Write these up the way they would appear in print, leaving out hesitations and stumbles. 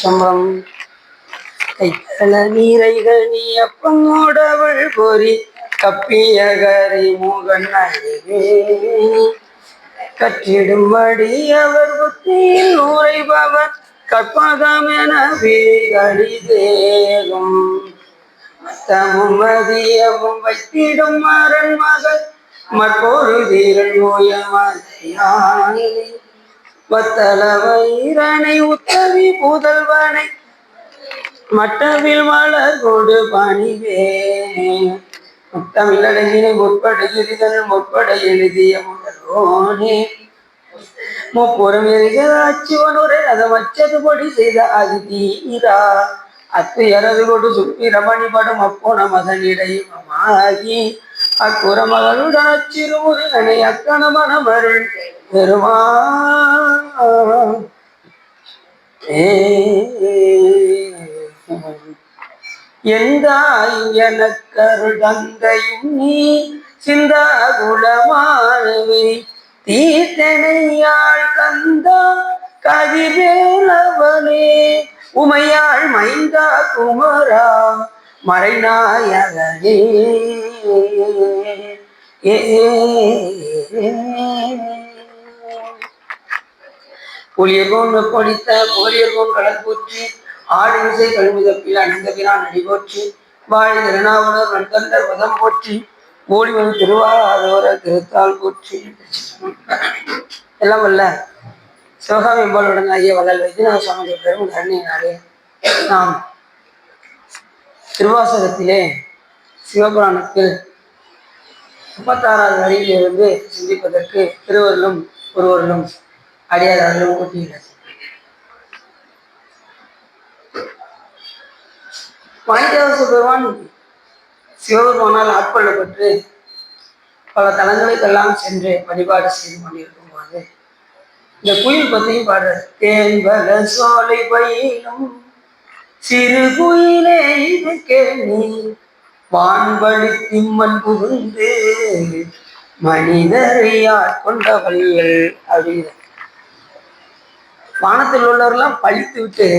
சம்பளம் கைத்தல நீரைகள் நீ அப்பங்கோடவள் கோரி கப்பிய கரி முகன் அழிவே கற்றிடும்படி அவர் புத்தியில் நுரைபவர் கற்பகம் எனவே கடிதேகும் தமும் மதியமும் வைத்திடும் மரண் மகள் மற்பொரு தீரன் நோயமானே வத்தல வைரனை உத்தவி புதல்வனை மட்டவில் மலர் கொடு பணிவே முத்தமிழகினை முற்பட எரிதல் முற்பட எழுதிய முதல்வோனே முப்புறம் எரிகராட்சிவனுரை அதமச்சது பொடி செய்த அது தீரா அத்து எரது கொடு சுப்பி ரமணிபடும் அப்போன மதனிடையமாகி அக்குற மகளுடன் அச்சிறுமுருகனை அக்கணமன மருள் பெருமா எந்தாய் எனக்கருடந்தையும் நீ சிந்தா குலமானவை தீர்த்தனையாள் கந்தா கதிவேலவனே உமையாள் மைந்தா குமரா மறைநாயகனே ஒளியர்கோன் பொடித்த போலியர்கோன் கடல் போற்றி ஆடு விசை கல்விதப்பில் அணிந்த பிரான் நடி போற்றி வாழி திருநாவுணர் வன்தந்தர் வதம் போற்றி ஓடிவன் திருவாரூர திருத்தால் போற்றி. எல்லாம் வல்ல சிவகாமி அம்பாளுடன் ஆகிய வள்ளல் வைத்தியநாத சுவாமி பெரும் கருணையினாலே நாம் திருவாசகத்திலே சிவபுராணத்தில் 36வது வரியிலிருந்து சிந்திப்பதற்கு திருவருளும் ஒருவர்களும் அடியார்களும் கூட்டியுள்ளது. மாணிக்கவாசக பெருமான் சிவபெருமானால் ஆட்கொள்ளப்பட்டு பல தலங்களுக்கெல்லாம் சென்று வழிபாடு செய்து கொண்டிருக்கும் போது இந்த குயில் பத்தியும் பாடுறார். தேன்பல சோலை பயிலும் சிறு குயிலே இது கேள்வி வான்வழி திம்மன் புகுந்து மனிதரை ஆட்கொண்டவர்கள் அப்படிங்கிற வானத்தில் உள்ளவரெல்லாம் பழித்து விட்டு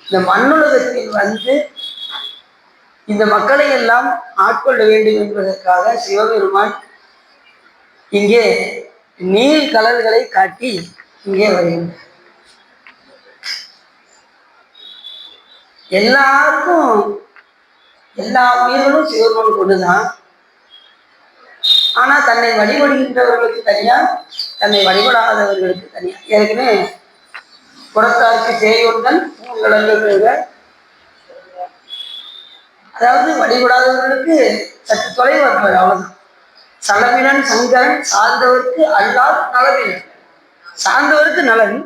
இந்த மண்ணுலகத்தில் வந்து இந்த மக்களை எல்லாம் ஆட்கொள்ள வேண்டும் என்பதற்காக சிவபெருமான் இங்கே நீல் கலல்களை காட்டி இங்கே வருகின்றார். எல்லாருக்கும் எல்லா உயிர்களும் சிவபெருமான் கொண்டுதான். ஆனா தன்னை வழிபடுகின்றவர்களுக்கு தனியா, தன்னை வழிபடாதவர்களுக்கு தனியா. ஏற்கனவே புறத்தாருக்கு சேயோன்கள் பூங்கலங்கள், அதாவது வழிபடாதவர்களுக்கு சற்று தொலைவு வருவார், அவ்வளவுதான். சலவிலன் சங்கரன் சார்ந்தவருக்கு அல்லாத நலவிலன், சார்ந்தவருக்கு நலன்,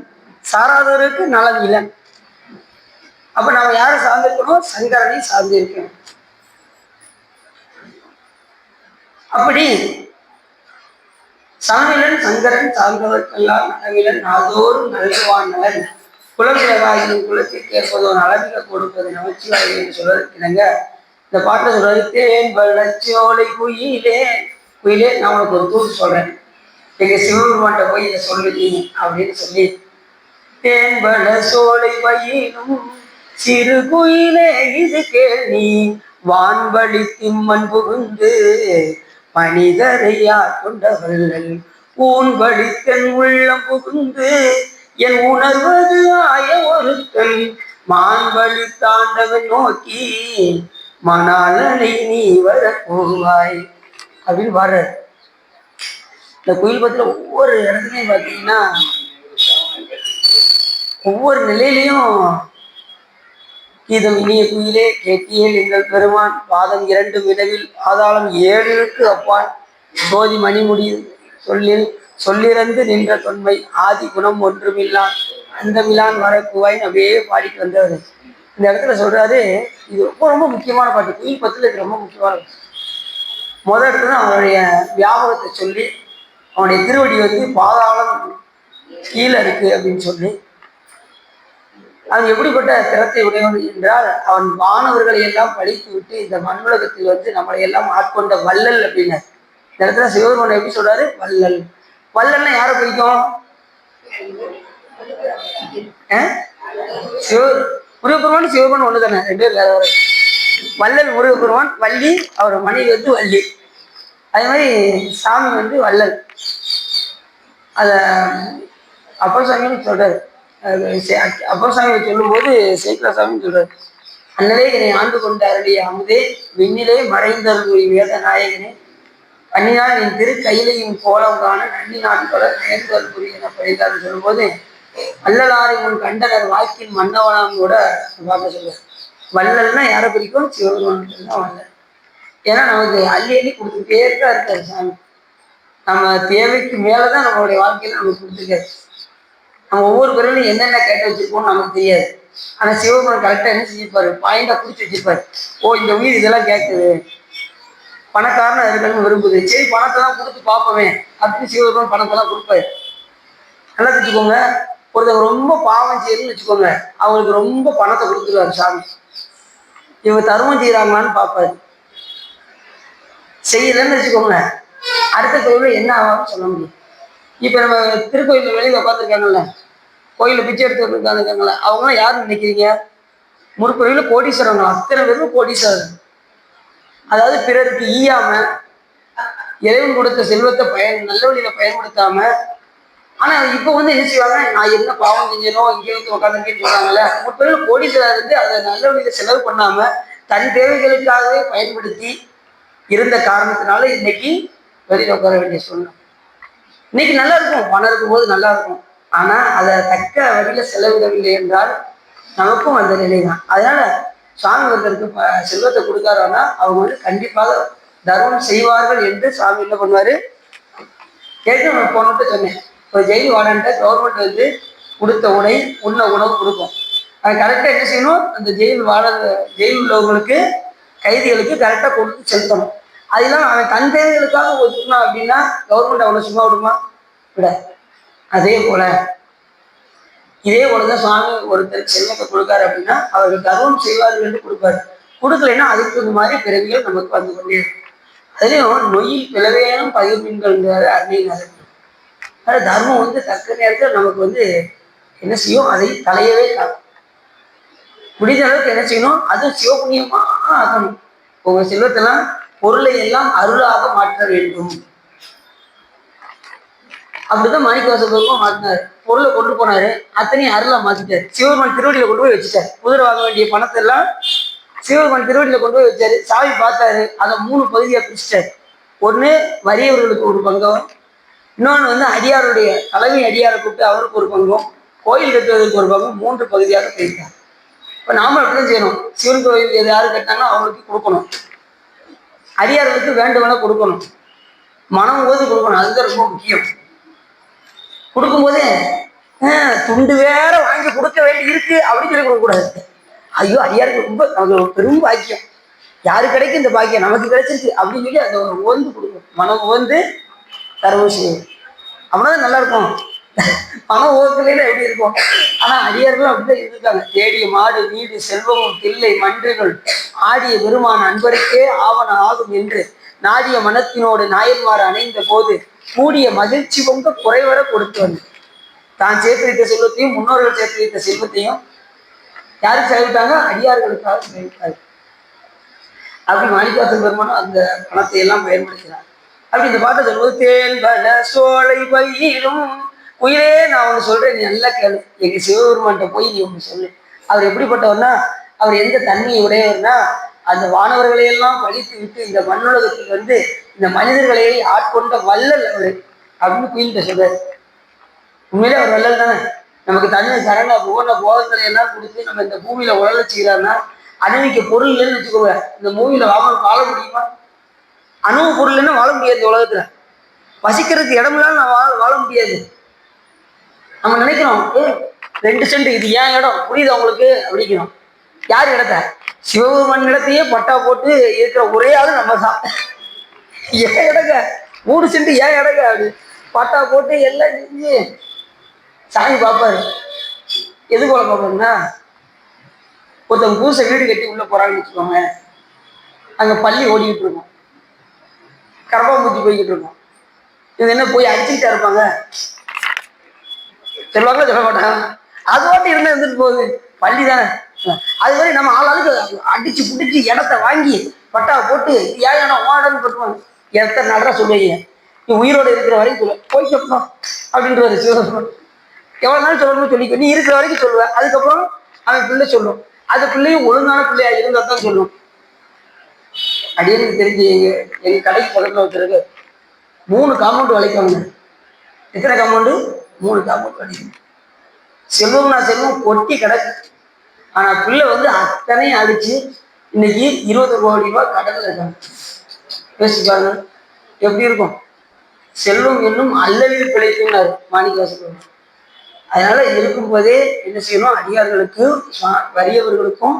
சாராதவருக்கு நலன் இலன். அப்ப நம்ம யாரை சார்ந்திருக்கணும்? சங்கரனை சார்ந்திருக்கணும். அப்படி சலவிலன் சங்கரன் சார்ந்தவர்க்கெல்லாம் நலவிலன் நாள்தோறும் நல்லவான் நலன் குலவிலகாயின் குலத்திற்கு ஏற்பதோ நலமிக கொடுப்பது நமச்சிவாய் என்று சொல்வதற்கிணங்க இந்த பாட்டை சொல்றது. தேன் வளச்சோலை குயிலே குயிலே, நான் உனக்கு ஒரு தூது சொல்றேன், எங்க சிவபெருமான்கிட்ட போய் இதை சொல்லுங்க அப்படின்னு சொல்லி, தேன் வள சோலை பயிலும் சிறு குயிலே இது கேள்வி வான்வழி திம்மன் புகுந்து மனிதரையா கொண்டவர்கள் ஊன்வழி தென் உள்ளம் புகுந்து என் உணர்வது ஆய ஒருத்தன் மான்வழி தாண்டவன் நோக்கி மணாலனை நீ வர போவாய் அப்படின்னு வர்ற. இந்த குயில் பத்திர ஒவ்வொரு இடத்துலையும் பார்த்தீங்கன்னா ஒவ்வொரு நிலையிலையும் கீதம் இனிய குயிலே கேட்டியல் எங்கள் பெருமான் பாதம் 2 வினவில் பாதாளம் 7க்கு அப்பால் சோதி மணிமுடி சொல்லிறந்து நின்ற தொன்மை ஆதி குணம் ஒன்றுமில்லான் அந்த மிலான் வரக்குவாய் அப்படியே பாடிட்டு வந்தவர். இந்த இடத்துல சொல்றாரு, இது ரொம்ப ரொம்ப முக்கியமான பாட்டு. குயில் பத்துல இது ரொம்ப முக்கியமான பாட்டு. முதல் இடத்துல அவனுடைய வியாபாரத்தை சொல்லி அவனுடைய திருவடி வந்து பாதாளம் கீழே இருக்கு அப்படின்னு சொல்லி, அவன் எப்படிப்பட்ட திறத்தை உடையவன் என்றால் அவன் வானவர்களை எல்லாம் பழித்து விட்டு இந்த மண்ணுலகத்தில் வந்து நம்மளை எல்லாம் ஆட்கொண்ட வள்ளல் அப்படின்னார். இந்த இடத்துல சிவபெருமான் எப்படி சொல்றாரு? வள்ளல். வள்ளல்னா யாரை குறிக்கும்? சிவ முருகப்பெருமான் சிவபெருமான் ஒண்ணு தானே, ரெண்டு பேர் வேற வேற. வள்ளல் முருகப்பெருமான், வள்ளி அவர் மனைவி வந்து வள்ளி. அதே மாதிரி சாமி வந்து வள்ளல். அத அப்பர் சாமின்னு சொல்றாரு. அப்பர் சாமி சொல்லும் போது சேக்கலா சாமின்னு சொல்றாரு, அண்ணலே என்னை ஆண்டு கொண்ட அருளிய அமுதே, விண்ணிலே மறைந்தருள் வேத நாயகனே, கண்ணினால் என் திரு கையிலையும் கோலம் காண நன்னி நான் தொடர் நேர்ந்தல் புரி என படித்தான்னு சொல்லும்போது, வள்ளலாரை முன் கண்டனர் வாக்கின் மன்னவனாம் கூட பார்க்க சொல்லுவார். வள்ளல்னா யாரை பிடிக்கும்? சிவபெருமான் தான் வள்ளல். ஏன்னா நமக்கு அள்ளி அள்ளி கொடுத்துட்டே தான் இருக்காரு சாமி. நம்ம தேவைக்கு மேலதான் நம்மளுடைய வாழ்க்கையில நமக்கு கொடுத்துருக்காரு. நம்ம ஒவ்வொரு பிறகு என்னென்ன கேட்டு வச்சிருக்கோம்னு நமக்கு தெரியாது. ஆனா சிவபெருமான் கரெக்டா என்ன செஞ்சிருப்பாரு, பாயிண்டா குறிச்சு வச்சிருப்பாரு. ஓ, இந்த உயிர் இதெல்லாம் கேட்குது, பணக்காரனா இருக்கணும்னு விரும்புது, சரி பணத்தை தான் கொடுத்து பார்ப்போமே அப்படின்னு சிவபெருமான் பணத்தெல்லாம் கொடுப்பாரு. நல்லா வச்சுக்கோங்க, ஒருத்தவங்க ரொம்ப பாவம் செய்யணும்னு வச்சுக்கோங்க, அவங்களுக்கு ரொம்ப பணத்தை கொடுத்துருவாரு சாமி. இவங்க தர்மம் செய்யறாங்களான்னு பார்ப்பாரு. செய்யலன்னு வச்சுக்கோங்க, அடுத்த கோயில என்ன ஆகாதுன்னு சொல்ல முடியும். இப்ப நம்ம திருக்கோயில வெளியில உட்காந்துருக்காங்கல்ல, கோயில பிச்சை எடுத்து உட்காந்துருக்காங்கல்ல, அவங்களாம் யாருன்னு நினைக்கிறீங்க? முற்கோயில கோடீஸ்வரங்க, அத்தனை பேரும் கோடீஸ்வரர். அதாவது பிறருக்கு ஈயாம இறைவன் கொடுத்த செல்வத்தை நல்ல வழியில பயன்படுத்தாம. ஆனா இப்ப வந்து என்ன செய்வாங்க, நான் என்ன பாவம் செஞ்சனோ இங்கே வந்து உட்காந்துருக்கேன்னு சொல்றாங்கல்ல, முற்கோயில கோடீஸ்வரர் இருந்து அதை நல்ல வழியில செலவு பண்ணாம தன் தேவைகளுக்காகவே பயன்படுத்தி இருந்த காரணத்தினால இன்னைக்கு வெளியில உட்கார வேண்டிய சூழ்நிலை. இன்னைக்கு நல்லா இருக்கும், பணம் இருக்கும் போது நல்லா இருக்கும். ஆனா அதை தக்க வழியில செலவிடவில்லை என்றால் நமக்கும் அந்த நிலை தான். அதனால சாமி ஒருத்தருக்கு செல்வத்தை கொடுக்காருன்னா அவங்க வந்து கண்டிப்பாக தர்மம் செய்வார்கள் என்று சாமி என்ன பண்ணுவாரு கேட்டு நம்ம போனோட்டு சொன்னேன். இப்போ ஜெயில் வார்டன்ட்ட கவர்மெண்ட் வந்து கொடுத்த உணை உண்ண உணவு கொடுக்கும். அது கரெக்டாக என்ன செய்யணும், அந்த ஜெயில் உள்ளவங்களுக்கு கைதிகளுக்கு கரெக்டாக கொடுத்து செலுத்தணும். அதெல்லாம் அவன் தன் தேவைகளுக்காக ஒதுக்கணும் அப்படின்னா கவர்மெண்ட் அவனை சும்மா விடுமா? விட. இதே போலதான் சுவாமி ஒருத்தருக்கு செல்வத்தை கொடுக்காரு அப்படின்னா அவர்கள் கர்வம் செய்வார்கள் என்று கொடுப்பாரு. கொடுக்கலைன்னா அதுக்கு இந்த மாதிரி பிறவிகள் நமக்கு வந்து கொண்டே. அதுலேயும் நொய்யில் பிளவையானும் பகிர்மீன்கள்ங்கிறாரு அருமையினார். அது தர்மம் வந்து தக்க நேரத்தில் நமக்கு வந்து என்ன செய்யும், அதை தலையவே காக்கும். முடிந்த அளவுக்கு என்ன செய்யணும், அது சிவபுண்ணியமா ஆகணும். உங்க செல்வத்தெல்லாம் பொருளை எல்லாம் அருளாக மாற்ற வேண்டும். அப்படிதான் மாணிக்கவாசகரும் மாற்றினாரு. பொருளை கொண்டு போனாரு, அத்தனையும் அருளா மாத்திட்டாரு. சிவபெருமான் திருவடியில கொண்டு போய் வச்சுட்டாரு. குதிரை வாங்க வேண்டிய பணத்தை எல்லாம் சிவபெருமான் திருவடியில கொண்டு போய் வச்சாரு. சாமி பார்த்தாரு, அதை 3 பகுதியா பிரிச்சிட்டாரு. ஒண்ணு வறியவர்களுக்கு ஒரு பங்கம், இன்னொன்று வந்து அடியாருடைய தலைமை அடியாரை கூப்பிட்டு அவருக்கு ஒரு பங்கம், கோயில் கட்டுவதற்கு ஒரு பங்கம், 3 பகுதியாக பிரித்தார். இப்ப நாம அப்படிதான் செய்யணும். சிவன் கோயில் எது யாரு கட்டினாங்கன்னா அவங்களுக்கு கொடுக்கணும், அடியார்களுக்கு வேண்டுமென கொடுக்கணும், மனம் ஓது கொடுக்கணும். அதுதான் ரொம்ப முக்கியம். கொடுக்கும்போதே துண்டு வேற வாங்கி கொடுக்க வேண்டி இருக்கு அப்படின்னு சொல்லி கொடுக்கக்கூடாது. ஐயோ, அடியாருக்கு ரொம்ப பெரும் பாக்கியம், யாரு கிடைக்கும் இந்த பாக்கியம், நமக்கு கிடைச்சிருக்கு அப்படின்னு சொல்லி அதை ஓந்து கொடுக்கும். மனம் ஓந்து தர்மம் செய்யும், அப்படிதான் நல்லா இருக்கும். பணம் ஓக்கலையில எப்படி இருக்கும். ஆனா அடியார்களும் அப்படிதான் இருக்காங்க. தேடிய மாடு வீடு செல்வமும் தில்லை மன்றுகள் ஆடிய பெருமான அன்பருக்கே ஆவண ஆகும் என்று நாடிய மனத்தினோடு நாயன்மார் அணைந்த போது கூடிய மகிழ்ச்சி பொங்க குறைவர கொடுத்து வந்து தான் சேர்த்து வைத்த செல்வத்தையும் முன்னோர்கள் சேர்த்து வைத்த செல்வத்தையும் யாருக்கு செலவிட்டாங்க, அடியார்களுக்காக செலவிட்டாங்க. அப்படி மாணிக்கவாசகர் பெருமானும் அந்த பணத்தை எல்லாம் பயன்படுத்தினார். அப்படி இந்த பாட்டை சொல்லும்போது, தேன்பல சோலை பயிரும் உயிரே, நான் ஒண்ணு சொல்றேன், நீ நல்லா கேளு. எங்க சிவபெருமான்கிட்ட போய் நீ ஒண்ணு சொல்லு. அவர் எப்படிப்பட்டவர்னா, அவர் எந்த தன்மையை உடையவர்னா, அந்த வானவர்களையெல்லாம் பழித்து விட்டு இந்த மண்ணுலகத்துக்கு வந்து இந்த மனிதர்களை ஆட்கொண்ட வள்ளல் அவரு அப்படின்னு குயில்கிட்ட சொல்றாரு. உண்மையிலே அவர் வள்ளல் தானே. நமக்கு தன்மை சரண புவன போகங்களை எல்லாம் கொடுத்து நம்ம இந்த பூமியில உழல செய்யறாருன்னா, அணுவிக்க பொருள் இல்லைன்னு வச்சுக்கோங்க, இந்த பூமியில வாழ முடியுமா? அணுவு பொருள் இல்லைன்னா வாழ முடியாது. இந்த உலகத்துல வசிக்கிறதுக்கு இடம்லாம் நான் வாழ முடியாது. நம்ம நினைக்கிறோம் 2 சென்ட் இது ஏன் இடம், புரியுது அவங்களுக்கு அப்படிங்கிறோம். யார் இடத்த? சிவபெருமான் இடத்தையே பட்டா போட்டு இருக்கிற ஒரே ஆளு நம்ம தான். ஏன் இடங்க 3 சென்ட் ஏன் இடங்க அப்படி பட்டா போட்டு எல்லாம் செஞ்சு சாமி பார்ப்பாரு. எது போல பார்ப்பாருன்னா, ஒருத்தவங்க புதுசை வீடு கட்டி உள்ள போறாங்கன்னு வச்சுக்கோங்க, அங்க பள்ளி ஓடிக்கிட்டு இருக்கும், கரப்பாம்பூச்சி போய்கிட்டு இருக்கும். இவங்க என்ன போய் அடிச்சுக்கிட்டா இருப்பாங்க? சொல்லுவாங்களா சொல்ல மாட்டாங்க? அது வாட்டி இருந்தா இருந்துட்டு போகுது, பள்ளி தானே. அது மாதிரி நம்ம ஆளாளுக்கு அடிச்சு பிடிச்சி இடத்த வாங்கி பட்டாவை போட்டு ஏன் ஓடன்னு போட்டுவாங்க. எத்தனை நாளா சொல்லுவீங்க, நீ உயிரோடு இருக்கிற வரைக்கும் சொல்லுவேன் போய் சொல்லணும் அப்படின்ட்டு சிவன். எவ்வளவு நாள் சொல்லணும்னு சொல்லிக்க, நீ இருக்கிற வரைக்கும் சொல்லுவேன். அதுக்கப்புறம் அவன் பிள்ளை சொல்லும், அது பிள்ளையும் ஒழுங்கான பிள்ளையா இருந்தா தான் சொல்லும். அப்படின்னு தெரிஞ்சு எங்க கடைக்கு பக்கத்துல வச்சிருக்கு 3 காம்பவுண்ட் வளைக்காங்க. எத்தனை காம்பவுண்டு? 3 காம்பவுண்ட் வளைக்கணும். செல்வம் நான் செல்வம் கொட்டி கிடக்கு. ஆனா பிள்ளை அத்தனையும் அடிச்சு இன்னைக்கு 20 கோடி ரூபாய் கடல்ல இருக்காங்க. யோசிச்சு பாருங்க எப்படி இருக்கும். செல்வம் என்னும் அல்லலில் பிழைக்கும்னாரு மாணிக்கவாசகர். அதனால இருக்கும் போதே என்ன செய்யணும், அடியார்களுக்கு வறியவர்களுக்கும்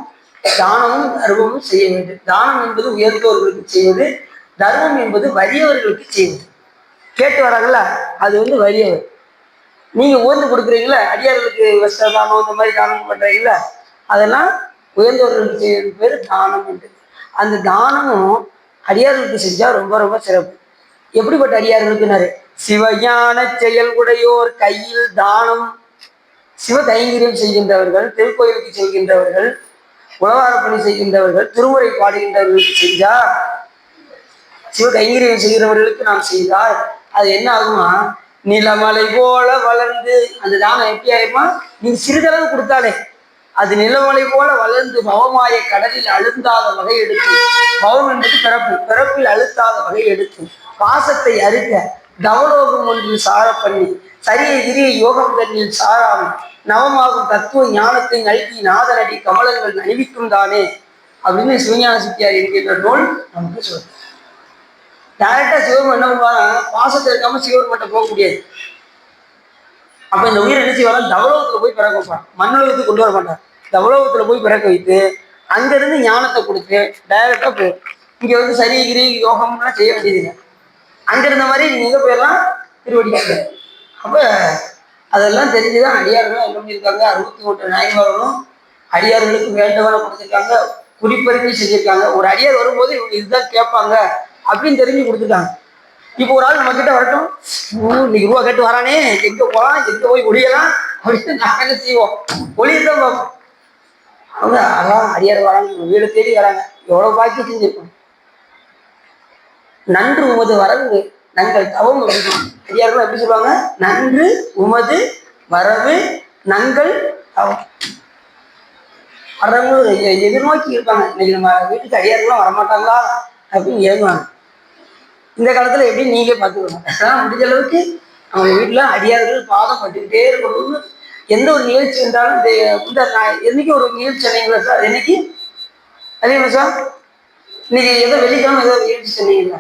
தானமும் தர்மமும் செய்ய வேண்டும். தானம் என்பது உயர்ந்தவர்களுக்கு செய்வது, தர்மம் என்பது வறியவர்களுக்கு செய்வது. கேட்டு வராங்கல்ல, அது வறியவர். நீங்க உயர்ந்து கொடுக்குறீங்களா, அடியார்களுக்கு வஸ்திர தானம் இந்த மாதிரி தானம் பண்றீங்களா, அதெல்லாம் உயர்ந்தவர்களுக்கு செய்வது பேர் தானம் என்று. அந்த தானமும் அடியார்களுக்கு செஞ்சா ரொம்ப ரொம்ப சிறப்பு. எப்படிப்பட்ட அடியார்களுக்குனாரு, சிவஞான செயல் உடையோர் கையில் தானம். சிவ கைங்கரியம் செய்கின்றவர்கள், திருக்கோயிலுக்கு செய்கின்றவர்கள், உழவார பணி செய்கின்றவர்கள், திருமுறை பாடுகின்றவர்களுக்கு செஞ்சா, சிவ கைங்கரியம் செய்கிறவர்களுக்கு நாம் செய்தால் அது என்ன ஆகுமா, நிலமலை போல வளர்ந்து. அந்த தானம் எப்படி ஆயிருமா, நீ சிறிதளவு கொடுத்தாலே அது நிலமலை போல வளர்ந்து பவமாய கடலில் அழுந்தாத வகை எடுத்து. பவம் என்பது பிறப்பு, பிறப்பில் அழுத்தாத வகை எடுத்து பாசத்தை அறுக்க தவலோகம் ஒன்றில் சார பண்ணி சரிய கிரிய யோகம் தண்ணில் சாராமல் நவமாகும் தத்துவ ஞானத்தை நல்கி நாதனடி கமலங்கள் அணிவிக்கும் தானே அப்படின்னு சிவஞான சித்தியார் என்கின்ற நூல் நமக்கு சொல்லுது. டைரக்டா சிவம் என்ன பண்ணுவாங்க, பாசத்தை இருக்காம சிவன் மட்டும் போக முடியாது. அப்ப இந்த உயிர் என்ன செய்வாங்க, தவலோகத்துல போய் பிறக்க வைப்பான், மண்ணுலகத்துக்கு கொண்டு வர மாட்டார். தவலோகத்துல போய் பிறக்க வைத்து அங்கிருந்து ஞானத்தை கொடுத்து டைரக்டா போயிடும். இங்க சரியகிரி யோகம்லாம் செய்ய வேண்டியதுங்க. அங்க இருந்த மாதிரி நீங்க எங்க போயிடலாம், திருவடிக்கு. அப்ப அதெல்லாம் தெரிஞ்சுதான் அடியார்களும் என்ன பண்ணியிருக்காங்க, 63 நாயன்மார்களும் அடியார்களுக்கு வேண்டவன கொடுத்துருக்காங்க, குறிப்பறிக்கை செஞ்சிருக்காங்க. ஒரு அடியார் வரும்போது இவங்க இதுதான் கேட்பாங்க அப்படின்னு தெரிஞ்சு கொடுத்துருக்காங்க. இப்போ ஒரு ஆள் நம்ம கிட்ட வரட்டும், இன்னைக்கு ரூபா கேட்டு வரானே, எங்க போகலாம், எங்க போய் ஒழியலாம் அப்படின்னு நாங்கள் என்ன செய்வோம், ஒளியத்தான் பார்ப்போம். அவங்க அதான் அடியார் வராங்க, வீடு தேடி வராங்க, எவ்வளவு பாக்கி செஞ்சிருக்கோம். நன்று உமது வரவு நங்கள் தவம் அப்படின்னு அடியார்கள் எப்படி சொல்லுவாங்க, நன்று உமது வரவு நங்கள் தவம். வரவு எதிர்நோக்கி இருப்பாங்க. இன்னைக்கு நம்ம வீட்டுக்கு அடியார்கள்லாம் வரமாட்டாங்களா அப்படின்னு ஏங்குவாங்க. இந்த காலத்துல எப்படி நீங்க பார்த்துக்கணும், முடிஞ்ச அளவுக்கு அவங்க வீட்டுல அடியார்கள் பாதம் பட்டுக்கிட்டே இருக்கணும்னு. எந்த ஒரு நிகழ்ச்சி இருந்தாலும் இந்த என்னைக்கு ஒரு நிகழ்ச்சி சொன்னீங்களா சார், என்னைக்கு அதே மாதிரி சார் இன்னைக்கு ஏதோ வெள்ளிக்கிழமை ஏதோ நிகழ்ச்சி சொன்னீங்களா,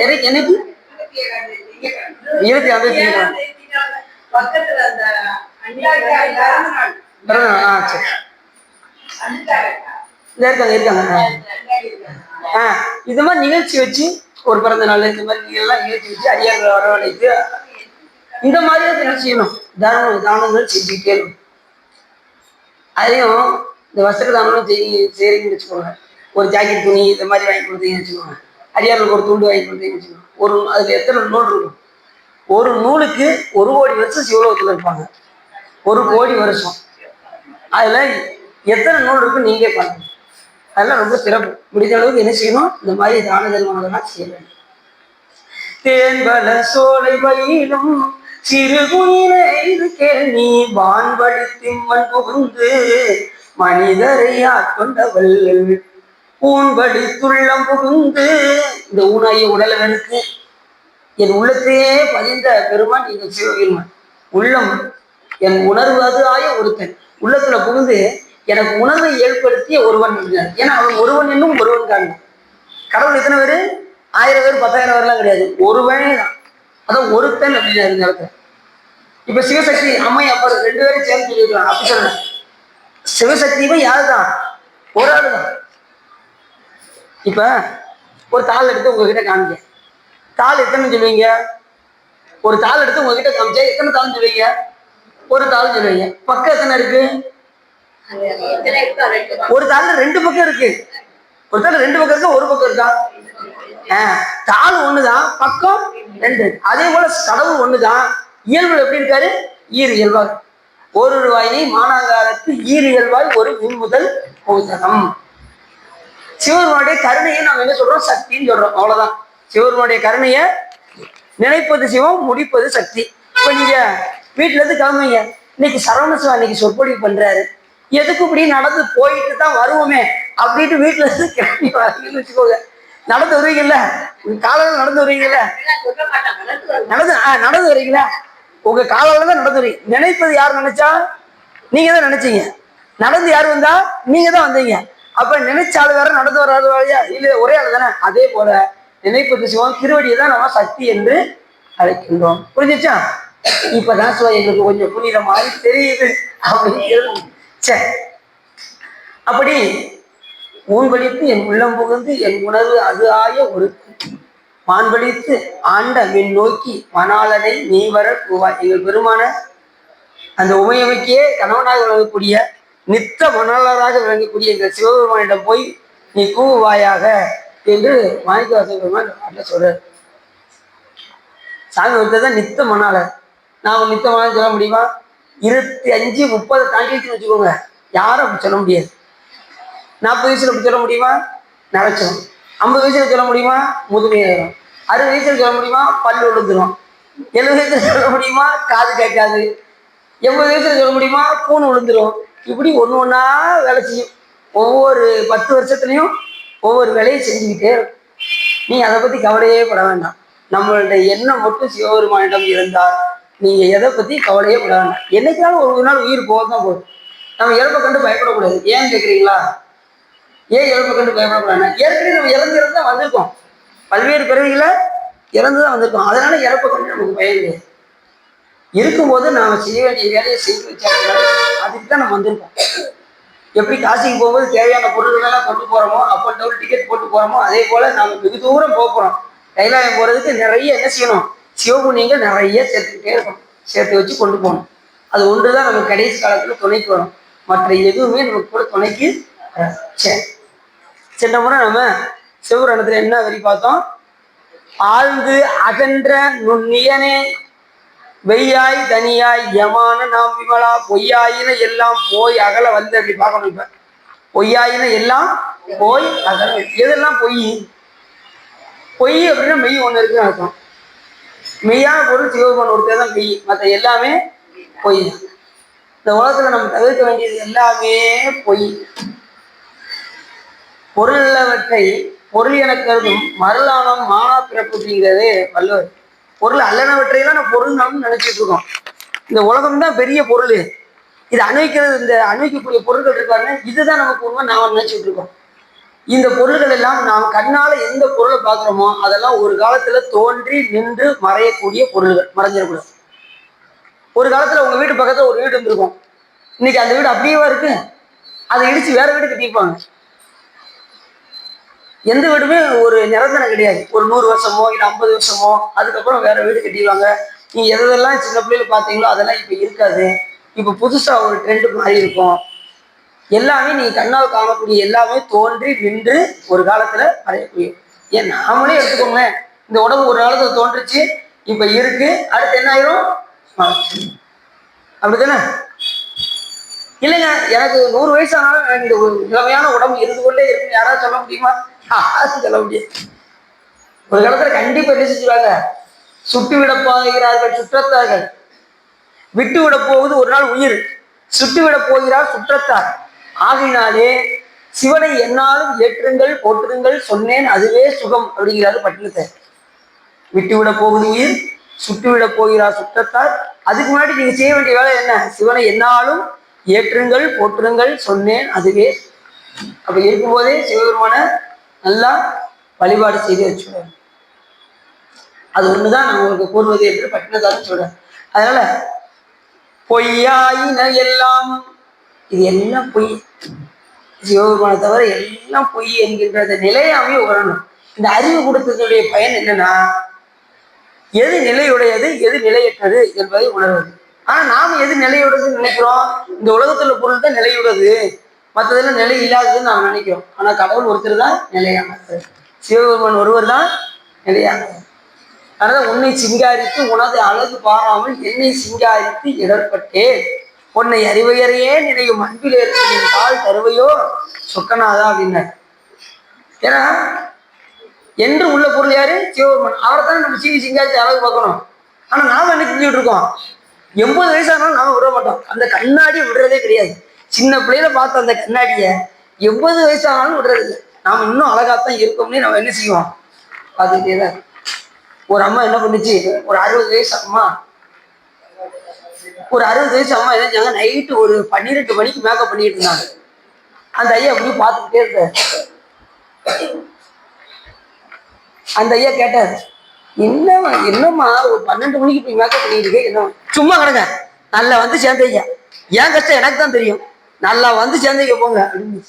என்னைக்கு 25 இருக்காங்க. இது மாதிரி நிகழ்ச்சி வச்சு ஒரு பிறந்த நாள் இந்த மாதிரி எல்லாம் நிகழ்ச்சி வச்சு அடியார்களை வரவழைத்து இந்த மாதிரி என்ன செய்யணும், தானங்கள் செஞ்சுக்கிட்டே இருக்கும். அதையும் இந்த வஸ்திர தானம் செய்றீங்கன்னு வச்சுக்கோங்க, ஒரு ஜாக்கெட் துணி இந்த மாதிரி வாங்கி கொடுத்தீங்கன்னு வச்சுக்கோங்க, அடியார்களுக்கு ஒரு துண்டு வாங்கி கொடுத்தீங்கன்னு வச்சுக்கோங்க, ஒரு அதுல எத்தனை நூல் இருக்கும், ஒரு நூலுக்கு 1 கோடி வருஷம் சிவலோகத்துல இருப்பாங்க. 1 கோடி வருஷம் அதுல எத்தனை நூல் இருக்கு நீங்களே பாருங்க. அதெல்லாம் ரொம்ப சிறப்பு. முடிஞ்ச அளவுக்கு என்ன செய்யணும், இந்த மாதிரி தான தர்மங்கள்லாம் செய்ய வேண்டும். தேன்பல சோலை பயிலும் சிறு குயிலை நீ வான்படி திம்மன் புகுந்து மனிதரையா கொண்டவள் ஊன்படி துள்ளம் புகுந்து. இந்த ஊனாய உடலை வெறுத்து என் உள்ளத்தையே பதிந்த பெருமான் நீங்க சிவபெருமான். உள்ளம் என் உணர்வு அது ஆய ஒருத்தன் உள்ளத்துல புகுந்து எனக்கு உணர்வை ஏற்படுத்திய ஒருவன் இருந்தார். ஏன்னா அவன் ஒருவன் என்னும் ஒருவன் காணும். கடவுள் எத்தனை பேரு, 1000 பேர் 10,000 பேர்லாம் கிடையாது, ஒருவனே தான். அதான் ஒருத்தன் அப்படின்னு இருந்தாங்க. இப்ப சிவசக்தி அம்மை அப்பா 2 பேரும் சேர்ந்து சொல்லிருக்கலாம். அப்படி சொல்ல சிவசக்தியுமே யாருதான், ஒரு ஆளு தான். இப்ப ஒரு தாள் எடுத்து உங்ககிட்ட காமிக்க, தாள் எத்தனை சொல்லுவீங்க, ஒரு தாள் எடுத்து உங்ககிட்ட காமிச்சா எத்தனை தாள் சொல்லுவீங்க, ஒரு தாள் சொல்லுவீங்க. பக்கம் எத்தனை இருக்கு, ஒரு தாள்ல 2 பக்கம் இருக்கு. ஒருத்தர் ரெண்டு பக்கம் இருக்கா, ஒரு பக்கம் இருக்கா? கால் ஒண்ணுதான், பக்கம் ரெண்டு. அதே போல கடவுள் ஒண்ணுதான், இயல்பு எப்படி இருக்காரு? ஈர் இயல்பாக. ஒரு ரூபாயினை மானாங்காலத்து ஈர் இயல்பாய் ஒரு மின்முதல் பூசணம். சிவருமானுடைய கருணையை நாம் என்ன சொல்றோம்? சக்தின்னு சொல்றோம். அவ்வளவுதான். சிவருமானுடைய கருணையை நினைப்பது சிவம், முடிப்பது சக்தி. இப்ப நீங்க வீட்டுல இருந்து கிளம்புவீங்க, இன்னைக்கு சரவண சிவா இன்னைக்கு சொற்பொழிவு பண்றாரு, எதுக்கு இப்படி நடந்து போயிட்டு தான் வருவோமே அப்படின்ட்டு வீட்டுல இருந்து கிளம்பி வரீங்கன்னு வச்சுக்கோங்க. நடந்து வருவீங்கல்ல, காலையில நடந்து வருவீங்கல்ல, நடந்து வரீங்களா? உங்க காலையில தான் நடந்து வரீங்க. நினைப்பது யார் நினைச்சா? நீங்க தான் நினைச்சீங்க. நடந்து யார் வந்தா? நீங்க தான் வந்தீங்க. அப்ப நினைச்சாலும் வேற, நடந்து வராது வரையா இல்ல, ஒரே ஆள் தானே. அதே போல நினைப்பது சிவம், திருவடியை தான் நம்ம சக்தி என்று அழைக்கின்றோம். புரிஞ்சிச்சா? இப்பதான் சிவா எங்களுக்கு கொஞ்சம் புரியுற மாதிரி தெரியுது அப்படின்னு. சரி, அப்படி ஊன்பளித்து என் உள்ளம் புகுந்து என் உணர்வு அது ஆய ஒரு மான்பளித்து ஆண்ட மின் நோக்கி மணாளனை நீ வர கூவாய். எங்கள் பெருமான அந்த உமையமைக்கே கணவனாக விளங்கக்கூடிய, நித்த மணாளராக விளங்கக்கூடிய எங்கள் சிவபெருமானிடம் போய் நீ கூவாயாக என்று மாணிக்கவாசக பெருமான் சொல்றார். சாமி வந்ததான் நித்த மணாளர். நாம நித்த மணாளர் சொல்ல முடியுமா? 25, 30 தாண்டிட்டு வச்சுக்கோங்க, யாரும் அப்படி சொல்ல முடியாது. 40 வயசுல அப்படி சொல்ல முடியுமா? நினைச்சோம். 50 வயசுல சொல்ல முடியுமா? முதுமையாயிரும். 60 வயசுல சொல்ல முடியுமா? பல்லு விழுந்துரும். 70 வயசுல சொல்ல முடியுமா? காது கேட்காது. 80 வயசுல சொல்ல முடியுமா? கூணு விழுந்துரும். இப்படி ஒன்று ஒன்றா வேலை செய்யும். ஒவ்வொரு 10 வருஷத்துலையும் ஒவ்வொரு வேலையை செஞ்சுக்கிட்டே இருக்கும். நீ அதை பத்தி கவலையே பட வேண்டாம். நம்மளுடைய எண்ணம் மட்டும் சிவபெருமானிடம் இருந்தால் நீங்க எதை பத்தி கவலையே பட வேண்டாம். என்னைக்காலும் ஒரு நாள் உயிர் போகத்தான் போகுது. நம்ம இறப்பை கண்டு பயப்படக்கூடாது. ஏன்னு கேட்குறீங்களா? ஏன் இறப்பை கண்டு பயப்படக்கூடாது? ஏற்கனவே நம்ம இறந்து தான் வந்திருக்கோம். பல்வேறு பிறவிகளை இறந்துதான் வந்திருக்கோம். அதனால இறப்பை கண்டு நமக்கு பயம் கிடையாது. இருக்கும்போது நாம செய்ய வேண்டிய வேலையை செய்து வச்சாங்க, அதுக்கு தான் நம்ம வந்திருக்கோம். எப்படி காசிக்கு போகும்போது தேவையான பொருள்களெல்லாம் கொண்டு போறோமோ, அப்போ டவுல் டிக்கெட் போட்டு போறோமோ, அதே போல நாம வெகு தூரம் போகிறோம். கைலாயம் போறதுக்கு நிறைய என்ன செய்யணும்? சிவபுண்ணியங்கள் நிறைய சேர்த்துக்கிட்டே இருக்கணும். சேர்த்து வச்சு கொண்டு போகணும். அது ஒன்றுதான் நமக்கு கடைசி காலத்துல துணைக்கு வரும். மற்ற எதுவுமே நமக்கு கூட துணைக்கு. சரி, சென்ற முறை நம்ம சிவபுராணத்துல என்ன வரி பார்த்தோம்? ஆழ்ந்து அகன்ற நுண்ணியனே வெய்யாய் தனியாய் யமான நாம் விமலா பொய்யாயின எல்லாம் போய் அகல வந்து அப்படி பார்க்கணும். இப்ப பொய்யாயின எல்லாம் போய் அகல. எதெல்லாம் பொய்? பொய் அப்படின்னா மெய் ஒண்ணு இருக்குன்னு அர்த்தம். மெய்யான பொருள் சிவபெருமான் ஒருத்தர் தான் மெய், மற்ற எல்லாமே பொய். இந்த உலகத்துல நம்ம தவிர்க்க வேண்டியது எல்லாமே பொய். பொருள் அல்லவற்றை பொருள் என கருதும் மருளானம் மானா பிறப்பு அப்படிங்கிறது வள்ளுவர். பொருள் அல்லனவற்றையெல்லாம் நம்ம பொருள் நாம் நினைச்சிட்டு இருக்கோம். இந்த உலகம் தான் பெரிய பொருள். இது அணுவிக்கிறது, இந்த அணுவிக்கக்கூடிய பொருட்கள் இருக்காருன்னு இதுதான் நமக்கு உண்மை நாம் நினைச்சிட்டு இருக்கோம். இந்த பொருள்கள் எல்லாம் நாம் கண்ணால எந்த பொருளை பார்க்குறோமோ அதெல்லாம் ஒரு காலத்துல தோன்றி நின்று மறையக்கூடிய பொருள்கள், மறைஞ்சிடக்கூடாது. ஒரு காலத்துல உங்க வீட்டு பக்கத்துல ஒரு வீடு இருந்திருக்கும். இன்னைக்கு அந்த வீடு அப்படியே இருக்கு. அதை இடிச்சு வேற வீடு கட்டியிருப்பாங்க. எந்த வீடுமே ஒரு நிரந்தரம் கிடையாது. ஒரு 100 வருஷமோ இல்லை 50 வருஷமோ அதுக்கப்புறம் வேற வீடு கட்டிடுவாங்க. நீங்க எதெல்லாம் சின்ன பிள்ளைகள் பார்த்தீங்களோ அதெல்லாம் இப்ப இருக்காது. இப்ப புதுசா ஒரு ட்ரெண்ட் மாறி இருக்கும். எல்லாமே நீங்க கண்ணால் காணக்கூடிய எல்லாமே தோன்றி நின்று ஒரு காலத்துல மறையக்கூடிய. ஏன் நாமளே எடுத்துக்கோங்க, இந்த உடம்பு ஒரு காலத்துல தோன்றுச்சு, இப்ப இருக்கு, அடுத்து என்ன ஆயிரும்? அப்படித்தானே? இல்லைங்க, எனக்கு 100 வயசு ஆனாலும் இந்த இளமையான உடம்பு இருந்து கொண்டே இருக்குன்னு யாராவது சொல்ல முடியுமா? சொல்ல முடியாது. ஒரு காலத்துல கண்டிப்பா என்ன செஞ்சுவாங்க? சுட்டு விட போகிறார்கள் சுற்றத்தார்கள். விட்டு விட போவது ஒரு நாள் உயிர், சுட்டு விட போகிறார் சுற்றத்தார். ஆகினாலே சிவனை என்னாலும் ஏற்றுங்கள் போற்றுங்கள் சொன்னேன் அதுவே சுகம் அப்படிங்கிறாரு பட்டினத்தை. விட்டு விட போவது உயிர், சுட்டு விட போகிறார் சுற்றத்தார். அதுக்கு முன்னாடி நீங்க செய்ய வேண்டிய வேலை என்ன? சிவனை என்னாலும் ஏற்றுங்கள் போற்றுங்கள் சொன்னேன் அதுவே. அப்ப இருக்கும்போதே சிவபெருமான நல்லா வழிபாடு செய்து வச்சுடுவாங்க. அது ஒண்ணுதான் நான் உங்களுக்கு கூறுவது என்று பட்டினத்தாரும் சொல்றேன். அதனால பொய்யாயின எல்லாம், இது எல்லாம் பொய். சிவபெருமானை தவிர எல்லாம் பொய் என்கின்ற அந்த நிலையாமே உணரணும். இந்த அறிவு கொடுத்ததுடைய பயன் என்னன்னா, எது நிலையுடையது எது நிலையற்றது என்பதை உணர்வது. ஆனா நாம எது நிலையுடையது நினைக்கிறோம்? இந்த உலகத்துல பொருள் தான் நிலையுடையது, மற்றதெல்லாம் நிலை இல்லாததுன்னு நாம் நினைக்கிறோம். ஆனா கடவுள் ஒருத்தர் தான் நிலையானவர். சிவபெருமான் ஒருவர் தான் நிலையானவர். அதனால உன்னை சிங்காரித்து உனது அழகு பாராமல் என்னை சிங்காரித்து இடர்பட்டேன், உன்னை அறிவையறையே நினையும் அன்பில் ஏற்படும் தாள் தருவையோ சொக்கநாதா அப்படின்னார். ஏன்னா என்று உள்ள பொருள் யாரு? சிவபெருமான். அவரை தானே நம்ம சிங்காரித்து அழகு பார்க்கணும். ஆனா நாம என்ன செஞ்சுட்டு இருக்கோம்? 80 வயசானாலும் நாம விட மாட்டோம். அந்த கண்ணாடி விடுறதே கிடையாது. சின்ன பிள்ளையில பார்த்த அந்த கண்ணாடிய 80 வயசானாலும் விடுறது இல்லை. நாம இன்னும் அழகாத்தான் இருக்கோம்னே நம்ம என்ன செய்வோம்? பார்த்துக்கிட்டேதான். ஒரு அம்மா என்ன பண்ணுச்சு, ஒரு 60 வயசு அம்மா என்ன செஞ்சாங்க, நைட்டு ஒரு 12 மணிக்கு மேக்கப் பண்ணிட்டு இருந்தாங்க. அந்த ஐயா அப்படி பார்த்துக்கிட்டே இருந்தார். அந்த ஐயா கேட்டார், என்னம்மா ஒரு 12 மணிக்கு போய் மேக்கப் பண்ணிட்டு இருக்கேன், என்ன சும்மா கிடங்க, நல்லா வந்து சேர்ந்தீங்க, ஏன் கஷ்டம் எனக்கு தான் தெரியும், நல்லா வந்து சேர்ந்தீங்க போங்க அப்படின்னு.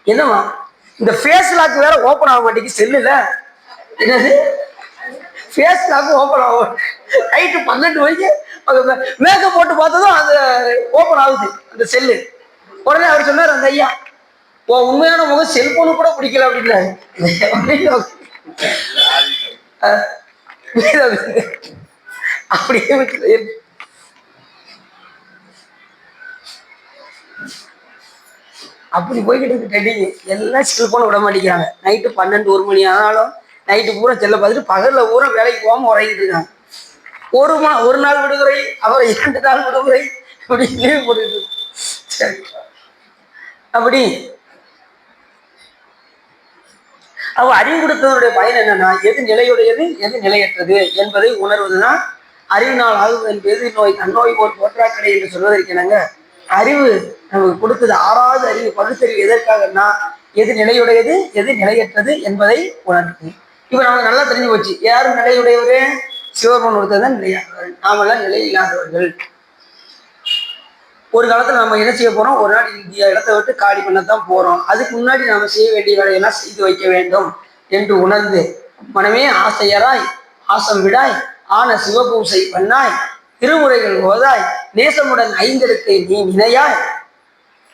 என்னம்மா இந்த ஃபேஸ் லாக் வேற ஓப்பன் ஆக மாட்டேங்குது செல்லுல, என்னது ஃபேஸ் லாக் ஓப்பன் ஆகும், நைட்டு 12 மணிக்கு மேக்கப் போட்டு பார்த்ததும் அந்த ஓப்பன் ஆகுது அந்த செல்லு. உடனே அவர் சொன்னார் அந்த ஐயா, உண்மையான முகம் செல்போனு கூட பிடிக்கல அப்படின்னாரு. அப்படியே அப்படி போய்கிட்டு இருக்கு ட்ரெண்டிங். எல்லாம் செல்போன் விட மாட்டேங்கிறாங்க. நைட்டு 12 1 மணி ஆனாலும் நைட்டு பூரா செல்ல பார்த்துட்டு பகல்ல பூரா வேலைக்கு போகாம உறங்கிட்டு இருக்காங்க. ஒரு நாள் விடுமுறை, அப்புறம் 2 நாள் விடுமுறை, அப்படி லீவ் போட்டுட்டு. சரி, அப்படி அவ அறிவு கொடுத்ததனுடைய பயன் என்னன்னா, எது நிலையுடையது எது நிலையற்றது என்பதை உணர்வதுதான் அறிவினால் ஆகுவது. எது நோய் தன்னோய் போல் போற்றாக்கடை என்று சொல்வதற்கு என்னங்க, அறிவு நமக்கு கொடுத்தது 6வது அறிவு, பகுத்தறிவு எதற்காகனா எது நிலையுடையது எது நிலையற்றது என்பதை உணர்த்து. இப்ப நமக்கு நல்லா தெரிஞ்சு போச்சு, யாரும் நிலையுடையவரே? சிவபெருமான் ஒருத்தர் தான் நிலையானவர், நாமெல்லாம் நிலை இல்லாதவர்கள். ஒரு காலத்துல நம்ம என்ன செய்ய போறோம், ஒரு நாள் இந்தியா இடத்தை விட்டு காலி பண்ணத்தான் போறோம். அதுக்கு முன்னாடி நாம செய்ய வேண்டிய வேலையெல்லாம் செய்து வைக்க வேண்டும் என்று உணர்ந்து, மனமே ஆசையராய் ஆசம் விடாய் ஆன சிவபூசை பண்ணாய் திருமுறைகள் ஓதாய் நேசமுடன் 5 எழுத்தை நீ நினையாய்,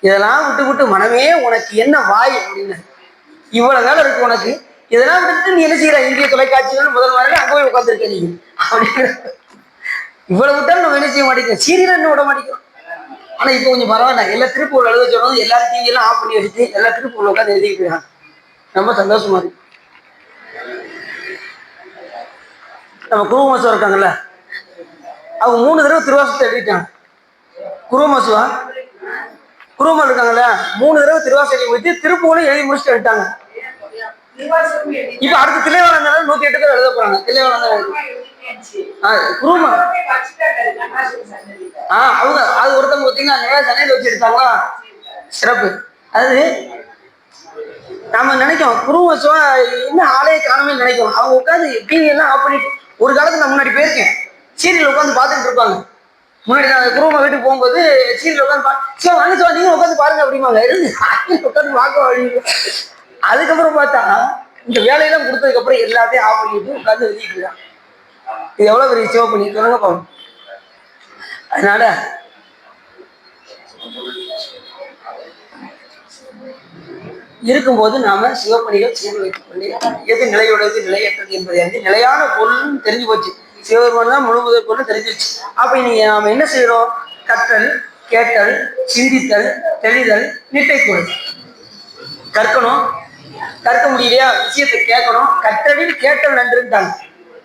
இதெல்லாம் விட்டு மனமே உனக்கு என்ன வாய் அப்படின்னு, இவ்வளவு வேலை இருக்கு உனக்கு, இதெல்லாம் விட்டு நீ என்ன செய்யற, இந்திய தொலைக்காட்சிகள் முதல் வாரம் அங்கே போய் உட்காந்துருக்க நீ அப்படின்னு. இவ்வளவு விட்டாலும் நம்ம என்ன செய்ய மாட்டேங்கிறோம், சீரியல் என்ன விட மாட்டேங்கிறோம். ஆனா இப்ப கொஞ்சம் பரவாயில்ல, எல்லா திருப்பூர் எழுத சொன்னது எல்லாரும் டிவி எல்லாம் ஆஃப் பண்ணி வச்சுட்டு எல்லா திருப்பூர்ல உட்காந்து எழுதிக்கிட்டு இருக்காங்க. ரொம்ப சந்தோஷமா இருக்கு. நம்ம குருவமசுவா இருக்காங்கல்ல, அவங்க 3 தடவை திருவாசத்தை எழுதிட்டாங்க. குருவமல் இருக்காங்கல்ல, 3 தடவை திருவாசம் எழுதி வச்சு திருப்பூர்ல எழுதி முடிச்சுட்டு எடுத்தாங்க. இப்ப அடுத்து தில்லைவாழந்தாலும் 108 பேர் எழுத போறாங்க. தில்லைவாழந்தான் குருமா அவங்க அது ஒருத்தவங்க பார்த்தீங்கன்னா சென்னையில வச்சு எடுத்தாங்களா, சிறப்பு. அது நம்ம நினைக்கும் குருவசுவா இன்னும் ஆலய காணமே நினைக்கும். அவங்க உட்காந்து டிவி எல்லாம் ஆஃப் பண்ணிட்டு, ஒரு காலத்துல நான் முன்னாடி போயிருக்கேன், சீரியல் உட்காந்து பார்த்துட்டு இருப்பாங்க. முன்னாடி நான் குருவமா வீட்டுக்கு போகும்போது சீரியல் உட்காந்து நீங்க உட்காந்து பாருங்க அப்படிம்பாங்க. உட்காந்து பார்க்க அப்படின்னு. அதுக்கப்புறம் பார்த்தா இந்த வேலையெல்லாம் கொடுத்ததுக்கு அப்புறம் எல்லாத்தையும் ஆஃப் பண்ணிட்டு உட்காந்து எழுதிட்டு இருக்காங்க. இது எவ்வளவு பெரிய சேவ் பண்ணி சொல்லுங்க பாருங்க. அதனால இருக்கும்போது நாம சிவப்பணிகள் செய்து வைத்துக் கொண்டே, எது நிலையுடையது நிலையற்றது என்பதை வந்து நிலையான பொருள்னு தெரிஞ்சு போச்சு. சிவபெருமான் தான் முழு முதல் பொருள் தெரிஞ்சிருச்சு. அப்ப நீங்க நாம என்ன செய்யறோம், கற்றல் கேட்டல் சிந்தித்தல் தெளிதல் நிட்டைக்குள் கற்கணும். கற்க முடியலையா, விஷயத்தை கேட்கணும். கற்றலில் கேட்டல் நன்றுட்டாங்க.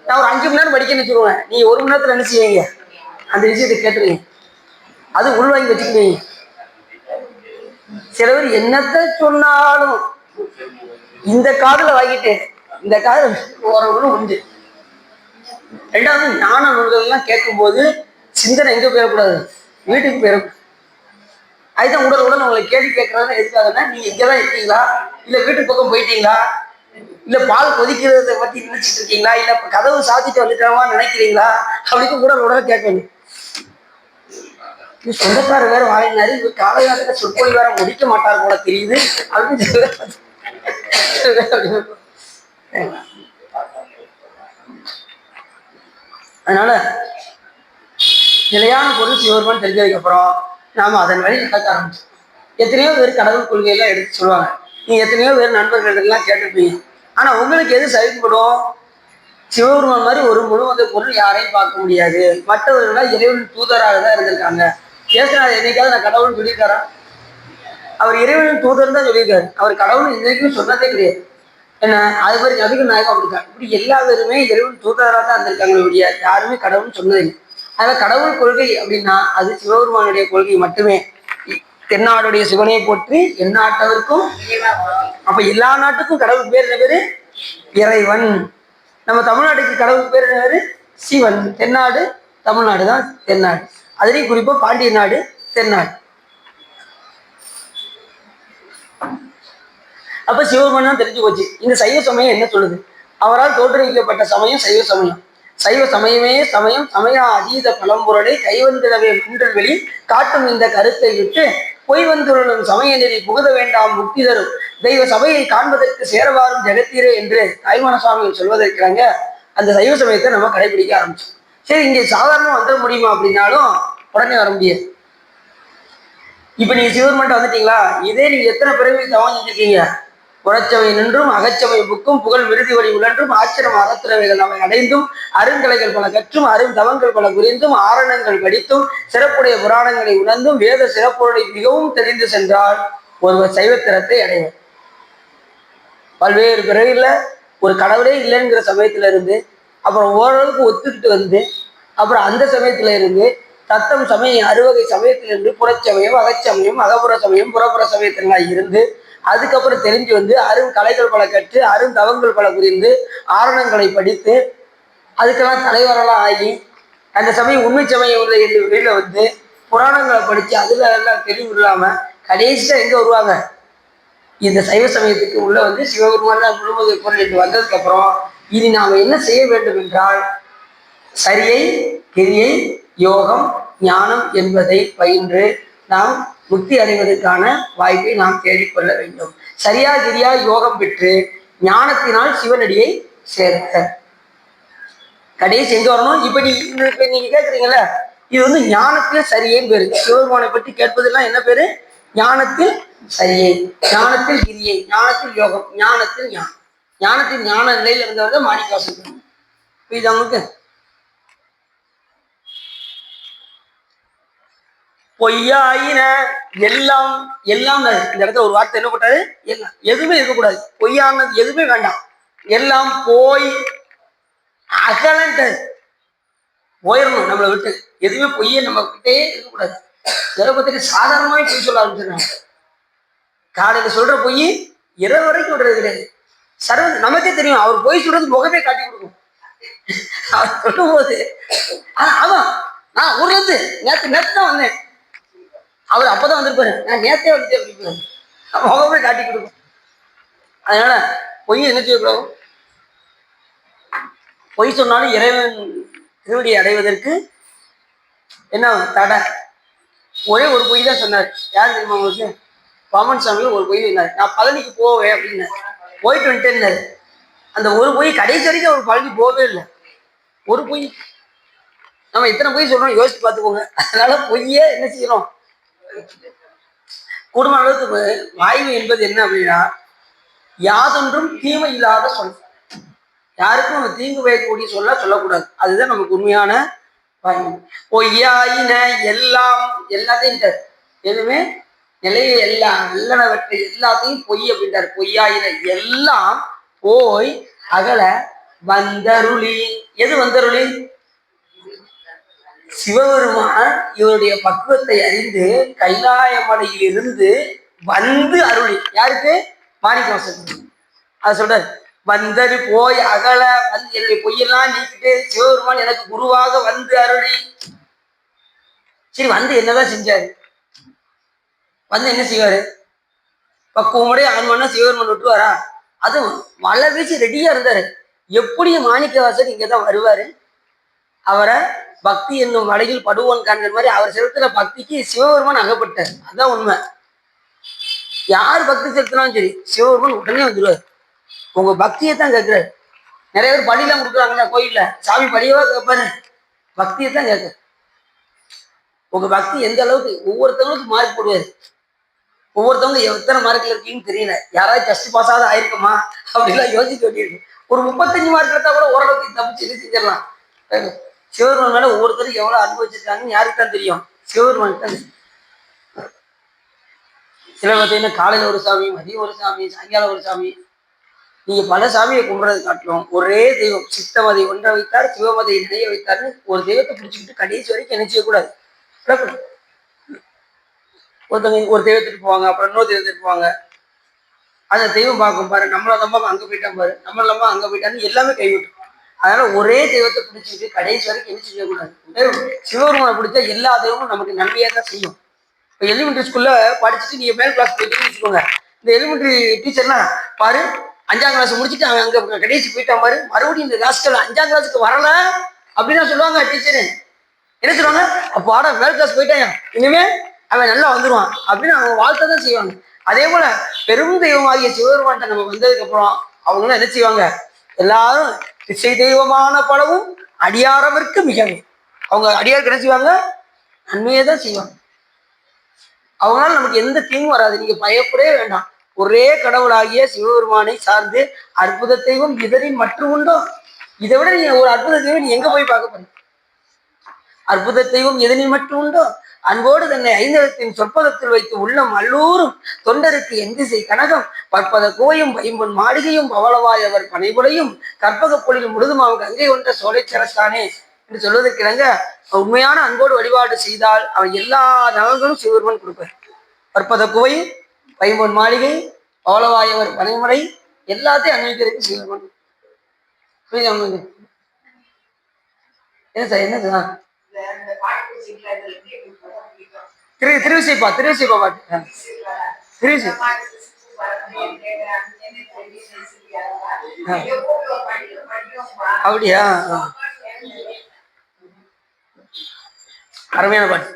நான் ஒரு 5 மணி நேரம் படிக்கணும்னு சொல்லுவேன், நீ 1 மணி நேரத்துல என்ன செய்வீங்க, அந்த விஷயத்தை கேட்டுருவீங்க, அது உள்வாங்கி வச்சுக்குவீங்க. சில பேர் என்னத்தை சொன்னாலும் இந்த காதுல வாங்கிட்டு இந்த காதுல ஓரளவு உண்டு. 2வது ஞான நூல்கள் எல்லாம் கேட்கும் போது சிந்தனை எங்க போயிடக்கூடாது, வீட்டுக்கு போயிடக்கூடாது. அதுதான் உடல் உங்களை கேள்வி கேட்கறதுன்னு எதுக்காகன்னா, நீங்க இங்கதான் இருக்கீங்களா, இல்ல வீட்டுக்கு பக்கம் போயிட்டீங்களா, இல்ல பால் கொதிக்கிறத பத்தி நினைச்சிட்டு இருக்கீங்களா, இல்ல கதவு சாத்திட்டு வந்துட்டோமா நினைக்கிறீங்களா அப்படின்னு உடல் கேட்கணும். சொந்தக்காரர் வேற வாங்கினாரு, இவர் காலகாலத்துல சொற்பொழி வேற முடிக்க மாட்டார் போல தெரியுது அப்படின்னு அதனால நிலையான பொருள் சிவபெருமான் தெரிஞ்சதுக்கு அப்புறம் நாம அதன் வழி நடக்க ஆரம்பிச்சோம். எத்தனையோ பேர் கடவுள் கொள்கையெல்லாம் எடுத்து சொல்லுவாங்க. நீங்க எத்தனையோ பேர் நண்பர்கள் எல்லாம் கேட்டிருப்பீங்க. ஆனா உங்களுக்கு எது செயல்படும்? சிவபெருமான் மாதிரி ஒரு முழுவத பொருள் யாரையும் பார்க்க முடியாது. மற்றவர்களாம் இறைவன் தூதராக தான் இருந்திருக்காங்க. ஏசுநாதர் என்னைக்காவது நான் கடவுள்னு சொல்லியிருக்காரா? அவர் இறைவனின் தூதர் தான் சொல்லியிருக்காரு. அவர் கடவுள் இன்னைக்கும் சொன்னதே கிடையாது. என்ன அது மாதிரி நபிகள் நாயகம் அப்படிருக்காங்க. இப்படி எல்லா பேருமே இறைவன் தூதராக தான் இருந்திருக்காங்க ஒழிய யாருமே கடவுள்னு சொன்னதில்லை. அதனால கடவுள் கொள்கை அப்படின்னா அது சிவபெருமானுடைய கொள்கை மட்டுமே. தென்னாடுடைய சிவனை போற்றி எந்நாட்டவருக்கும். அப்ப எல்லா நாட்டுக்கும் கடவுள் பேர் என்ன பேரு? இறைவன். நம்ம தமிழ்நாட்டுக்கு கடவுள் பேர் என்ன பேரு? சிவன். தென்னாடு தமிழ்நாடு தான் தென்னாடு. அதுலேயும் குறிப்பா பாண்டிய நாடு தென்னாடு. அப்ப சிவபெருமான் தான் தெரிஞ்சு போச்சு. இந்த சைவ சமயம் என்ன சொல்லுது? அவரால் தோற்றுவிக்கப்பட்ட சமயம் சைவ சமயம். சைவ சமயமே சமயம் சமய அதீத பழம்பொருளை கைவந்திடவே குன்றல் வெளி காட்டும் இந்த கருத்தை விட்டு பொய் வந்துள்ள சமய நெறி புகுத வேண்டாம் முக்தி தரும் தெய்வ சபையை காண்பதற்கு சேரவாரும் ஜெகத்தீரே என்று தாய்மான சுவாமிகள் சொல்வதற்காங்க அந்த சைவ சமயத்தை நம்ம கடைபிடிக்க ஆரம்பிச்சோம். சரி, இங்கே சாதாரணமா வந்துட முடியுமா அப்படின்னாலும் உடனே வர முடியாது. இப்ப நீங்க சிவபெருமான் வந்துட்டீங்களா, இதே நீங்க எத்தனை பிறவி தவம் செஞ்சிருக்கீங்க? புறச்சவை நின்றும் அகச்சவை புக்கும் புகழ் விருதி வழி உழன்றும் ஆச்சிரம் அறத்துறவைகள் அவை அடைந்தும் அருங்கலைகள் பல கற்றும் அரும் தவங்கள் பல புரிந்தும் ஆரணங்கள் படித்தும் சிறப்புடைய புராணங்களை உணர்ந்தும் வேத சிறப்புகளை மிகவும் தெரிந்து சென்றால் ஒருவர் சைவத்திறத்தை அடைவர். பல்வேறு பிறவில ஒரு கடவுளே இல்லைங்கிற சமயத்துல இருந்து அப்புறம் ஓரளவுக்கு ஒத்துக்கிட்டு வந்து அப்புறம் அந்த சமயத்துல இருந்து தத்தம் சமயம் அறுவகை சமயத்திலிருந்து புறச்சமயம் அகச்சமயம் அகப்புற சமயம் புறப்புற சமயத்திலாம் இருந்து அதுக்கப்புறம் தெரிஞ்சு வந்து அரும் கலைகள் பல கற்று அரும் தவங்கள் பல புரிந்து ஆரணங்களை படித்து அதுக்கெல்லாம் தலைவரெல்லாம் ஆகி அந்த சமயம் உண்மை சமயம் உள்ள வெளியில வந்து புராணங்களை படிச்சு அதுல எல்லாம் தெளிவு இல்லாம கடைசியா எங்க வருவாங்க? இந்த சைவ சமயத்துக்கு உள்ள வந்து சிவபெருமான் முழுவதும் பொருள் என்று வந்ததுக்கு அப்புறம் இனி நாம என்ன செய்ய வேண்டும் என்றால் சரியை கிரியை யோகம் ஞானம் என்பதை பயின்று நாம் முக்தி அடைவதற்கான வாய்ப்பை நாம் தேடிக்கொள்ள வேண்டும். சரியா கிரியா யோகம் பெற்று ஞானத்தினால் சிவனடியை சேர்க்க கடைசி எங்க வரணும்? இப்ப நீங்க கேட்குறீங்கல்ல, இது வந்து ஞானத்தில் சரியின் பேரு. சிவபெருமானை பற்றி கேட்பதெல்லாம் என்ன பேரு? ஞானத்தில் சரியை, ஞானத்தில் கிரியை, ஞானத்தில் யோகம், ஞானத்தில் ஞானம். ஞானத்தில் ஞான நிலையில் இருந்தவர்கள் மாணிக்கவாசகர். இது அவங்களுக்கு பொய்யாயின எல்லாம் எல்லாம் இந்த இடத்துல ஒரு வார்த்தை என்ன போட்டாரு? எல்லாம் எதுவுமே இருக்கக்கூடாது. பொய்யானது எதுவுமே வேண்டாம். எல்லாம் போய் அகலன்ட்டு போயிடணும் நம்மளை விட்டு. எதுவுமே பொய்யே நம்ம கிட்டே இருக்கக்கூடாது. சிலபத்துக்கு சாதாரணமாவே பொய் சொல்ல ஆரம்பிச்சிடறாங்க. காலையில சொல்ற பொய் இரவு வரைக்கும் விடுறது கிடையாது. சர்வ நமக்கே தெரியும் அவர் பொய் சொல்றது முகமே காட்டி கொடுக்கும். அவர் சொல்லும் போது ஆமா நான் ஊர்ல இருந்து நேற்று தான் வந்தேன், அவர் அப்பதான் வந்திருப்பாரு, நான் நேத்தே வந்துட்டேன் அப்படிங்கிறாரு. முகமே காட்டி கொடுக்கும். அதனால பொய் என்ன செய்யக்கூடாது? பொய் சொன்னாலும் இறைவன் திருவடியை அடைவதற்கு என்ன தடை? ஒரே ஒரு பொய் தான் சொன்னார். யார் தெரியுமா உங்களுக்கு? பாமன் சாமியில் ஒரு பொய் சொன்னார். நான் பழனிக்கு போவேன் அப்படின்னு போயிட்டு வந்துட்டேன்னாரு. அந்த ஒரு பொய் கடைசி வரைக்கும் அவர் பழனி போகவே இல்லை. ஒரு பொய். நம்ம எத்தனை பொய் சொல்றோம் யோசிச்சு பார்த்துக்கோங்க. அதனால பொய்யே என்ன செய்யணும்? குடும்ப அளவுக்கு வாய்வு என்பது என்ன அப்படின்னா யாதொன்றும் தீமை இல்லாத சொல். யாருக்கும் நம்ம தீங்கு வைக்கக்கூடிய சொல்லக்கூடாது. அதுதான் நமக்கு உண்மையான வாய்வு. பொய்யாயின எல்லாம் எல்லாத்தையும் எதுவுமே நிலைய எல்லாம் நல்லனவற்றை எல்லாத்தையும் பொய் அப்படின்றார். பொய்யாயின எல்லாம் போய் அகல வந்தருளி. எது வந்தருளி? சிவபெருமான் இவருடைய பக்குவத்தை அறிந்து கைலாயமலையில் இருந்து வந்து அருளி. யாருக்கு? மாணிக்கவாசகர். அது சொல்றாரு, வந்தது போய் அகல வந்து என்னுடைய பொய்யெல்லாம் நீக்கிட்டு சிவபெருமான் எனக்கு குருவாக வந்து அருளி. சரி, வந்து என்னதான் செஞ்சாரு? வந்து என்ன செய்வாரு? பக்குவமுடைய ஆன்மானா சிவபெருமான் விட்டுவாரா? அது மழை வீச்சு ரெடியா இருந்தாரு. எப்படியும் மாணிக்கவாசகர் இங்கதான் வருவாரு. அவரை பக்தி என்னும் வலையில் படுவோன் காண்கிற மாதிரி அவர் செலுத்துற பக்திக்கு சிவபெருமான் அகப்பட்டார். அதுதான் உண்மை. யார் பக்தி செலுத்தினாலும் சரி சிவபெருமான் உடனே வந்துடுவார். உங்க பக்தியை தான் கேட்கிறாரு. நிறைய பேர் படியெல்லாம் கொடுக்குறாங்கல்ல கோயில்ல, சாமி படியவா கேட்பாரு? பக்தியை தான் கேட்க. உங்க பக்தி எந்த அளவுக்கு ஒவ்வொருத்தவங்களுக்கும் மார்க் போடுவாரு. ஒவ்வொருத்தவங்க எத்தனை மார்க்கில் இருக்கீங்கன்னு தெரியல. யாராவது ஜஸ்ட் பாஸாவது ஆயிருக்குமா அப்படிலாம் யோசிக்க வேண்டியிருக்கு. ஒரு 35 மார்க் எடுத்தா கூட ஓரளவுக்கு தப்பிச்சு இது செஞ்சிடலாம். சிவபெருமான் மேல ஒவ்வொருத்தரும் எவ்வளவு அனுபவிச்சிருக்காங்கன்னு யாருக்கு தான் தெரியும்? சிவபெருமான் தான். சில பார்த்தீங்கன்னா காலையில ஒரு சாமி, மதியம் ஒரு சாமி, சாயங்காலம் ஒரு சாமி. நீங்க பல சாமியை கும்பிடுறது காட்டிலும் ஒரே தெய்வம், சித்தமதை ஒன்றை வைத்தார் சிவமதை நினைய வைத்தார்னு ஒரு தெய்வத்தை பிடிச்சிக்கிட்டு கடைசி வரைக்கும் என்ன செய்யக்கூடாது? ஒருத்தவங்க ஒரு தெய்வத்துக்கு போவாங்க, அப்புறம் இன்னொரு தெய்வத்துக்கு போவாங்க. அந்த தெய்வம் பார்க்கும் பாரு, நம்மள நம்ம அங்க போயிட்டான் பாரு, நம்மள நம்ம அங்க போயிட்டான்னு எல்லாமே கைவிட்டு. அதனால ஒரே தெய்வத்தை பிடிச்சிட்டு கடைசி வரைக்கும் என்ன செய்யக்கூடாது? சிவபெருமானை பிடிச்சா எல்லா தெய்வமும் நமக்கு நன்மையா தான் செய்யும். இப்போ எலிமெண்ட்ரி ஸ்கூல்ல படிச்சுட்டு நீங்க மேல் கிளாஸ் போயிட்டீங்கன்னு வச்சுக்கோங்க. இந்த எலிமெண்ட்ரி டீச்சர்லாம் பாரு 5ஆம் கிளாஸ் முடிச்சுட்டு அவன் அங்க கடைசி போயிட்டான் பாரு, மறுபடியும் இந்த கிளாஸ்க்கு 5ஆம் கிளாஸுக்கு வரல அப்படின்னு சொல்லுவாங்க டீச்சரு. என்ன சொல்லுவாங்க? அப்போ ஆட மேல் கிளாஸ் போயிட்டான், இனிமே அவன் நல்லா வந்துடுவான் அப்படின்னு அவங்க வாழ்க்கை தான் செய்வாங்க. அதே போல பெரும் தெய்வமாகிய சிவபெருமான்ட்ட நம்ம வந்ததுக்கு அப்புறம் அவங்களும் என்ன செய்வாங்க? எல்லாரும் திசை தெய்வமான பலவும் அடியாரவருக்கு மிகவே. அவங்க அடியாருக்கு என்ன செய்வாங்க? நன்மையை தான் செய்வாங்க. அவங்களால நமக்கு எந்த தீங்கும் வராது. நீங்க பயப்படவே வேண்டாம். ஒரே கடவுளாகிய சிவபெருமானை சார்ந்து அற்புத தெய்வம் இதனின் மற்றும் உண்டோ? இதை விட நீங்க ஒரு அற்புத தெய்வம் நீ எங்க போய் பார்க்க போறீங்க? அற்புத தெய்வம் எதனில் மட்டும் உண்டோ? அன்போடு தன்னை ஐந்தகத்தின் சொற்பதத்தில் வைத்து உள்ளம் அல்லூரும் தொண்டருக்கு எந்திசை கனகம் பற்பத கோயும் பைம்பொன் மாளிகையும் பவளவாய் அவர் பனைபுலையும் கற்பக பொழில் முழுதும் கங்கை கொண்ட சோலைச்சரசானே என்று சொல்வதற்கிணங்க உண்மையான அன்போடு வழிபாடு செய்தால் அவன் எல்லா நலன்களும் சிவபெருமான் கொடுப்பார். பற்பத கோவை, பைம்பொன் மாளிகை, பவளவாயவர் பனைமலை எல்லாத்தையும் அனுபவிக்கிறதுக்கு சிவபெருமான். புரியுது? என்ன சார்? என்ன சார்? திருவிசைப்பா பாட்டு. திருவிசை அப்படியா? அருமையான பாட்டு.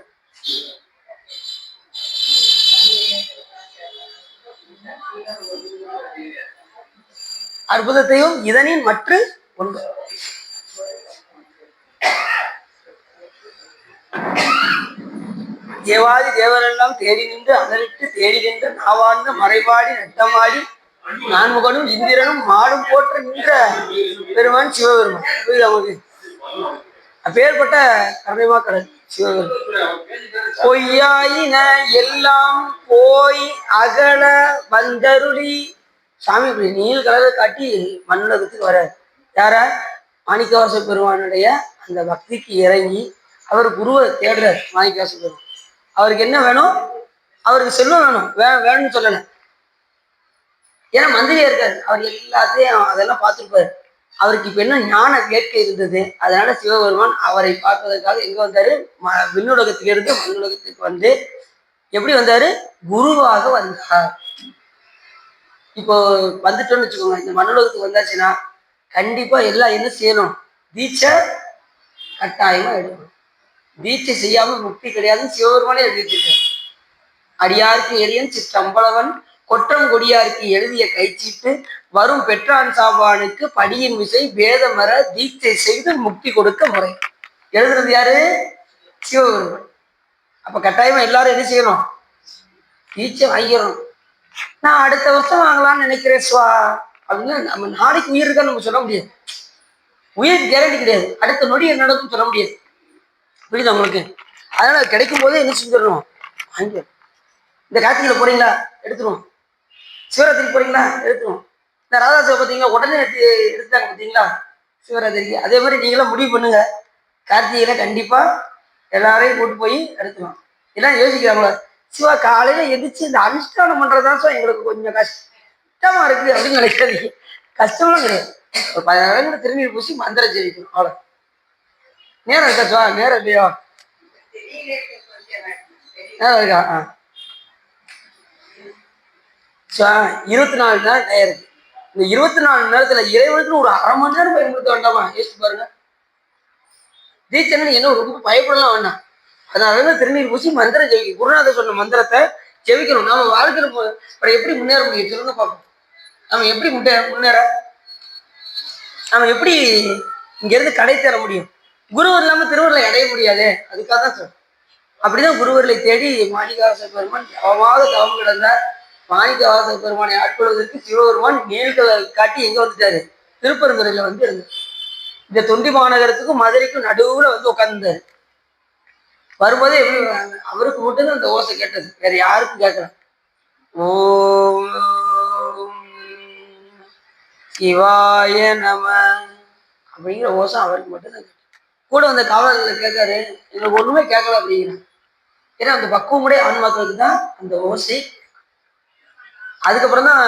அற்புதத்தையும் இதனின் மற்ற ஒன்று. தேவாதி தேவரெல்லாம் தேடி நின்று அதற்கு தேடி நின்று நாவார்ந்த மறைபாடி நட்டமாடி நான்முகனும் இந்திரனும் மாடும் போற்ற நின்ற பெருமான் சிவபெருமான். நமக்கு அப்பேற்பட்ட கருணைமா கடல் சிவபெருமான். பொய்யாயின எல்லாம் போய் அகல வந்தருளி. சாமி இப்படி நீல் கலரை காட்டி மண்ணுலகத்துக்கு வர யார? மாணிக்கவாச பெருமானுடைய அந்த பக்திக்கு இறங்கி அவர் குருவை தேடுறார். மாணிக்கவாச பெருமான் அவருக்கு என்ன வேணும்? அவருக்கு செல்வம் வேணும். வேணும்னு சொல்லலை. ஏன்னா மந்திரியா இருக்காரு, அவர் எல்லாத்தையும் அதெல்லாம் பார்த்துருப்பாரு. அவருக்கு இப்ப என்ன ஞான வேட்கை இருந்தது. அதனால சிவபெருமான் அவரை பார்ப்பதற்காக எங்க வந்தாரு? விண்ணுலகத்திலிருந்து மண்ணுலகத்துக்கு வந்து எப்படி வந்தாரு? குருவாக வந்தார். இப்போ வந்துட்டோம்னு வச்சுக்கோங்க, இந்த மண்ணுலகத்துக்கு வந்தாச்சுன்னா கண்டிப்பா எல்லாம் என்ன செய்யணும்? தீட்சை கட்டாயமா எடுக்கணும். தீட்சை செய்யாம முக்தி கிடையாதுன்னு சிவபெருமானே எழுதி வச்சிருக்காரு. அடியாருக்கு எளியன் சிற்றம்பளவன் கொற்றம் கொடியாருக்கு எழுதிய கைச்சீட்டு வரும் பெற்றான் சாப்பானுக்கு படியின் விசை வேதமர தீட்சை செய்து முக்தி கொடுக்க முறை. எழுதுறது யாரு? சிவபெருமான். அப்ப கட்டாயமா எல்லாரும் என்ன செய்யணும்? தீட்சை வாங்கிடணும். நான் அடுத்த வருஷம் வாங்கலாம்னு நினைக்கிறேன் சுவா அப்படின்னு நம்ம நாளைக்கு உயிர் இருக்கான்னு நம்ம சொல்ல முடியாது. உயிர் கேரண்டி கிடையாது. அடுத்த நொடி என்ன நடக்கும் சொல்ல முடியாது. புரியுது உங்களுக்கு? அதனால கிடைக்கும் போதே என்ன செஞ்சிடணும்? வாங்கி. இந்த கார்த்திகையில போறீங்களா? எடுத்துருவோம். சிவராத்திரிக்கு போறீங்களா? எடுத்துருவோம். இந்த ராதாசிவ பார்த்தீங்களா? உடனே எடுத்தாங்க பார்த்தீங்களா சிவராத்திரிக்கு? அதே மாதிரி நீங்களும் முடிவு பண்ணுங்க. கார்த்திகையில கண்டிப்பா எல்லாரையும் கூட்டு போய் எடுத்துருவோம். எல்லாம் யோசிக்கிறாங்களா? சிவா காலையில எதிர்த்து இந்த அனுஷ்டானம் பண்றதுதான் சார் எங்களுக்கு கொஞ்சம் கஷ்டமா இருக்கு அப்படின்னு நினைக்காதீங்க. கஷ்டமும் கிடையாது. ஒரு 16 திருநீர் பூசி மந்திரம் ஜெயிக்கணும், அவ்வளோ. நேரம் இருக்கா சுவா? நேரம் இல்லையா? நேரம் இருக்கா? 24 நேரம் டயம் இருக்கு. இந்த 24 நேரத்துல இறைவனுக்கு ஒரு அரை மணி நேரம் பயன்படுத்த வேண்டாமா? யோசிச்சு பாருங்க. தீட்சை என்ன ரொம்ப பயப்படலாம் வேண்டாம். அதனால திருநீர் பூசி மந்திரம் ஜெயிக்கும். குருநாதர் சொன்ன மந்திரத்தை ஜெயிக்கணும். நம்ம வாழ்க்கையில எப்படி முன்னேற முடியும் சொல்லுங்க பார்ப்போம். நம்ம எப்படி முன்னேற நம்ம எப்படி இங்க இருந்து கடை தேர முடியும்? குரு இல்லாம திருவருளை அடைய முடியாது. அதுக்காக தான் சார் அப்படிதான் குருவர்களை தேடி மாணிக்கவாச பெருமான் தவமாக தவம் கிடந்தார். மாணிக்கவாச பெருமானை ஆட்கொள்வதற்கு சிவபெருமான் நீள்களை காட்டி எங்க வந்துட்டாரு? திருப்பரங்குறையில வந்து இருந்தார். இந்த தொண்டி மாநகரத்துக்கும் மதுரைக்கும் நடுவுல வந்து உட்கார்ந்தாரு. வரும்போதே எப்படி அவருக்கு மட்டும்தான் அந்த ஓசை கேட்டது, வேற யாருக்கும் கேட்கல. ஓம் சிவாய நம அப்படிங்கிற ஓசை அவருக்கு மட்டும்தான் கேட்டது. கூட வந்த காவலர்கள் கேட்காரு, எங்களுக்கு ஒண்ணுமே கேட்கல அப்படிங்கிறாங்க. ஏன்னா அந்த பக்குவமுடைய ஆன்மாக்களுக்கு தான் அந்த ஓசை. அதுக்கப்புறம் தான்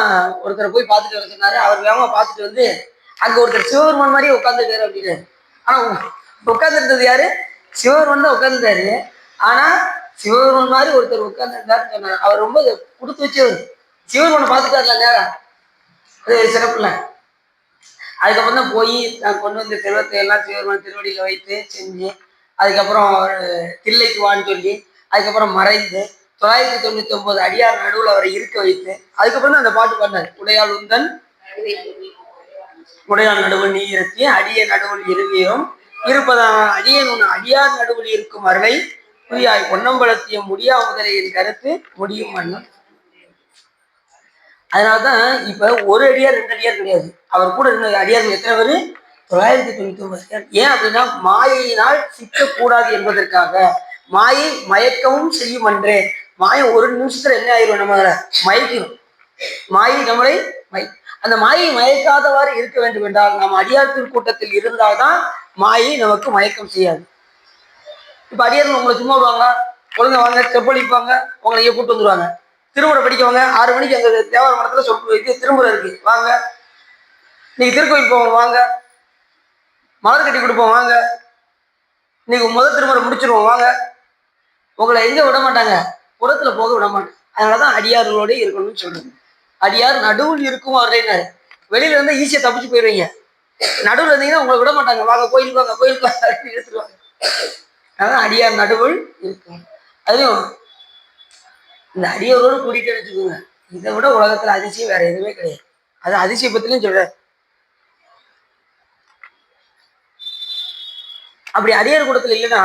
ஒருத்தரை போய் பார்த்துட்டு வர சொன்னாரு. அவர் வேகமா பார்த்துட்டு வந்து அங்க ஒருத்தர் சிவபெருமான் மாதிரியே உட்காந்துருக்காரு அப்படின்னு. ஆனா உட்கார்ந்துருந்தது யாரு? சிவபெருமான் தான் உட்கார்ந்துட்டாரு. ஆனா சிவபெருமான் மாதிரி ஒருத்தர் உட்கார்ந்துருந்தாருன்னு சொன்னாரு. அவர் ரொம்ப கொடுத்து வச்சவர். சிவபெருமானை பார்த்துட்டாருல நேரம், அது சிறப்பு இல்லை. அதுக்கப்புறம் தான் போய் நான் கொண்டு வந்த செல்வத்தை எல்லாம் சிவபெருமான் திருவடியில வைத்து செஞ்சு, அதுக்கப்புறம் தில்லைக்கு வான்னு சொல்லி, அதுக்கப்புறம் மறைந்து 999 அடியார் நடுவில் அவரை இருக்க வைத்து, அதுக்கப்புறம் தான் அந்த பாட்டு பாடினார். உடையாள் உந்தன் உடையாள் நடுவில் நீ இருத்தி அடிய நடுவில் இருவியும் இருப்பதான அடியன் உன் அடியார் நடுவில் இருக்கும் அருளை புரியாய் பொன்னம்பலத்திய முடியா முதலையின் கருத்து முடியும் மன்னம். அதனாலதான் இப்ப ஒரு அடியார் 2 அடியார் கிடையாது. அவர் கூட இருந்த அடியார்கள் எத்தனை பேரு? 999 அடியார். ஏன் அப்படின்னா மாயையினால் சிக்கக்கூடாது என்பதற்காக. மாயை மயக்கவும் செய்யும் அன்றே. மாயம் ஒரு நிமிஷத்துல என்ன ஆயிரும்? நம்ம மயக்கணும். மாயை நம்மளை அந்த மாயை மயக்காதவாறு இருக்க வேண்டும் என்றால் நாம் அடியார்த்தின் கூட்டத்தில் இருந்தால்தான் மாயை நமக்கு மயக்கம் செய்யாது. இப்ப அடியார்கள் உங்களை சும்மா விடுவாங்க? ஒழுங்க வாங்க செப்பளிப்பாங்க, உங்களை இங்கே கூட்டு வந்துருவாங்க. திருமுறை படிக்கவங்க 6 மணிக்கு அங்க தேவார மடத்துல சொப்பு வைத்து திருமுறை இருக்கு வாங்க, நீங்க திருக்கோயில் போவோம் வாங்க, மலர் கட்டி கொடுப்போம் வாங்க, நீங்க முதல் திருமுறை முடிச்சிருவோம் வாங்க, உங்களை எங்க விட மாட்டாங்க? புறத்துல போக விட மாட்டாங்க. அதனாலதான் அடியார்களோட இருக்கணும்னு சொல்றேன். அடியார் நடுவில் இருக்கும் அவர்னாரு. வெளியில இருந்து ஈஸியா தப்பிச்சு போயிடுவீங்க. நடுவில் இருந்தீங்கன்னா உங்களை விட மாட்டாங்க. வாங்க கோயிலுக்கு வாங்க, கோயிலுக்கு வாங்க எடுத்துருவாங்க. அதான் அடியார் நடுவில் இருக்கும். அதுவும் இந்த அடியாரோடு கூட்டிட்டு வச்சுக்கோங்க. இதை விட உலகத்துல அதிசயம் வேற எதுவுமே கிடையாது. அது அதிசய பத்திலையும் சொல்ற. அப்படி அடியார் கூட்டத்துல இல்லைன்னா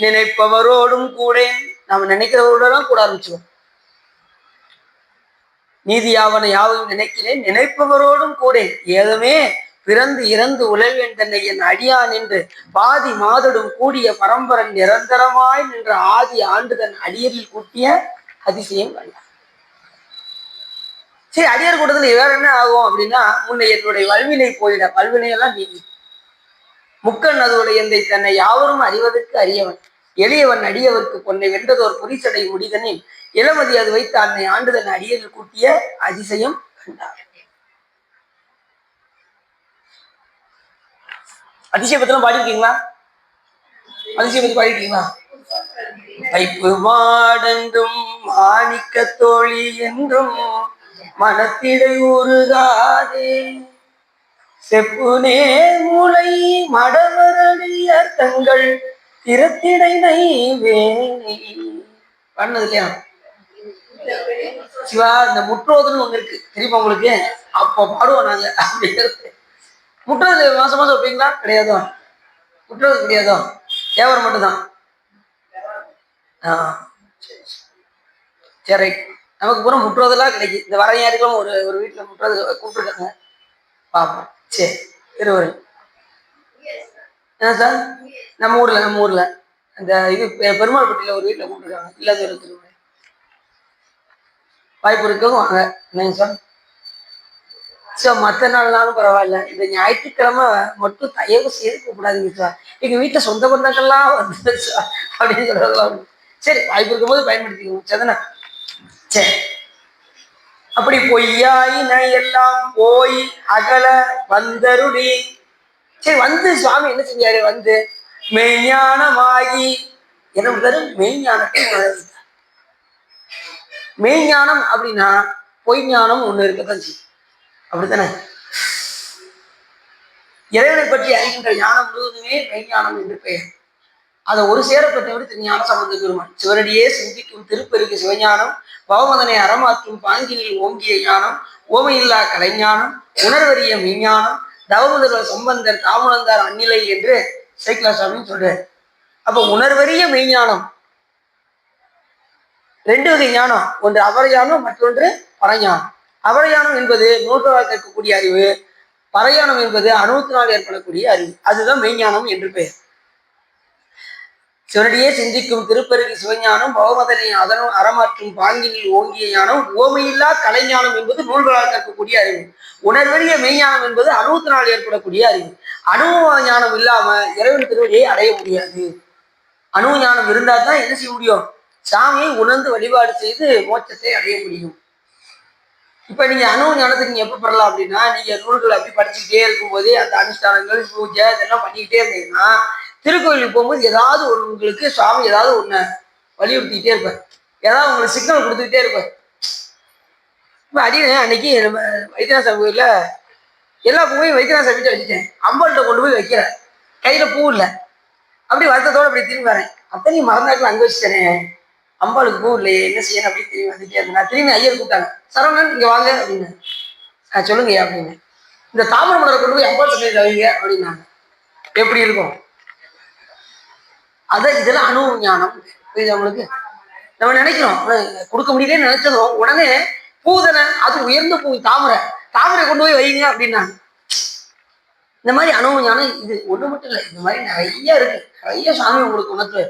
நினைப்பவரோடும் கூட நாம நினைக்கிறவரோட கூட ஆரம்பிச்சிடும். நீதி யாவன யாவும் நினைக்கிறேன் நினைப்பவரோடும் கூட ஏதுமே பிறந்து இறந்து உழல்வேன் தன்னை என் அடியான் என்று பாதி மாதடும் கூடிய பரம்பரன் நிரந்தரமாய் நின்ற ஆதி ஆண்டுதன் அடியரில் கூட்டிய அதிசயம் கண்டார். சரி, அடியார் கூட்டத்துல வேற என்ன ஆகும் அப்படின்னா, முன்ன என்னுடைய வல்வினை போயிட, வல்வினையெல்லாம் நீங்கி முக்கன் அதோடைய எந்தை தன்னை யாவரும் அறிவதற்கு அறியவன் எளியவன் அடியவர்க்கு பொன்னை வென்றதோர் புரிசடை முடிதனில் இளமதி அது வைத்து அன்னை ஆண்டுதன் அடியரில் கூட்டிய அதிசயம் கண்டார். அதிசய பத்திரம் பாடிருக்கீங்களா? அதிசய பத்தி பாடிருக்கீங்களா? வைப்பு மாடென்றும் மாணிக்க தோழி என்றும் மனத்திடை உருகாதே செப்புனே மூளை மடவரடிய தங்கள் திறத்திடை நைவேனை பண்ணது இல்லையா? சிவா, இந்த முற்றோதுன்னு ஒண்ணு இருக்கு தெரியுமா உங்களுக்கு? அப்போ பாடுவோம் நாங்க. அப்படிங்கிறது முற்றோது மாசம் மாசம் வைப்பீங்களா? கிடையாதோ? முற்றோது கிடையாதோ? தேவர் மட்டும்தான். சரி, நமக்கு பூரா முற்றோதெல்லாம் கிடைக்கும். இந்த வர ஞாயிற்றுக்கிழமை ஒரு வீட்டுல முற்றோது கூப்பிட்டுருக்காங்க, பார்ப்போம். சரி, திருவரை என்ன சார்? நம்ம ஊர்ல அந்த இது பெருமாள்பட்டியில ஒரு வீட்டுல கூப்பிட்டுருக்காங்க. இல்லாத ஒரு திருவரை வாய்ப்பு இருக்கவும் வாங்க. என்னங்க சார்? சார் மற்ற நாள்னாலும் பரவாயில்ல, இந்த ஞாயிற்றுக்கிழமை மட்டும் தயவு செய்து கூப்பிடாதீங்க சார், எங்க வீட்டுல சொந்த பந்தங்கள்லாம் வந்து சார் அப்படின்னு சொல்றதெல்லாம். சரி, வாய்ப்பு இருக்கும்போது பயன்படுத்திக்கோங்க. சரிதானே? சரி, அப்படி பொய்யாயின எல்லாம் போய் அகல வந்தருடி. சரி, வந்து சுவாமி என்ன செஞ்சாரு? வந்து மெய்ஞானமாகி என்ன பண்றாரு? மெய்ஞானத்தை உணர்ந்தார். மெய்ஞானம் அப்படின்னா பொய் ஞானம் ஒண்ணு இருக்கத்தான் செய்யும். அப்படித்தானே? இறைவனை பற்றி அறிகின்ற ஞானம் முழுவதுமே மெய்ஞானம் என்று பெயர். அதை ஒரு சேரப்பட்டவர் திருஞான சம்பந்த பெருமான். சிவனடியே சிந்திக்கும் திருப்பெருக்கு சிவஞானம் பவமதனை அறமாற்றும் பாங்கினில் ஓங்கிய ஞானம் ஓமையில்லா கலைஞானம் உணர்வறிய மெய்ஞானம் தவமுதல்வர் சம்பந்தர் தாமுணர்ந்தார் அந்நிலை என்று சேக்கிலா சுவாமின்னு சொல்றாரு. அப்ப உணர்வறிய மெய்ஞானம் ரெண்டு வகை ஞானம், ஒன்று அபரஞானம், மற்றொன்று பரஞானம். அபரஞானம் என்பது நூல்களால் கேட்கக்கூடிய அறிவு, பரஞானம் என்பது அனுபவத்தினால் ஏற்படக்கூடிய அறிவு. அதுதான் மெய்ஞானம் என்று பெயர். சிவனடியே சிந்திக்கும் திருப்பெருகு சிவஞானம், பவமதனை அதனும் அறமாற்றும் பாங்கினில் ஓங்கிய ஞானம், ஓமையில்லா கலைஞானம் என்பது நூல்களால் கற்கக்கூடிய அறிவு. உணர்வறிய மெய்ஞானம் என்பது அனுபவத்தினால் ஏற்படக்கூடிய அறிவு. அனுபவ ஞானம் இல்லாம இறைவன் திருவடியை அடைய முடியாது. அனுபவ ஞானம் இருந்தால் தான் என்ன செய்ய முடியும்? சாமியை உணர்ந்து வழிபாடு செய்து மோட்சத்தை அடைய முடியும். இப்ப நீங்க அனுபவ ஞானத்துக்கு நீங்க எப்ப பெறலாம் அப்படின்னா, நீங்க நூல்களை அப்படி படிச்சுக்கிட்டே இருக்கும்போதே அந்த அனுஷ்டானங்கள் பூஜை இதெல்லாம் பண்ணிக்கிட்டே இருந்தீங்கன்னா, திருக்கோயிலுக்கு போகும்போது ஏதாவது ஒரு உங்களுக்கு சுவாமி ஏதாவது ஒண்ணு வலியுறுத்திக்கிட்டே இருப்பார், ஏதாவது உங்களுக்கு சிக்னல் கொடுத்துக்கிட்டே இருப்பார். இப்ப அடியே அன்னைக்கு நம்ம வைத்தியநாத கோயில்ல எல்லா பூவையும் வைத்தியநாத வீட்டை வச்சுட்டேன், அம்பாள்கிட்ட கொண்டு போய் வைக்கிறேன், கையில பூ இல்லை, அப்படி வருத்தத்தோட அப்படி திரும்பி வரேன். அத்தனையும் மறந்தாக்கில் அங்க வச்சுட்டேன், அம்பாளுக்கு பூ இல்லையே, என்ன செய்யணும் அப்படின்னு திரும்பி வந்துட்டே இருந்தேன். நான் திரும்பி ஐயர் கூப்பிட்டாங்க, சரவணன் இங்க வாங்க அப்படின்னு. சொல்லுங்க அப்படின்னு. இந்த தாமரை மலரை கொண்டு போய் அம்பாள் சமையல் வைங்க அப்படின்னாங்க. எப்படி இருக்கும்? அதான் இதெல்லாம் அனுபவ ஞானம். புரியுது உங்களுக்கு? நம்ம நினைக்கிறோம் கொடுக்க முடியலன்னு நினைச்சதும் உடனே பூதனை, அது உயர்ந்த பூ தாமரை, தாமரை கொண்டு போய் வைங்க அப்படின்னாங்க. இந்த மாதிரி அனுபவ ஞானம் இது ஒண்ணு மட்டும் இல்லை, இந்த மாதிரி நிறைய இருக்கு. நிறைய சாமி உங்களுக்கு உணர்த்து.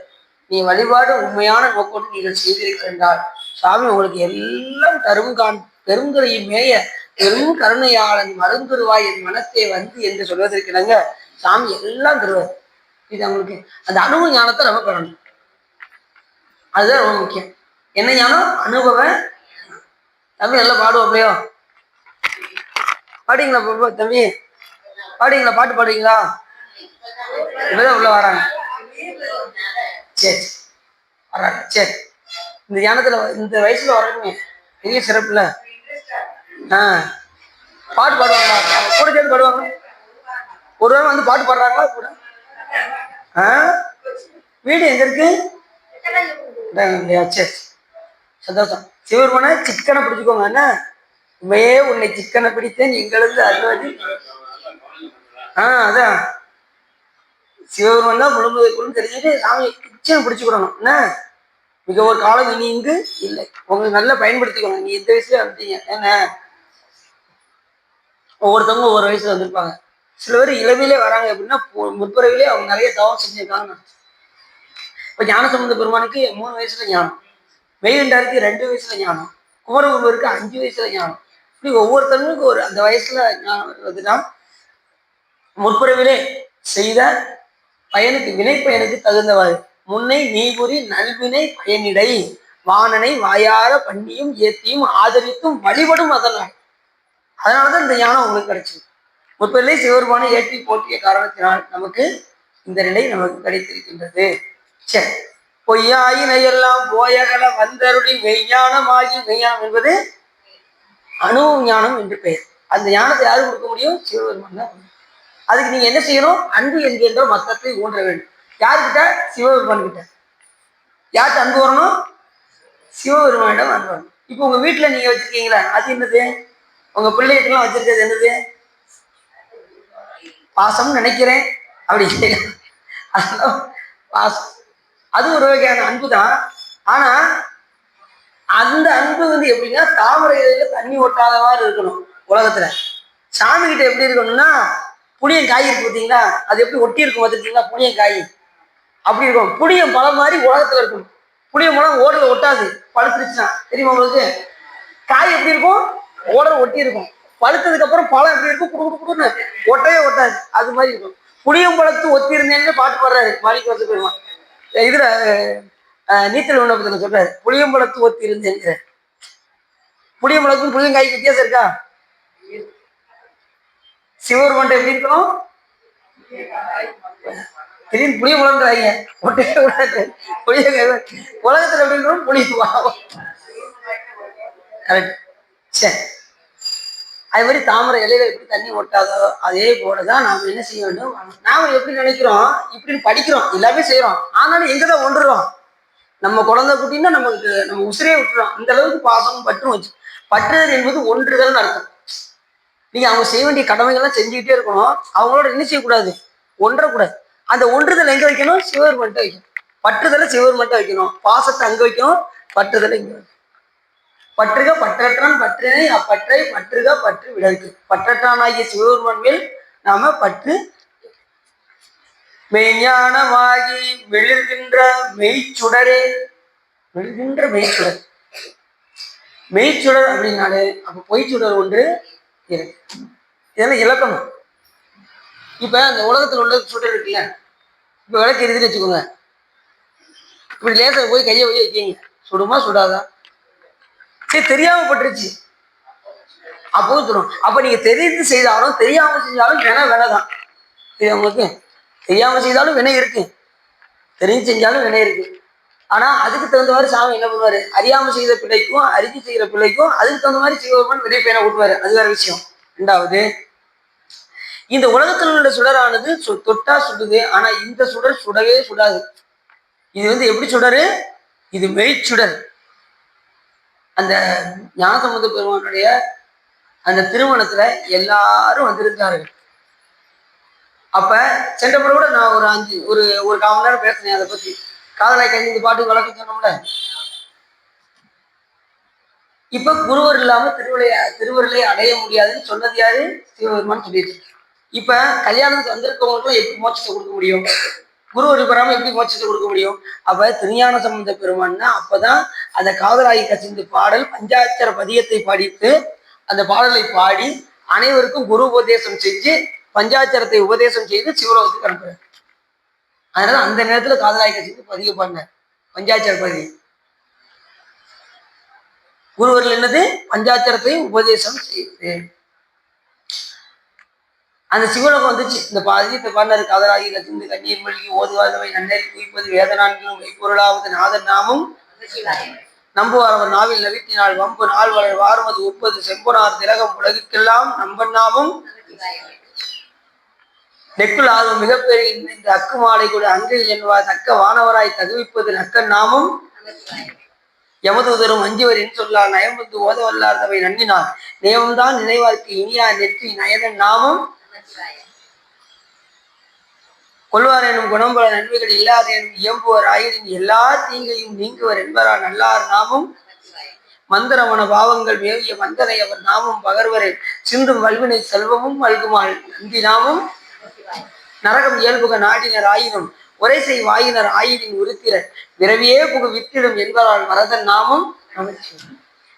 நீ வழிபாடு உண்மையான நோக்கோடு நீங்கள் செய்தீர்கள் என்றால் சாமி உங்களுக்கு எல்லாம் பெருங்கரையும் மேய பெரும் கருணையாளன் மருந்துருவாய் என் மனத்தை வந்து என்று சொல்வதற்கிணங்க சாமி எல்லாம் தருவார். இது அவங்களுக்கு அந்த அனுபவ ஞானத்தை நம்ம பெறணும். அதுதான் ரொம்ப முக்கியம். என்ன ஞானம்? அனுபவ. தம்பி நல்லா பாடுவோம் அப்படியோ? பாடிங்களா தம்பி? பாடுங்களா? பாட்டு பாடுவீங்களா? இப்பதான் உள்ள வராங்க. சரி வராங்க. சரி, இந்த ஞானத்துல இந்த வயசுல வரணுமே பெரிய சிறப்புல. பாட்டு பாடுவாங்களா? கூட சேர்ந்து பாடுவாங்க. ஒரு வேளை வந்து பாட்டு பாடுறாங்களா கூட? வீடு எங்க இருக்கு? சரி, சந்தோஷம். சிவருமனை சிக்கனை பிடிச்சுக்கோங்க. என்ன உண்மையே உன்னை சிக்கனை பிடித்தேன் எங்களது அருள்வாதி. அதான் சிவபெருமான் தான் முழுமுதற்குன்னு தெரிஞ்சுட்டு சாமியை கிச்சனை பிடிச்சுக்கிடணும். என்ன மிக ஒரு காலம் இனி இங்கு இல்லை, உங்களுக்கு நல்லா பயன்படுத்திக்கோங்க. நீ இந்த வயசுல வந்துட்டீங்க. என்ன ஒவ்வொருத்தவங்க ஒவ்வொரு வயசுல வந்திருப்பாங்க. சில பேர் இளமையிலே வராங்க அப்படின்னா முற்புறவிலே அவங்க நிறைய தவம் செஞ்சிருக்காங்க. இப்ப ஞானசம்பந்த பெருமானுக்கு 3 வயசுல ஞானம், மெய்கண்டாருக்கு 2 வயசுல ஞானம், குமரகுருவருக்கு 5 வயசுல ஞானம். இப்படி ஒவ்வொருத்தவங்களுக்கும் ஒரு அந்த வயசுல ஞானம் வருவதுன்னா முற்புறவிலே செய்த பயனுக்கு வினை பயனுக்கு தகுந்தவாறு முன்னை நீபுரி நல்வினை பயனிடை வானனை வாயார பண்ணியும் ஏத்தியும் ஆதரித்தும் வழிபடும் அதனால். அதனாலதான் இந்த ஞானம் உங்களுக்கு கிடைச்சது. முற்பதிலே சிவபெருமானை ஏற்றி போற்றிய காரணத்தினால் நமக்கு இந்த நிலை நமக்கு கிடைத்திருக்கின்றது. சரி, பொய்யாயினையெல்லாம் போயகல வந்தருளி மெய்ஞானமாகி, மெய்ஞானம் என்பது அனுபவ ஞானம் என்று பெயர். அந்த ஞானத்தை யாரு கொடுக்க முடியும்? சிவபெருமான் தான். அதுக்கு நீங்க என்ன செய்யணும்? அன்பு என்கின்ற மத்தத்தை ஊன்ற வேண்டும். யாருக்கிட்ட? சிவபெருமான் கிட்ட. யார்கிட்ட அன்பு வரணும்? சிவபெருமானிடம் அன்பு வரணும். இப்போ உங்க வீட்டுல நீங்க வச்சிருக்கீங்களா, அது என்னது? உங்க பிள்ளைகிட்டலாம் வச்சிருக்கிறது என்னது? பாசம் நினைக்கிறேன் அப்படி பாசம், அது ஒரு வகையான அன்பு தான். ஆனா அந்த அன்பு வந்து எப்படின்னா தாமரை இலையில தண்ணி ஒட்டாதவாறு இருக்கணும். உலகத்துல சாமி கிட்ட எப்படி இருக்கணும்னா, புளியம் காய் இருக்கு பார்த்தீங்களா, அது எப்படி ஒட்டி இருக்கும் பார்த்துருக்கீங்களா? புளியம் காய் அப்படி இருக்கும். புளியம் பழம் மாதிரி உலகத்துல இருக்கும். புளியம் பழம் ஓடல ஒட்டாது, பழுத்துருச்சுன்னா தெரியுமா உங்களுக்கு? காய் எப்படி இருக்கும்? ஓடல ஒட்டி இருக்கும். பழுத்ததுக்கு அப்புறம் பழம் எப்படி இருக்கும்? குடுன்னு ஒட்டவே ஒட்டாது. அது மாதிரி இருக்கும். புளியம் பழத்து ஒத்தி இருந்தேன்னு பாட்டு பாடுறாரு மாணிக்க வந்து பெருமான். இதுல நீச்சல் விண்ணப்பத்துல சொல்றாரு, புளியம்பழத்து ஒத்தி இருந்தேங்கிற. புளியம்பழத்துக்கும் புளியங்காய்க்கு வித்தியாசம் இருக்கா? சிவபெருமான் எப்படி இருக்கணும்? திடீர்னு புளியம்பழம்ன்றாங்க, ஒட்டவே விடாது. புளியங்காய் உலகத்துல எப்படி இருக்கணும்? புளிய. கரெக்ட். சரி, அது மாதிரி தாமரை இலையில எப்படி தண்ணி ஒட்டாதோ அதே போலதான் நாம என்ன செய்ய வேண்டும்? நாம எப்படி நினைக்கிறோம், இப்படின்னு படிக்கிறோம், எல்லாமே செய்யறோம், ஆனாலும் எங்கதான் ஒன்றுறோம்? நம்ம குழந்தை குட்டின்னா நமக்கு நம்ம உசிரையே விட்டுறோம். இந்த அளவுக்கு பாசமும் பற்றும் வச்சு. பற்றுதல் என்பது ஒன்றுதல்னு அர்த்தம். நீங்க அவங்க செய்ய வேண்டிய கடமைகள்லாம் செஞ்சுக்கிட்டே இருக்கணும். அவங்களோட என்ன செய்யக்கூடாது? ஒன்றக்கூடாது. அந்த ஒன்றுதல் எங்க வைக்கணும்? சிவபெருமான்ட்ட வைக்கணும். பற்றுதலை சிவபெருமான்ட்ட வைக்கணும். பாசத்தை அங்க வைக்கணும், பற்றுதல் இங்க பற்றுக பற்றற்றான் பற்றினை அப்பற்றை பற்றுக பற்று விடற்கு பற்றற்றான் ஆகிய சிவபெருமான் மேல் நாம பற்று மெய்ஞானமாகி மெழுகின்ற மெய்ச்சுடரே மெழுகின்ற மெய்ச்சுடர் மெய்ச்சுடர் அப்படின்னாலே அப்ப பொய்ச்சுடர் ஒன்று இருக்கு இதெல்லாம் இலக்கணம். இப்ப அந்த உலகத்துல உள்ள சுடர் இருக்குல்ல, இப்ப விளக்கு எரிதுன்னு வச்சுக்கோங்க, இப்படி லேச போய் கையை போய் வைக்கீங்க, சுடுமா சுடாதா? சரி தெரியாம பட்டுருச்சு அப்பவும் சுடும். அப்ப நீங்க தெரிந்து செய்தாலும் தெரியாம செஞ்சாலும் வினைதான். இது உங்களுக்கு தெரியாம செய்தாலும் வினை இருக்கு, தெரிஞ்சு செஞ்சாலும் வினை இருக்கு. ஆனா அதுக்கு தகுந்த மாதிரி சாமி என்ன பண்ணுவாரு, அறியாம செய்த பிள்ளைக்கும் அறிஞ்சு செய்யற பிள்ளைக்கும் அதுக்கு தகுந்த மாதிரி சிவபெருமான் வினை பேனை ஊட்டுவாரு. அது வேற விஷயம். ரெண்டாவது, இந்த உலகத்தில் உள்ள சுடரானது தொட்டா சுடுது, ஆனா இந்த சுடர் சுடவே சுடாது. இது எப்படி சுடரு, இது மெய்ச்சுடர். அந்த ஞானசம்பந்த பெருமானுடைய அந்த திருமணத்துல எல்லாரும் வந்திருந்தார்கள். அப்ப சென்ற முறை கூட நான் ஒரு ஒரு கால் மணி நேரம் பேசினேன் அதை பத்தி. காதலாய் கஞ்சி பாட்டு வழக்கம் சொன்னோம்ல. இப்ப குருவர் இல்லாம திருவருளை அடைய முடியாதுன்னு சொன்னது யாரு, சிவபெருமான் சொல்லிட்டு. இப்ப கல்யாணத்துக்கு வந்திருக்கவங்களுக்கும் எப்படி மோட்சத்தை கொடுக்க முடியும், குருவர் பெறாம எப்படி மோட்சத்தை கொடுக்க முடியும்? அப்ப திருஞான சம்பந்த பெருமான்னா அப்பதான் அந்த காதலாகி கசிந்து பாடல் பஞ்சாட்சர பதியத்தை படித்து அந்த பாடலை பாடி அனைவருக்கும் குரு உபதேசம் செஞ்சு பஞ்சாட்சரத்தை உபதேசம் செய்து சிவலோகத்துக்கு அனுப்புறாரு. அதனால அந்த நேரத்துல காதலாகி கசிந்து பதிய பாடின பஞ்சாட்சர பதியம். குருவர்கள் என்னது, பஞ்சாட்சரத்தை உபதேசம் செய்யுது. அந்த சிவலோகம் வந்துச்சு. இந்த பதியத்தை பாடினாரு. காதலாகி கசிந்து கண்ணீர் மொழிகி ஓதுவாதவை நன்னறி குவிப்பது வேதனான்களும் மெய்ப்பொருளாவது நாதன் நாமும் நம்புவார் நாவில் நவிட்டினால் வம்பு நாள் வளர் வார்மது ஒப்பது செம்பனார் திலகம் உலகுக்கெல்லாம் நம்பன் நாமும் நெக்குள் ஆர்வம் மிகப்பெரிய இந்த அக்கு மாலை கூட அங்கில் என்பார் தக்க வானவராய் தகுவிப்பது நக்கன் நாமும் யமதூதரும் அஞ்சுவரின் சொல்லார் நயம்பந்து ஓதவல்லார்தவை நன்னினார் நேயம்தான் நினைவார்க்கு இனியா நெற்றி நயனன் நாமும் கொள்வார் எனும் குணம்பல நன்மைகள் இல்லாத எனும் இயம்புவர் ஆயிரின் எல்லா தீங்கையும் நீங்குவர் என்பரார் நல்லார் நாமும் மந்திரமன பாவங்கள் மேவிய மந்தனை அவர் நாமும் பகர்வரை சிந்தும் வல்வினை செல்வமும் அல்குமாள் நந்தி நாமும் நரகம் இயல்புக நாடினர் ஆயினும் உரைசை வாயினர் ஆயிரின் உருத்திரர் விரவியே புகு வித்திடும் என்பதால் மரதன் நாமும்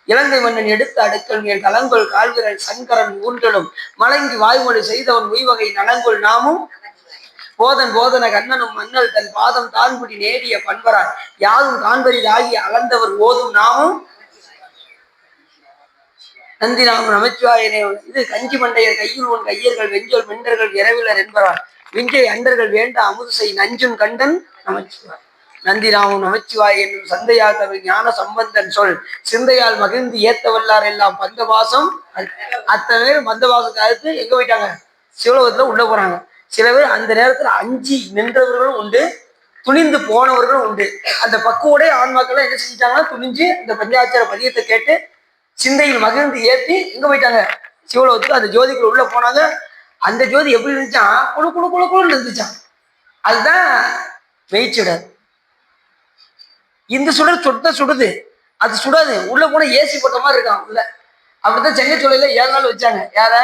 இலங்கை மன்னன் எடுத்த அடுக்கல் மேல் கலங்கொள் கால்விரல் சங்கரன் ஊன்றலும் மலங்கி வாய்மொழி செய்தவன் உய்வகை நலங்கொள் நாமும் போதன கண்ணனும் மன்னல் தன் பாதம் தான்குடி நேடிய பண்பரார் யாதும் காண்பரிதாகி அளந்தவர் ஓதும் நாமும் நந்தி நாமும் நமச்சிவாயனே. இது கஞ்சி மண்டையர் கையில் உன் கையர்கள் வெஞ்சொல் மெண்டர்கள் இரவிலர் என்பரார் விஞ்சை அண்டர்கள் வேண்ட அமுதுசை நஞ்சுன் கண்டன் நமச்சிவாய். நந்தி நாமும் நமச்சிவாய் என்னும் சந்தையால் தமிழ் ஞான சம்பந்தன் சொல் சிந்தையால் மகிழ்ந்து ஏத்தவல்லார் எல்லாம் பந்தவாசம். அத்தனை பேர் பந்தவாசத்தை அடுத்து எங்க போயிட்டாங்க, சிவலோகத்துல உள்ள போறாங்க. சில பேர் அந்த நேரத்துல அஞ்சி நின்றவர்களும் உண்டு, துணிந்து போனவர்களும் உண்டு. அந்த பக்குவோடைய ஆன்மாக்கள் என்ன செஞ்சிட்டாங்கன்னா துணிஞ்சு இந்த பஞ்சாட்சர பதியத்தை கேட்டு சிந்தையில் மகிழ்ந்து ஏற்றி எங்க போயிட்டாங்க, சிவலோகத்துக்கு. அந்த ஜோதிக்குள்ள உள்ள போனாங்க. அந்த ஜோதி எப்படி இருந்துச்சான், குழு குழு குழு குழுன்னு இருந்துச்சான். அதுதான் மெய்ச்சுடர். இந்த சுடர் சுடுது, அது சுடாது. உள்ள போன ஏசி போட்ட மாதிரி இருக்கான் உள்ள. அப்படித்தான் சென்னை சோலையில 7 நாள் வச்சாங்க. யார,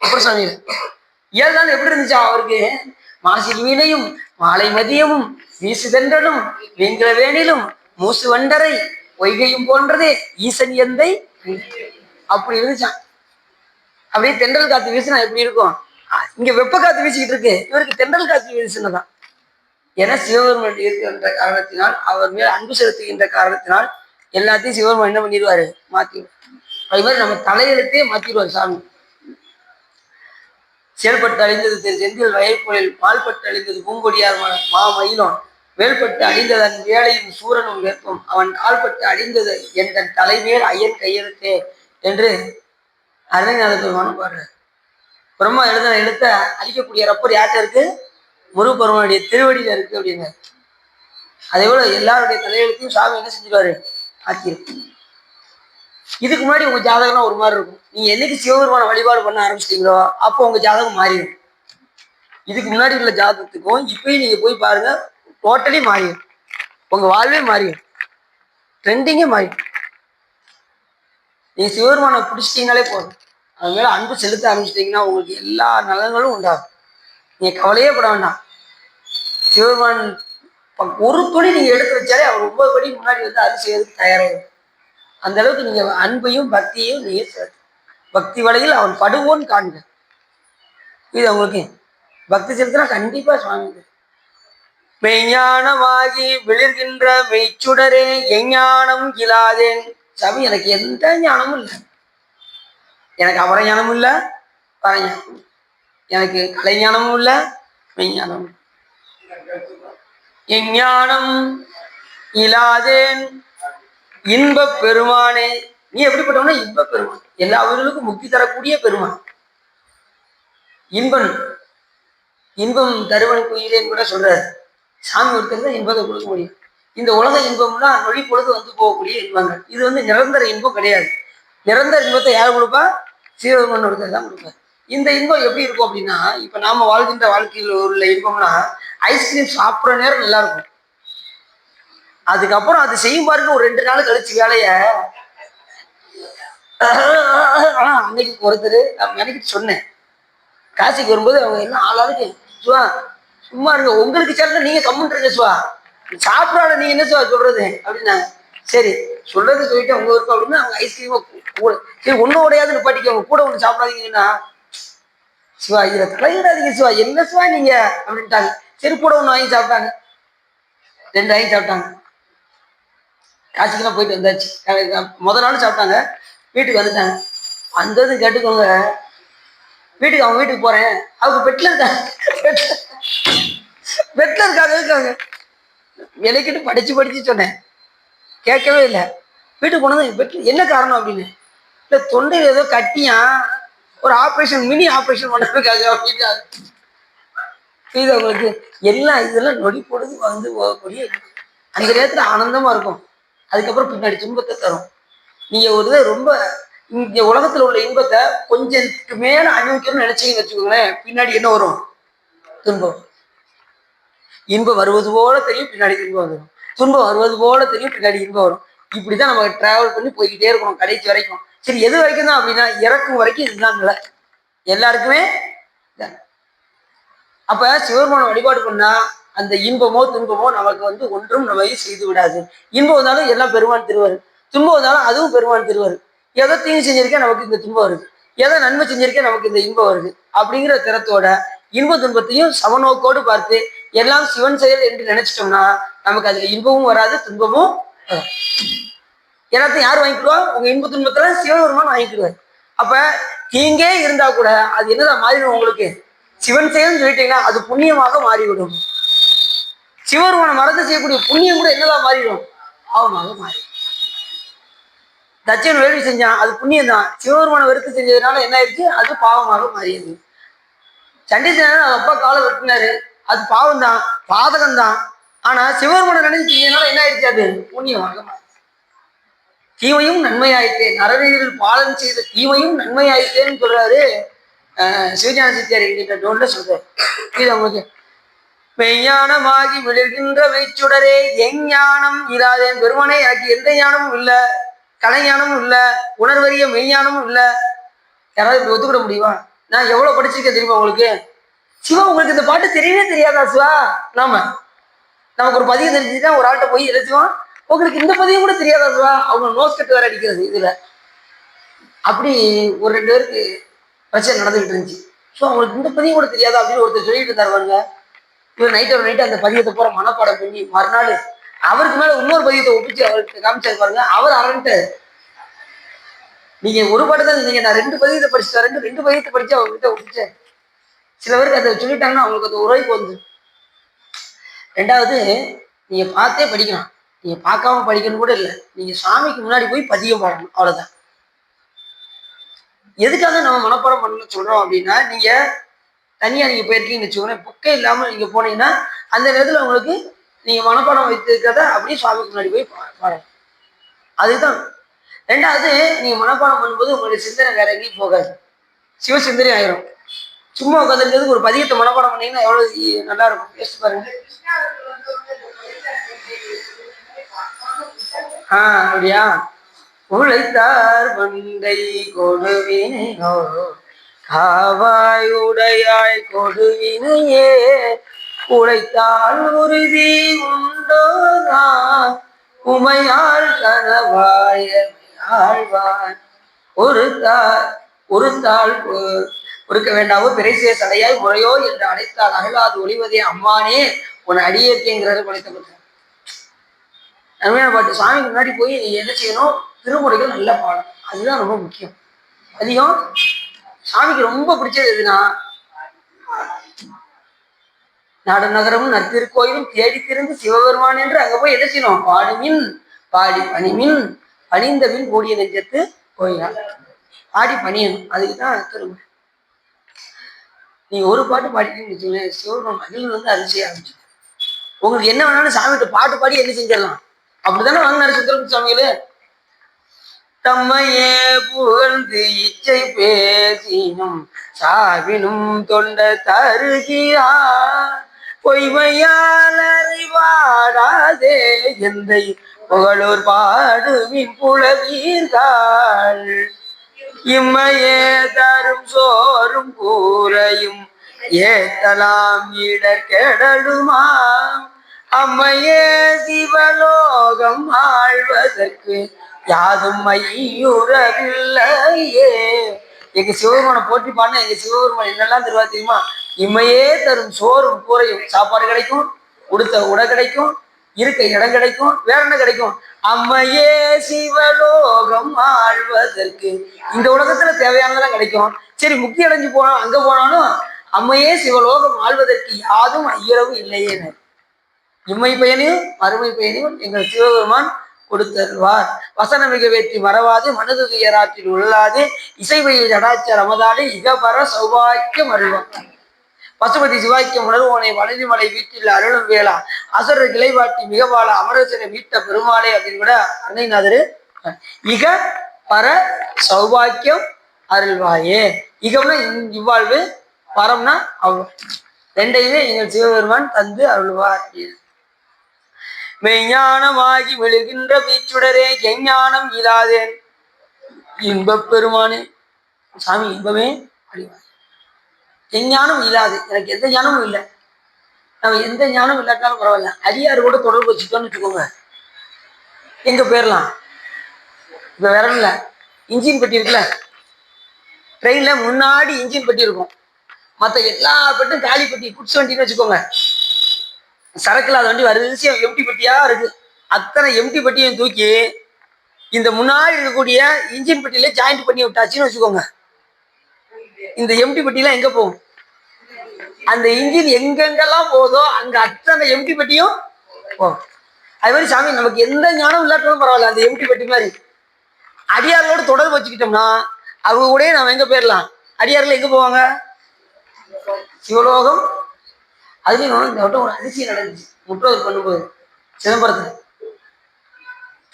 குப்புரசாமியில 7 நாள் எப்படி இருந்துச்சா அவருக்கு, மாசில் வீணையும் மாலை மதியமும் வீசுதென்றலும் வீங்கிற வேணிலும் மூசு வண்டரை பொய்கையும் போன்றதே ஈசன் எந்தை அப்படி இருந்துச்சான். அப்படியே தென்றல் காத்து வீசினா எப்படி இருக்கும், இங்க வெப்ப காத்து வீசிக்கிட்டு இருக்கு, இவருக்கு தென்றல் காத்து வீசினதான். ஏன்னா சிவபெருமான் இருக்கின்ற காரணத்தினால், அவர் மேல் அன்பு செலுத்துகின்ற காரணத்தினால் எல்லாத்தையும் சிவபெருமான் என்ன பண்ணிடுவாரு, மாத்திடுவார். அது மாதிரி நம்ம தலையெழுத்தே மாத்திடுவார் சாமி. செயல்பட்டு அழிந்தது செந்தில் வயற்பொழில் பால்பட்டு அழிந்தது பூங்கொடியார் மாமயிலும் வேல்பட்டு அழிந்ததன் வேலையும் சூரனும் வேற்பும் அவன் கால்பட்டு அழிந்தது என் தலைமேல் ஐயன் கையெழுத்தே என்று அருணநாத பெருமானும் பாடுறார். பிரம்மா எழுத்த அழிக்கக்கூடிய ரப்பர் யார்கிட்ட இருக்கு, முருகப்பெருமானுடைய திருவடியில இருக்கு அப்படின்னு. அதே போல எல்லாருடைய தலையெழுத்தையும் சாமி என்ன செஞ்சிருவாரு, ஆக்கியிருக்கு. இதுக்கு முன்னாடி உங்க ஜாதகம்லாம் ஒரு மாதிரி இருக்கும். நீங்க என்னைக்கு சிவபெருமான வழிபாடு பண்ண ஆரம்பிச்சிட்டீங்களோ அப்போ உங்க ஜாதகம் மாறிடும். இதுக்கு முன்னாடி உள்ள ஜாதகத்துக்கும் இப்பயும் நீங்க போய் பாருங்க, டோட்டலி மாறிடும். உங்க வாழ்வே மாறிடும். ட்ரெண்டிங்கே மாறி. நீங்க சிவபெருமானை பிடிச்சிட்டீங்களே போதும், அது மேல அன்பு செலுத்த ஆரம்பிச்சிட்டீங்கன்னா உங்களுக்கு எல்லா நலன்களும் உண்டாகும். நீங்க கவலையே பட வேண்டாம். சிவபெருமான் ஒரு துணி நீங்க எடுத்து வச்சாலே அவர் 9 படி முன்னாடி வந்து அது செய்யறதுக்கு தயாராகும். அந்த அளவுக்கு நீங்க அன்பையும் பக்தியையும் நீங்க பக்தி வலையில் அவன் படுவோன்னு காண்க. இது உங்களுக்கு பக்தி செலுத்தினா கண்டிப்பா சுவாமி. மெய்ஞானமாகி விழுகின்ற மெய்ச்சுடரே எஞ்ஞானம் இல்லாதேன். சாமி எனக்கு எந்த ஞானமும் இல்லை, எனக்கு அவர ஞானமும் இல்லை, பரஞானமும், எனக்கு கலைஞானமும் இல்லை, மெய்ஞானமும். எஞ்ஞானம் இல்லாதேன் இன்ப பெருமானே. நீ எப்படிப்பட்டவனா? இன்ப பெருமான், எல்லா உயிர்களுக்கும் முக்தி தரக்கூடிய பெருமான். இன்பன் இன்பம் தருவன் குயிலேன்னு கூட சொல்றாரு. சாமி ஒருத்தர் தான் இன்பத்தை கொடுக்க முடியும். இந்த உலக இன்பம்னா நொடி பொழுது வந்து போகக்கூடிய இன்பங்கள். இது வந்து நிரந்தர இன்பம் கிடையாது. நிரந்தர இன்பத்தை யார் கொடுப்பா? சிவபெருமான் ஒருத்தர் தான் கொடுப்பார். இந்த இன்பம் எப்படி இருக்கும் அப்படின்னா, இப்ப நாம வாழ்கின்ற வாழ்க்கையில் உள்ள இன்பம்னா ஐஸ்கிரீம் சாப்பிட்ற நேரம் நல்லா இருக்கும். அதுக்கப்புறம் அது செய்யும் பாருங்க, ஒரு 2 நாள் கழிச்சு வேலைய அன்னைக்கு ஒருத்தர் அன்னைக்கு சொன்னேன், காசிக்கு வரும்போது அவங்க என்ன ஆளாளுக்கு சுவா சும்மா இருங்க, உங்களுக்கு சேர்ந்த நீங்க கம்முன்னு இருங்க சுவா, சாப்பிடாத நீங்க என்ன சுவா சொல்றது அப்படின்னாங்க. சரி சொல்றது சொல்லிட்டு அவங்க இருக்கும் அப்படின்னா அவங்க ஐஸ்கிரீமை கூட சரி ஒன்றும் உடையாதுன்னு பாட்டிக்கவங்க கூட ஒன்று சாப்பிடாதீங்கன்னா, சிவா இதில் தலையிடாதீங்க சிவா, என்ன சிவா நீங்க அப்படின்ட்டாங்க. சரி கூட ஒன்று வாங்கி சாப்பிட்டாங்க, 2 வாங்கி சாப்பிட்டாங்க. காசிக்கெல்லாம் போயிட்டு வந்தாச்சு. முதல் நாள் சாப்பிட்டாங்க, வீட்டுக்கு வந்துட்டாங்க. வந்தது கேட்டுக்கோங்க, வீட்டுக்கு அவங்க வீட்டுக்கு போறேன், அவங்க பெட்ல இருக்காங்க, பெட்ல இருக்காங்க. விலைக்கிட்டு படிச்சு சொன்னேன், கேட்கவே இல்லை. வீட்டுக்கு போனது பெட்ல என்ன காரணம் அப்படின்னு, இல்லை தொண்டையில் ஏதோ கட்டியா ஒரு ஆப்ரேஷன், மினி ஆப்ரேஷன் பண்ணுறதுக்காக அப்படின்னு. இது அவங்களுக்கு எல்லாம் இதெல்லாம் நொடி பொழுது வந்து போகக்கூடிய அந்த நேரத்தில் ஆனந்தமா இருக்கும். அதுக்கப்புறம் பின்னாடி துன்பத்தை தரும். நீங்க ஒரு ரொம்ப இங்க உலகத்துல உள்ள இன்பத்தை கொஞ்சத்துக்கு மேல அனுபவிக்கணும்னு நினைச்சீங்கன்னு வச்சுக்கோங்களேன், பின்னாடி என்ன வரும்? துன்பம். இன்பம் வருவது போல தெரியும், பின்னாடி துன்பம் வந்துடும். துன்பம் வருவது போல தெரியும், பின்னாடி இன்பம் வரும். இப்படிதான் நம்ம டிராவல் பண்ணி போய்கிட்டே இருக்கணும் கடைசி வரைக்கும். சரி எது வரைக்கும் தான் அப்படின்னா, இறக்கும் வரைக்கும் இதுதான் நிலை எல்லாருக்குமே. அப்ப சிவபெருமான வழிபாடு பண்ணா அந்த இன்பமோ துன்பமோ நமக்கு வந்து ஒன்றும் நம்ம செய்து விடாது. இன்பம் வந்தாலும் எல்லாம் பெருமான் திருவாரு, துன்பம் வந்தாலும் அதுவும் பெருமான் திருவாரு. எதை தீங்கு செஞ்சிருக்கேன் நமக்கு இந்த துன்பம் வருது, எதை நன்மை செஞ்சிருக்கேன் நமக்கு இந்த இன்பம் வருது அப்படிங்கிற திறத்தோட இன்ப துன்பத்தையும் சமநோக்கோடு பார்த்து எல்லாம் சிவன் செயல் என்று நினைச்சிட்டோம்னா நமக்கு அதுல இன்பமும் வராது, துன்பமும் எல்லாத்தையும் யார் வாங்கிக்கிடுவா? உங்க இன்ப துன்பத்துல சிவபெருமான் வாங்கிக்கிடுவார். அப்ப தீங்கே இருந்தா கூட அது என்னதான் மாறிடும் உங்களுக்கு? சிவன் செயல்னு சொல்லிட்டீங்கன்னா அது புண்ணியமாக மாறிவிடும். சிவபெருமான மறந்து செய்யக்கூடிய புண்ணியம் கூட என்னதான் மாறிடும்? பாவமாக மாறி. தட்சன் வேள்வி செஞ்சான், அது புண்ணியம் தான். சிவபெருமான வெறுத்து செஞ்சதுனால என்ன ஆயிடுச்சு? அது பாவமாக மாறியது. சண்டீசன் அப்பா காலை வெட்டினாரு, அது பாவம் தான், பாதகம் தான். ஆனா சிவபெருமான நினைச்சு செஞ்சதுனால என்ன ஆயிடுச்சு? அது புண்ணியமாக மாறி. தீமையும் நன்மையாயிட்டேன், நரநீரில் பாலன் செய்த தீமையும் நன்மையாயிட்டேன்னு சொல்றாரு சிவஞான சித்தியார் என்கிட்ட நூல்ல சொல்றாரு. இது உங்களுக்கு மெய்ஞானமாகி விழுகின்ற மெய்ச்சுடரே எஞ்ஞானம் இராதேன். பெருமானே எனக்கு எந்த ஞானமும் இல்லை, கலைஞானமும் இல்லை, உணர்வறிய மெய்ஞானமும் இல்லை. யாராவது இப்படி ஒத்துக்கிட முடியுமா? நான் எவ்வளவு படிச்சிருக்கேன் தெரியுமா உங்களுக்கு? சிவா உங்களுக்கு இந்த பாட்டு தெரியவே தெரியாதா சிவா? நமக்கு ஒரு பதியம் தெரிஞ்சுதான் ஒரு ஆள்கிட்ட போய் எழுதுவான், உங்களுக்கு இந்த பதியம் கூட தெரியாதா சிவா? அவங்க நோஸ் கட்டு வேற அடிக்கிறது இதுல. அப்படி ஒரு 2 பேருக்கு பிரச்சனை நடந்துகிட்டு இருந்துச்சு. ஸோ அவங்களுக்கு இந்த பதியம் கூட தெரியாதா அப்படின்னு ஒருத்தர் சொல்லிட்டு இருந்தாருவாங்க. இவர் நைட்டு அந்த பதியத்தை பூரா மனப்பாடம் பண்ணி மறுநாள் அவருக்கு மேல இன்னொரு பதியத்தை ஒப்பிச்சு அவருக்கு காமிச்சாரு பாருங்க. அவர் அரண்ட்டு, நீங்க ஒரு பாட்டு தான் சொன்னீங்க, நான் 2 பதியத்தை படிச்சுட்டு வரேன், 2 பதியத்தை படிச்சு அவர்கிட்ட ஒப்பிச்சேன். சில பேருக்கு அதை சொல்லிட்டாங்கன்னா அவங்களுக்கு அந்த உரைக்கு வந்து. 2வது நீங்க பார்த்தே படிக்கலாம், நீங்க பார்க்காம படிக்கணும் கூட இல்லை, நீங்க சாமிக்கு முன்னாடி போய் பதியம் பாடணும், அவ்வளவுதான். எதுக்காக நம்ம மனப்பாடம் பண்ணணும்னு சொல்றோம் அப்படின்னா, நீங்க தனியா நீங்க போயிருக்கீங்கன்னு வச்சுக்கோங்களேன், புக்கே இல்லாம நீங்க போனீங்கன்னா அந்த நேரத்துல உங்களுக்கு நீங்க மனப்பாடம் வைத்திருக்கிறத அப்படியே சுவாமிக்கு முன்னாடி போய் பாடணும். அதுதான். 2வது நீங்க மனப்பாடம் பண்ணும்போது உங்களுடைய சிந்தனை வேற எங்கேயும் போகாது, சிவ சிந்தனை ஆயிரும். சும்மா உட்காந்துருக்கிறது ஒரு பதியத்தை மனப்பாடம் பண்ணீங்கன்னா எவ்வளவு நல்லா இருக்கும், யோசிச்சு பாருங்க. அப்படியா? உழைத்தார் பண்டை கொடுவினையோ காவாய் உடையாய் கொடுவினையே உழைத்தால் உறுதி உண்டோதான் உமையாள் கனவாய ஆழ்வான் ஒரு தாள் ஒருக்க வேண்டாவோ பிறைசே சடையாய் முறையோ என்று அழைத்தால் அகலாது ஒளிவதே அம்மானே உன் அடியேற்கேங்கிறத குறைத்தப்பட்ட அருமையான பாட்டு. சாமிக்கு முன்னாடி போய் நீ என்ன செய்யணும்? திருமுறைகள் நல்லா பாடும். அதுதான் ரொம்ப முக்கியம். அதிகம் சாமிக்கு ரொம்ப பிடிச்சது எதுனா நாடு நகரமும் நற்திருக்கோயிலும் தேடி திருந்து சிவபெருமான் என்று அங்க போய் என்ன செய்யணும்? பாடுமின் பாடி பணிமின் பணிந்த மின் கூடிய நெஞ்சத்து கோயிலா பாடி பணியணும். அதுக்குதான் திரும்ப நீ ஒரு பாட்டு பாடிட்டீங்கன்னு வச்சுக்கோங்க, சிவபெருமான் மகிழ்ந்து வந்து அதிசய ஆரம்பிச்சு உங்களுக்கு என்ன வேணாலும் சாமிகிட்ட பாட்டு பாடி என்ன செஞ்சிடலாம். அப்படித்தானே வாங்கினாரு சுந்தரமூர்த்தி சுவாமிகளே. தம்மையே புகழ்ந்து இச்சை பேசினும் சாவினும் தொண்ட தருகிறா பொய்மையால் அறிவாடாதே எந்தை புகழூர் பாடுவின் புலவீர்கள் இம்மையே தரும் சோறும் கூரையும் ஏத்தலாம் இடர் கெடலுமாம் அம்மையே சிவலோகம் ஆழ்வதற்கு யாதும் ஐயுறவில்லையே. எங்க சிவபெருமானை போற்றி பாடினா எங்க சிவபெருமான் என்னெல்லாம் தருவா தெரியுமா? இம்மையே தரும் சோறும் கூரையும், சாப்பாடு கிடைக்கும், உடுத்த உடை கிடைக்கும், இருக்க இடம் கிடைக்கும், வேற என்ன கிடைக்கும்? அம்மையே சிவலோகம் ஆழ்வதற்கு இந்த உலகத்துல தேவையானதெல்லாம் கிடைக்கும். சரி முக்தி அடைஞ்சு போனா அங்க போனாலும் அம்மையே சிவலோகம் ஆழ்வதற்கு யாதும் ஐயரவு இல்லையேன்னு இம்மை பயனையும் மறுமை பயனையும் எங்கள் சிவபெருமான் கொடுத்தருவார். வசனமிக வேற்றி மறவாது மனது துயராற்றில் உள்ளாது இசைவையில் ஜடாச்ச ரமதானே இகபர சௌபாக்கியம் அருள்வான். பசுபதி சிவாக்கியம் உணர்வோனை வளரிமலை வீட்டில் அருளும் வேளா அசர கிளைவாட்டி மிகவாள அமரசனை மீட்ட பெருமாளே அப்படின்னு கூட அன்னைநாதரு இக பர சௌபாக்கியம் அருள்வாயே. இகம்னா இவ்வாழ்வு, பரம்னா அவ்வளவு, ரெண்டையுமே எங்கள் சிவபெருமான் தந்து அருள்வார். மெய்ஞானமாகி விழுகின்ற வீச்சுடரே எஞ்ஞானம் இல்லாதேன் இன்பப் பெருமானே. சாமி இன்பமே அடிவார். எஞ்ஞானம் இல்லாது, எனக்கு எந்த ஞானமும் இல்லை. நம்ம எந்த ஞானமும் இல்லாட்டாலும் பரவாயில்ல, அடியாறு கூட தொடர்பு வச்சுட்டோன்னு வச்சுக்கோங்க, எங்க போயிடலாம். இப்ப வேற இல்லை, இன்ஜின் பெட்டி இருக்குல்ல, ட்ரெயின்ல முன்னாடி இன்ஜின் பெட்டி இருக்கும், மற்ற எல்லா பெட்டும் காலி பெட்டி குட்ஸ் வண்டின்னு வச்சுக்கோங்க. சரக்கு இல்லாத வண்டி வரிசையா எம்டி பெட்டியா இருக்கு. அத்தனை எம்டி பெட்டியும் தூக்கி இந்த முன்னாடி இருக்கக்கூடிய இன்ஜின் பெட்டியில ஜாயிண்ட் பண்ணி விட்டாச்சுன்னு வச்சுக்கோங்க. இந்த எம்டி பெட்டிலாம் எங்க போகும்? அந்த இன்ஜின் எங்கெங்கெல்லாம் போதோ அங்க அத்தனை எம்டி பெட்டியும் போகும். அது மாதிரி சாமி நமக்கு எந்த ஞானம் இல்லாட்டாலும் பரவாயில்ல, அந்த எம்டி பெட்டி மாதிரி அடியார்களோடு தொடர்பு வச்சுக்கிட்டோம்னா அவங்க கூட நம்ம எங்க போயிடலாம். அடியார்கள் எங்க போவாங்க? சிவலோகம். அதுலயும் இந்த வட்டம் ஒரு அதிசயம் நடந்துச்சு. முற்றோர் பண்ணும்போது சிதம்பரத்துல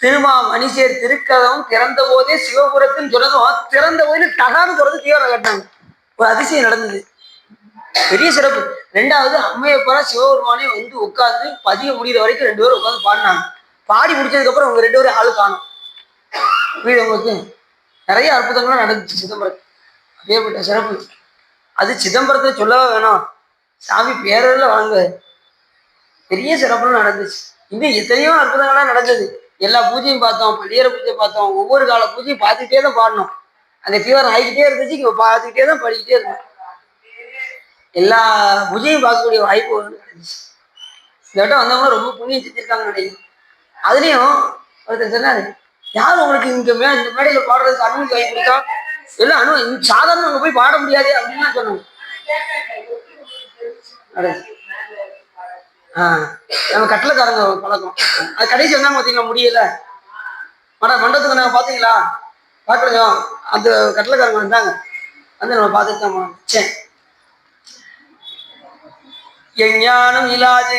திருமாமணிசேர் திருக்கதவும் திறந்த போதே சிவபுரத்தின் சொன்னதும் திறந்த போது டகான்னு திறந்து தீவிரம் கட்டினாங்க. ஒரு அதிசயம் நடந்தது, பெரிய சிறப்பு. ரெண்டாவது அம்மையப்பரா சிவபெருமானே வந்து உட்கார்ந்து பதிய முடிகிற வரைக்கும் 2 பேரும் உட்காந்து பாடினாங்க. பாடி முடிச்சதுக்கு அப்புறம் அவங்க 2 பேரும் ஆளு காணும். வீடு அவங்களுக்கு நிறைய அற்புதங்கள்லாம் நடந்துச்சு சிதம்பரம். அதேபட்ட சிறப்பு அது சிதம்பரத்தை சொல்லவே வேணாம். சாமி பேரில் வாங்க பெரிய சிறப்புலாம் நடந்துச்சு. இன்னும் எத்தனையோ அற்புதங்கள்லாம் நடந்தது. எல்லா பூஜையும் பார்த்தோம், பள்ளியற பூஜை பார்த்தோம், ஒவ்வொரு கால பூஜையும் பார்த்துக்கிட்டே தான் பாடணும். அந்த தீவிரம் ஆகிக்கிட்டே இருந்துச்சு, இப்போ பார்த்துக்கிட்டே தான் படிக்கிட்டே இருந்தோம். எல்லா பூஜையும் பார்க்கக்கூடிய வாய்ப்பு நடந்துச்சு. இந்த வட்டம் வந்தவங்க ரொம்ப புண்ணியம் செஞ்சிருக்காங்கன்னு நினைக்கிறேன். அதுலேயும் ஒருத்தர் சொன்னாரு, யார் உங்களுக்கு இந்த மேடையில பாடுறதுக்கு அனுமதி வாங்கி கொடுத்தா? எல்லாம் சாதாரண அங்கே போய் பாட முடியாது அப்படின்னு சொன்னாங்க. நம்ம கட்டளைக்காரங்க பழக்கம். அது கடைசி வந்தாங்க பார்த்தீங்களா, முடியல மண்டபத்துக்கு நாங்கள் பார்த்தீங்களா பார்க்கலையோ, அந்த கட்டளைக்காரங்க வந்தாங்க, வந்து நம்ம பார்த்துட்டோமா. சரி, எஞ்ஞானம் இல்லாத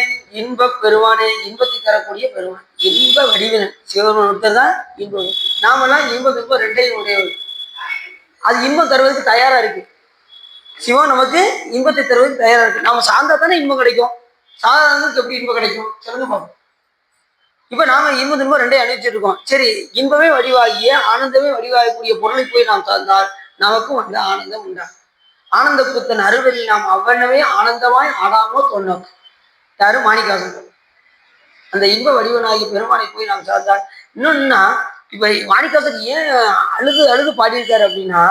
இன்ப பெருமானே, இன்பத்தை தரக்கூடிய பெருமான், இன்ப வடிவினன் சிவபெருமான் ஒருத்தர் தான் இன்பம். நாமெல்லாம் இன்பம் இன்பம் ரெண்டையும் உடையவர். அது இன்பம் தருவதற்கு தயாரா இருக்கு. சிவன் நமக்கு இன்பத்தை தருவதற்கு தயாரா இருக்கு. நாம சார்ந்தா தானே இன்பம் கிடைக்கும். சாதாரணத்துக்கு எப்படி இன்பம் கிடைக்கும் சொல்லுங்க பாப்போம். இப்ப நாம இன்பம் துன்பம் ரெண்டையும் அனுபவிச்சுட்டு இருக்கோம். சரி, இன்பமே வடிவாகிய ஆனந்தமே வடிவாகக்கூடிய பொருளை போய் நாம் தந்தால் நமக்கும் வந்து ஆனந்தம் உண்டா? ஆனந்த புத்தன் அருளில் நாம் அவ்வளவே ஆனந்தமாய் ஆடாமோ தோணும். யாரு? மாணிக்காசன். அந்த இன்ப வடிவனாகிய பெருமானை போய் நாம் சார்ந்தால் இன்னொன்னா, இப்ப மாணிக்காசன் ஏன் அழுது அழுது பாடியிருக்காரு அப்படின்னா,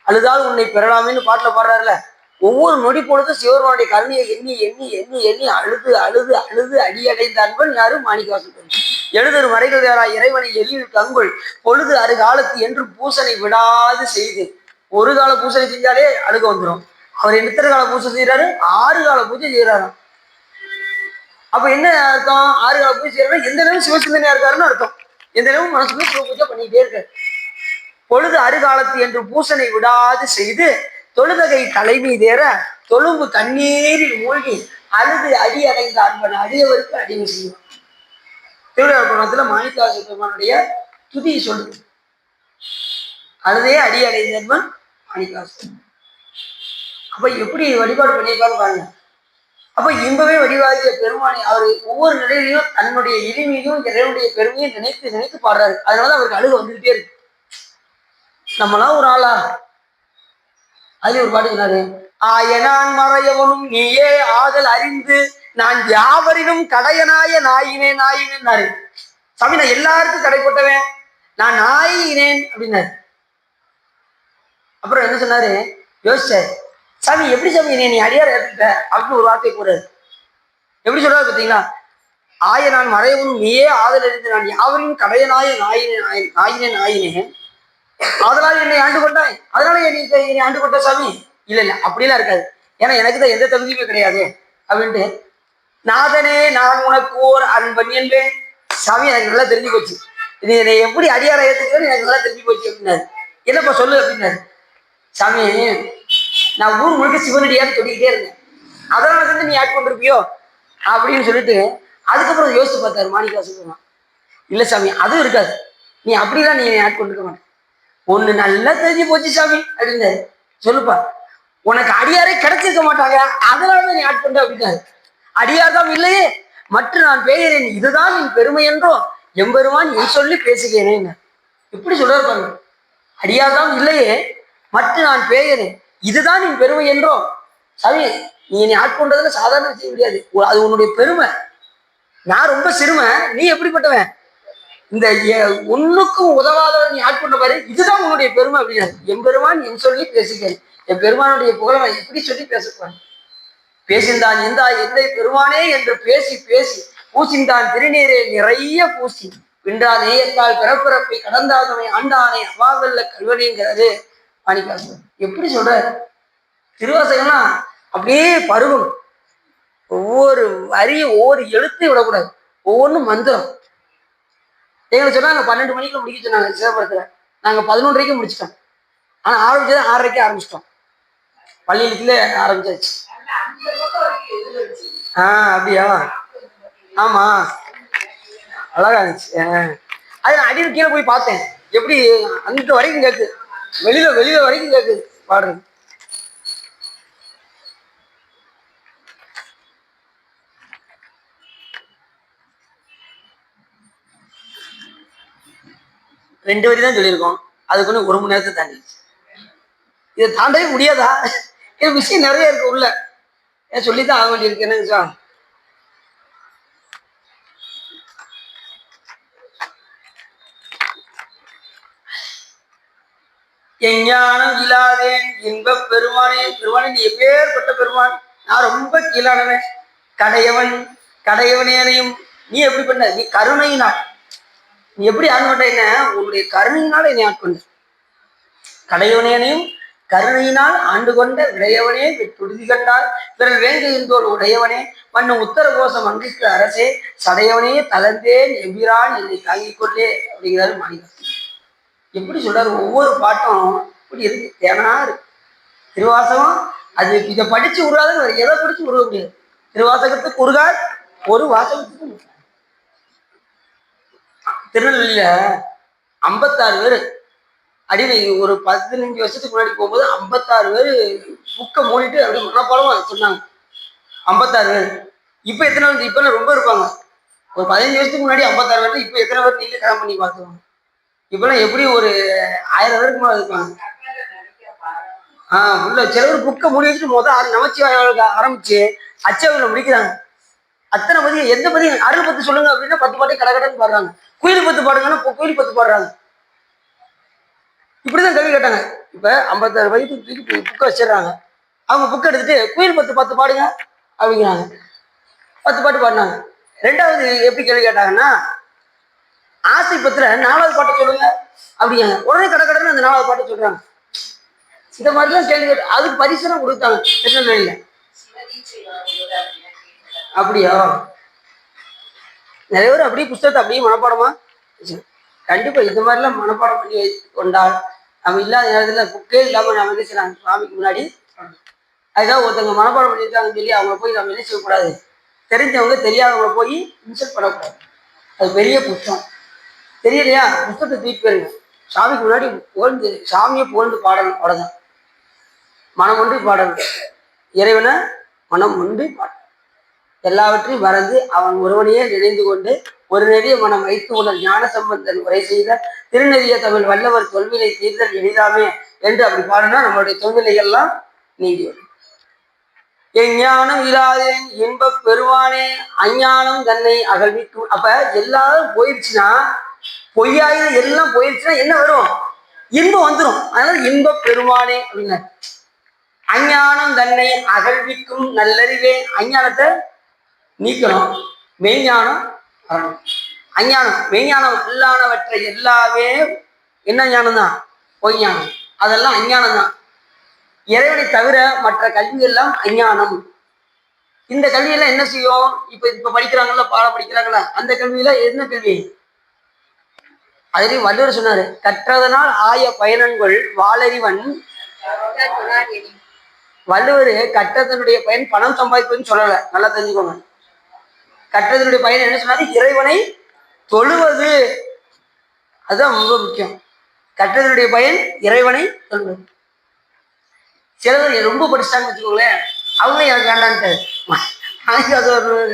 அழுதால் உன்னை பெறலாமேன்னு பாட்டுல பாடுறாருல, ஒவ்வொரு நொடி பொழுதும் சிவருமானுடைய கருணையை எண்ணி எண்ணி எண்ணி எண்ணி அழுது அழுது அழுது அடியடைந்த அன்பன் யாரு? மாணிக்காசன். எழுதரு மறைகள் யாரா இறைவனை எழில் கங்குள் பொழுது அருகாலத்து என்று பூசனை விடாது செய்து, ஒரு கால பூசனை செஞ்சாலே அழுக வந்துடும். அவர் எத்தனை கால பூஜை செய்யறாரு? 6 கால பூஜை செய்யறாரு. அப்ப என்ன அர்த்தம்? 6 கால பூஜை செய்யறாரு, எந்த நேரம் சிவசிந்தனையா இருக்காருன்னு அர்த்தம். எந்த நேரம் மனசுக்குள்ள சிவ பூஜை பண்ணிக்கிட்டே இருக்காரு. பொழுது அருகாலத்து என்று பூசனை விடாது செய்து தொழுதகை தலைமை தேர தொழும்பு கண்ணீரில் மூழ்கி அழுது அடி அடைந்த அன்பன் அடியவருக்கு அடிமை செய்யும். திருவிழாக்குளத்துல மாணிக்காச பெருமானுடைய துதி சொல்லுது. அழுதே அடி அடைந்த அன்பன் மாணிக்காசன். அப்ப எப்படி வழிபாடு பண்ணியிருக்காரு பாருங்க. அப்ப இன்பமே வடிவாகிய பெருமானை அவர் ஒவ்வொரு நிலையிலையும் தன்னுடைய எளிமையும் இறைவனுடைய பெருமையும் நினைத்து நினைத்து பாடுறாரு. அதனால அவருக்கு அழுக வந்துகிட்டே இருக்கு. நம்மளாம் ஒரு ஆளா? அதுல ஒரு பாட்டு சொன்னாரு, ஆயனான் மறையவனும் நீயே ஆதல் அறிந்து நான் யாவரினும் கடையனாய நாயினே நாயினேன்னாரு. சாமி, நான் எல்லாருக்கும் கடைப்பட்டவன், நான் நாயினேன் அப்படின்னாரு. அப்புறம் என்ன சொன்னாரு? யோசிச்சாரு, சாமி எப்படி சாமி நீ அடியார் ஏற்றுட்ட அப்படின்னு ஒரு வார்த்தை கூறாரு. எப்படி சொல்றாரு பார்த்தீங்களா? ஆயனான் மறையவனும் நீயே ஆதல் அறிந்து நான் யாவரினும் கடையனாய நாயினே நாயினே நாயினே அதனால என்னை ஆண்டு கொண்டாய், அதனால என்னை ஆண்டு கொண்ட சாமி. இல்ல இல்ல, அப்படிலாம் இருக்காது. ஏன்னா எனக்கு தான் எந்த தகுதியுமே கிடையாது அப்படின்ட்டு, நாதனே நான் உனக்கு ஓர் அன்பன் என்பேன். சாமி எனக்கு நல்லா தெரிஞ்சு போச்சு, இது என்னை எப்படி அடியார ஏற்றுக்கிறேன்னு எனக்கு நல்லா தெரிஞ்சு போச்சு அப்படின்னாரு. என்னப்பா சொல்லு அப்படின்னாரு. சாமி, நான் ஊர் முழுக்க சிவனடியான்னு சொல்லிக்கிட்டே இருந்தேன், அதனால வந்து நீ ஆட் கொண்டிருப்பியோ அப்படின்னு சொல்லிட்டு அதுக்கப்புறம் யோசிச்சு பார்த்தாரு மாணிக்காசன். இல்ல சாமி, அதுவும் இருக்காது, நீ அப்படிலாம் நீ ஆட் கொண்டிருக்க மாட்டேன், ஒண்ணு நல்லா தெரிஞ்சு போச்சு சாமி அப்படின்னு. சொல்லுப்பா, உனக்கு அடியாரே கிடைச்சிருக்க மாட்டாங்க, அதனாலதான் நீ ஆட் பண்ற அப்படின்னாரு. அடியார்தான் இல்லையே மற்ற நான் பேகிறேன், இதுதான் என் பெருமை என்றோ எம்பெருமான் என் சொல்லி பேசுகிறேன். எப்படி சொல்றாரு பாருங்க. அடியார்தான் இல்லையே மற்ற நான் பேகிறேன், இதுதான் என் பெருமை என்றோ. சாமி, நீ என்னை ஆட்கொண்டதுல சாதாரண செய்ய முடியாது, அது உன்னுடைய பெருமை. நான் ரொம்ப சிறுமை, நீ எப்படிப்பட்டவன், இந்த ஒண்ணுக்கும் உதவாதவன் நீ ஆட்கொண்ட பாரு, இதுதான் உன்னுடைய பெருமை அப்படின்னாரு. என் பெருமான் என் சொல்லி பேசுகிறேன், என் பெருமானுடைய புகழை எப்படி சொல்லி பேசுவான். பேசிந்தான் எந்தா எந்தை பெருமானே என்று பேசி பேசி பூசிந்தான் திருநீரே நிறைய பூசி பின்றா நேயத்தால் பிறப்பிறப்பை கடந்தாதனை ஆண்டானை அவாவல்ல கல்வனேங்கிறாரு மாணிக்காசன். எப்படி சொல்றாரு? திருவாசகம்னா அப்படியே பருவம், ஒவ்வொரு வரியும் ஒவ்வொரு எழுத்தையும் விடக்கூடாது, ஒவ்வொன்றும் மந்திரம். எங்களை சொன்னாங்க 12 மணிக்கு முடிக்க சொன்னாங்க சிவபுரத்துல, நாங்க 11:30 முடிச்சிட்டோம். ஆனா ஆரம்பிச்சது 6:30 ஆரம்பிச்சிட்டோம். பள்ளியில ஆரம்பிச்சாச்சு. அப்படியா? ஆமா, அழகா இருந்துச்சு. அது நான் அடியில் கீழே போய் பார்த்தேன், எப்படி அந்த வரைக்கும் கேட்குது, வெளியில வரைக்கும் கேட்குது பாடுறது. ரெண்டு வரி தான் சொல்லியிருக்கோம், அதுக்கு ஒன்று 1 மணி நேரத்தை தாண்டி. இதை தாண்டவே முடியாதா? இது விஷயம் நிறைய இருக்கு உள்ள, சொல்லித்தான் ஆக வேண்டியிருக்கு. என்னங்க சார்? எஞ்ஞானம் இல்லாதேன் இன்ப பெருமானே, பெருமானே நீ எப்பேற்பட்ட பெருமான், நான் ரொம்ப கீழானவன், கடையவனேனையும் நீ எப்படி பண்ண, நீ கருணையினால், நீ எப்படி ஆட்கொண்ட என்ன, உன்னுடைய கருணையினால் என்னை ஆட்கொண்ட. கடையவனேனையும் கருணையினால் ஆண்டு கொண்ட விடையவனே துடுதி கண்டால் பிறர் வேண்டுகின்றோர் உடையவனே மண்ணும் உத்தர கோஷம் அங்கிக்கு அரசே சடையவனே தளர்ந்தேன் எம்பிரான் என்னை தாங்கிக் கொண்டே அப்படிங்கிறாரு மாணிக்காசன். எப்படி சொல்றாரு? ஒவ்வொரு பாட்டும் இப்படி இருக்கு, தேனா இருக்கு. திருவாசகம் அது இதை படிச்சு உருவாதுன்னு வேற எதை படிச்சு உருவ முடியாது. திருவாசகத்துக்கு உருகார், ஒரு வாசகத்துக்கு. திருநெல்வேலியில 56 பேர் அடிமை, ஒரு 15 வருஷத்துக்கு முன்னாடி போகும்போது 56 பேர் புக்கை மூடிட்டு அப்படி மனப்பாடமா சொன்னாங்க. 56 பேர். இப்ப எத்தனை வந்து? இப்ப ரொம்ப இருப்பாங்க. ஒரு 15 வருஷத்துக்கு முன்னாடி 56 பேர், இப்ப எத்தனை பேர் நீங்க கடன் பண்ணி பார்த்துக்கோங்க. இப்பெல்லாம் எப்படி ஒரு 1000 பேருக்கு மேல இருப்பாங்க. உள்ள சிலவர் புக்கை மூடி வச்சுட்டு முதல் நமச்சிவாய ஆரம்பிச்சு அச்சவையில முடிக்கிறாங்க. அத்தனை பதிவு எந்த பதிவு அருள் பத்து சொல்லுங்க அப்படின்னா 10 பாட்டு கடகடன்னு பாடுறாங்க. குயில் பத்து பாடுங்கன்னா குயில் பத்து பாடுறாங்க. இப்படிதான் கேள்வி கேட்டாங்க. இப்ப 56 வயதுக்கு புக்கை வச்சிடறாங்க. அவங்க புக்கை எடுத்துட்டு குயில் பத்து பாடுங்க அப்படிங்கிறாங்க. 10 பாட்டு பாடினாங்க. ரெண்டாவது எப்படி கேள்வி கேட்டாங்கன்னா, ஆசை பத்துல 4வது பாட்டை சொல்லுங்க அப்படிங்க. உடனே கடற்கடன்னு அந்த 4வது பாட்டை சொல்றாங்க. இந்த மாதிரிலாம் கேள்வி கேட்டு அதுக்கு பரிசனம் கொடுத்தாங்க திருநெல்வேலியில. அப்படியா? நிறைய பேர் அப்படியே புத்தகத்தை அப்படியே மனப்பாடமா கண்டிப்பா இந்த மாதிரிலாம் மனப்பாடம் பண்ணி வைத்து கொண்டால் நம்ம இல்லாத நேரத்துல புக்கே இல்லாம நம்ம என்ன செய்யலாம் சுவாமிக்கு முன்னாடி. அதுக்காக ஒருத்தவங்க மனப்பாடம் பண்ணியிருக்காங்கன்னு சொல்லி அவங்க போய் நம்ம என்ன செய்யக்கூடாது, தெரிஞ்சவங்க தெரியாதவங்களை போய் இன்சல்ட் பண்ணக்கூடாது. அது பெரிய புத்தகம். தெரியலையா? புத்தகத்தை தூக்கி போயிருங்க. சாமிக்கு முன்னாடி புகழ்ந்து சாமியை புகழ்ந்து பாடணும். அவ்வளவுதான். மனம் ஒன்றி பாடணும். இறைவனை மனம் ஒன்றி பாடணும். எல்லாவற்றையும் மறந்து அவன் ஒருவனையே நினைந்து கொண்டு ஒரு நெறிய மனம் வைத்து உணர் ஞான சம்பந்தன் உரை செய்த திருநெறிய தமிழ் வல்லவர் தொல்வினை தீர்தல் எளிதாமே என்று அப்படி பாடினா நம்மளுடைய தொல்வினைகள்லாம் நீங்கி வரும். எஞ்ஞானம் இல்லாதேன் இன்பப் பெருமானே அஞ்ஞானம் தன்னை அகழ்விக்கும். அப்ப எல்லாரும் போயிடுச்சுன்னா, பொய்யாயுத எல்லாம் போயிடுச்சுன்னா என்ன வரும்? இன்பம் வந்துடும். அதனால இன்பப் பெருமானே அப்படின்னா அஞ்ஞானம் தன்னை அகழ்விக்கும் நல்லறிவே. அஞ்ஞானத்தை நீக்கணும். மெய்ஞானம் வரணும். அஞ்ஞானம் மெய்ஞானம் அல்லானவற்றை எல்லாமே என்ன ஞானம் தான்? பொய் ஞானம். அதெல்லாம் அஞ்ஞானம் தான். இறைவனை தவிர மற்ற கல்வி எல்லாம் அஞ்ஞானம். இந்த கல்வியெல்லாம் என்ன செய்யும்? இப்ப படிக்கிறாங்கல்ல, பாடம் படிக்கிறாங்கல்ல, அந்த கல்வியில என்ன கல்வி? அதுலயும் வள்ளுவர் சொன்னாரு, கற்றதனால் ஆய பயனன்கள் வாளறிவன். வள்ளுவர் கற்றதனுடைய பயன் பணம் சம்பாதிப்பதுன்னு சொல்லல, நல்லா தெரிஞ்சுக்கோங்க. கற்றதனுடைய பயன் என்ன சொன்னாரு? இறைவனை தொழுவது. அதுதான் ரொம்ப முக்கியம். கற்றதனுடைய பயன் இறைவனை தொழுவது. சிலவர் ரொம்ப படிச்சாங்கன்னு வச்சுக்கோங்களேன், அவங்களே எனக்கு வேண்டான்ட்டு.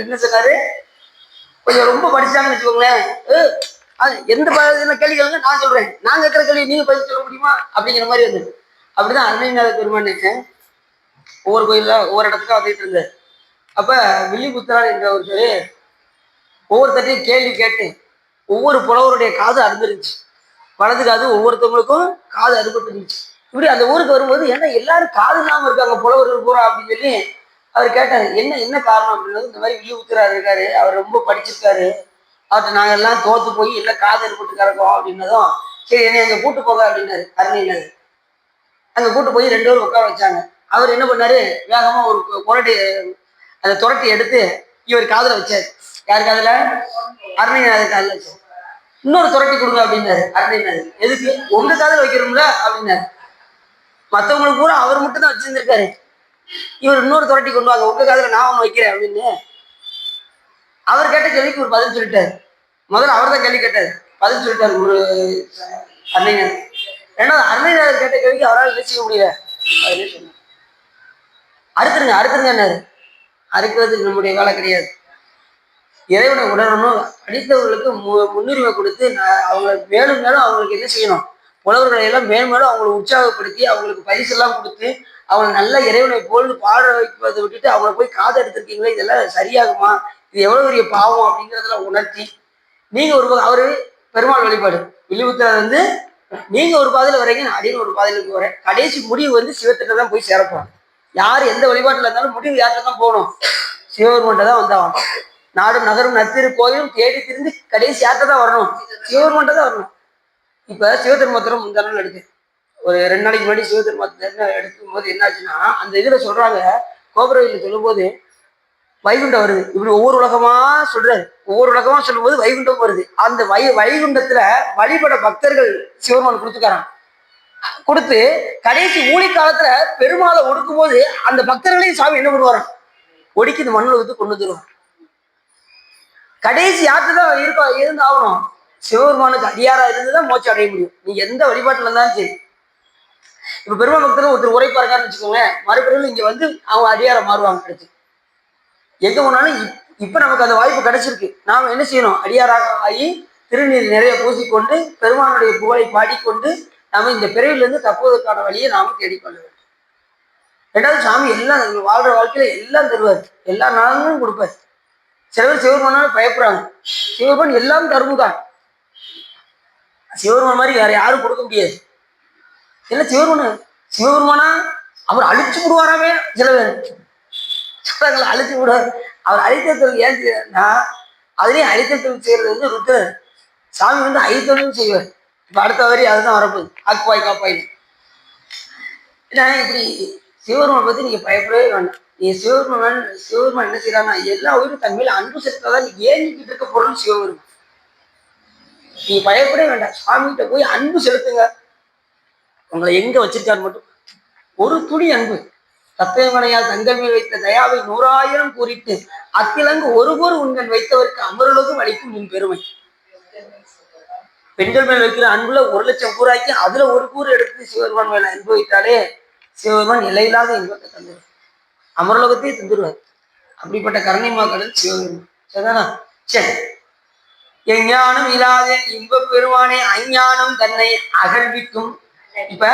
என்ன சொன்னாரு? கொஞ்சம் ரொம்ப படிச்சாங்கன்னு வச்சுக்கோங்களேன், எந்த கேள்வி கேளுங்க நான் சொல்றேன், நான் கேட்கிற கேள்வி நீங்க பதில் சொல்ல முடியுமா அப்படிங்கிற மாதிரி வந்து. அப்படிதான் அருணைநாத பெருமான் ஒவ்வொரு கோயில்ல ஒவ்வொரு இடத்துக்கும் வந்துட்டு இருந்தார். அப்ப வில்லிபுத்திரான் என்ற ஒருத்தர் ஒவ்வொருத்தரையும் கேள்வி கேட்டு ஒவ்வொரு புலவருடைய காது அறுந்துருந்துச்சு. வலது காது ஒவ்வொருத்தவங்களுக்கும் காது அறுபட்டு இருந்துச்சு. இப்படி அந்த ஊருக்கு வரும்போது என்ன எல்லாரும் காது இல்லாம இருக்காங்க புலவர்கள் பூரா அப்படின்னு சொல்லி அவர் கேட்டாரு, என்ன காரணம் அப்படின்னது. இந்த மாதிரி வில்லிபுத்திரார் இருக்காரு, அவர் ரொம்ப படிச்சிருக்காரு, அவர்கிட்ட நாங்க எல்லாம் தோத்து போய் எல்லாம் காது அறுபட்டு கிடக்கோம் அப்படின்னதும், சரி என்னை அங்க கூட்டு போக அப்படின்னாரு அருணைநாதர். அங்க கூட்டு போய் 2 பேரும் உட்கார வச்சாங்க. அவர் என்ன பண்ணாரு, வேகமா ஒரு புரட்டி அந்த துரட்டி எடுத்து இவர் காதுல வச்சாரு. யார் காதுல? அருணைநாதர் காதுல வச்சாரு. இன்னொரு துரட்டி கொடுங்க அப்படின்னாரு அருணைநாதர். எதுக்கு? உங்க காதுல வைக்கிறோம்ல அப்படின்னாரு. மற்றவங்களுக்கு பூரா அவர் மட்டும் தான் வச்சிருந்திருக்காரு. இவர் இன்னொரு துரட்டி கொண்டு வாங்க, உங்க காதுல நான் ஒண்ணு வைக்கிறேன் அப்படின்னு. அவர் கேட்ட கேள்விக்கு ஒரு பதில் சொல்லிட்டாரு. முதல்ல அவர் தான் கேள்வி கேட்டாரு, பதில் சொல்லிட்டாரு ஒரு அருணைநாதர். ரெண்டாவது அருணைநாதர் கேட்ட கேள்விக்கு அவரால் என்ன செய்ய முடியல. அறுத்துருங்கன்னாரு. அறுக்கிறதுக்கு நம்முடைய வேலை கிடையாது. இறைவனை உணரணும். படித்தவர்களுக்கு முன்னுரிமை கொடுத்து அவங்களுக்கு மேலும் மேலும் அவங்களுக்கு என்ன செய்யணும், புலவர்களை எல்லாம் மேலும் அவங்களை உற்சாகப்படுத்தி அவங்களுக்கு பரிசெல்லாம் கொடுத்து அவங்களை நல்ல இறைவனை போல்னு பாட வைப்பதை விட்டுட்டு அவங்களை போய் காது எடுத்திருக்கீங்களே, இதெல்லாம் சரியாகுமா, இது எவ்வளவு பெரிய பாவம் அப்படிங்கிறதெல்லாம் உணர்த்தி நீங்க ஒரு அவரு பெருமாள் வழிபாடு வில்லிபுத்திரார் நீங்க ஒரு பாதையில வரீங்க, நான் அடின்னு ஒரு பாதையில வரேன். கடைசி முடிவு சிவத்திட்ட தான் போய் சேரப்போம். யார் எந்த வழிபாட்டுல இருந்தாலும் முடிவு யார்கிட்ட தான் போகணும்? சிவபெருமான்கிட்ட தான் வந்தாகணும். நாடும் நகரும் நத்திரு கோயிலும் தேடி திரிந்து கடைசி யார்கிட்ட தான் வரணும்? சிவபெருமான்கிட்ட தான் வரணும். இப்ப சிவதர்மத்திரம் முந்தாள் எடுத்து ஒரு 2 நாளைக்கு முன்னாடி சிவதர்மத்திரம் எடுக்கும் போது என்ன ஆச்சுன்னா, அந்த இதுல சொல்றாங்க, கோபுரவில சொல்லும் போது வைகுண்டம் வருது. இப்படி ஒவ்வொரு உலகமா சொல்றாரு. ஒவ்வொரு உலகமா சொல்லும் போது வைகுண்டம் வருது. அந்த வைகுண்டத்துல வழிபட பக்தர்கள் சிவபெருமான் கொடுத்துக்காரான். கொடுத்து கடைசி ஊழி காலத்துல பெருமாளை ஒடுக்கும் போது அந்த பக்தர்களையும் சாமி என்ன பண்ணுவாராம்? ஒடுக்கி இந்த மண்ணில் வந்து கொண்டு வந்துருவான். கடைசி யாருதான் இருந்தாகணும்? சிவபெருமானுக்கு அடியாரா இருந்துதான் மோட்சம் அடைய முடியும். நீங்க எந்த வழிபாட்டுல இருந்தாலும் சரி. இப்ப பெருமாள் பக்தர்கள் ஒருத்தர் உரைப்பா இருக்காருன்னு வச்சுக்கோங்க, மறுபடியும் இங்க வந்து அவங்க அடியார மாறுவாங்க. கிடைச்சு எங்க போனாலும் இப்ப நமக்கு அந்த வாய்ப்பு கிடைச்சிருக்கு. நாம் என்ன செய்யணும்? அடியாராக ஆகி திருநீர் நிறைய பூசிக்கொண்டு பெருமானுடைய புகழை பாடிக்கொண்டு நாம இந்த பிறவிலிருந்து தப்புவதற்கான வழியை நாம தேடிக்கொள்ள வேண்டும். ரெண்டாவது, சாமி எல்லாம் வாழ்ற வாழ்க்கையில எல்லாம் தருவார், எல்லா நலங்களும் கொடுப்பார். சில பேர் சிவபெருமானாலும் பயப்படுறாங்க. சிவபெருமான் எல்லாம் தருமுதான். சிவபெருமான் மாதிரி வேற யாரும் கொடுக்க முடியாது. என்ன சிவபெருமானா அவர் அழிச்சு விடுவாராமே. சில பேர் சொல்றாங்களா, அழிச்சு விடுவார். அவர் அழித்தல் ஏன் செய்யறா? அதுலயும் அழித்தல் செய்யறது வந்து ருத்ரர். சாமி வந்து அழித்தலும் செய்வார். இப்ப அடுத்த வரி அதுதான் வரப்போகுது, ஆக்குவாய் காப்பாய். ஏன்னா இப்படி சிவபெருமான் பத்தி நீங்க பயப்படவே வேண்டாம். நீ சிவபெருமான் என்ன செய்யறான்னா, எல்லா உயிரும் தன் மேல அன்பு செலுத்தாதான் ஏங்கிட்டு இருக்க பொருள் சிவபெருமான். நீ பயப்படவே வேண்டாம். சாமிகிட்ட போய் அன்பு செலுத்துங்க. உங்களை எங்க வச்சிருக்காரு மட்டும் ஒரு துளி அன்பு. தத்தையமனையால் தங்கள் மேல் வைத்த தயாவை 100,000 கூறிட்டு அத்திலங்கு ஒரு கூறு உண்கள் வைத்தவருக்கு அமருலகும் அளிக்கும் உன் பெருமை. பெண்கள் மேல் வைக்கிற அன்புல 1,00,000 கூறாக்கி அதுல ஒரு கூறு எடுத்து சிவபெருமான் மேல அன்பு வைத்தாலே சிவபெருமான் நிலையில்லாத இன்பத்தை தந்துடுவார், அமரலோகத்தையே தந்துடுவார். அப்படிப்பட்ட கருணைமா கடல் சிவபெருமான். சரிதானா? சரி. எஞ்ஞானம் இல்லாதே இன்ப பெருமானே அஞ்ஞானம் தன்னை அகழ்விக்கும். இப்ப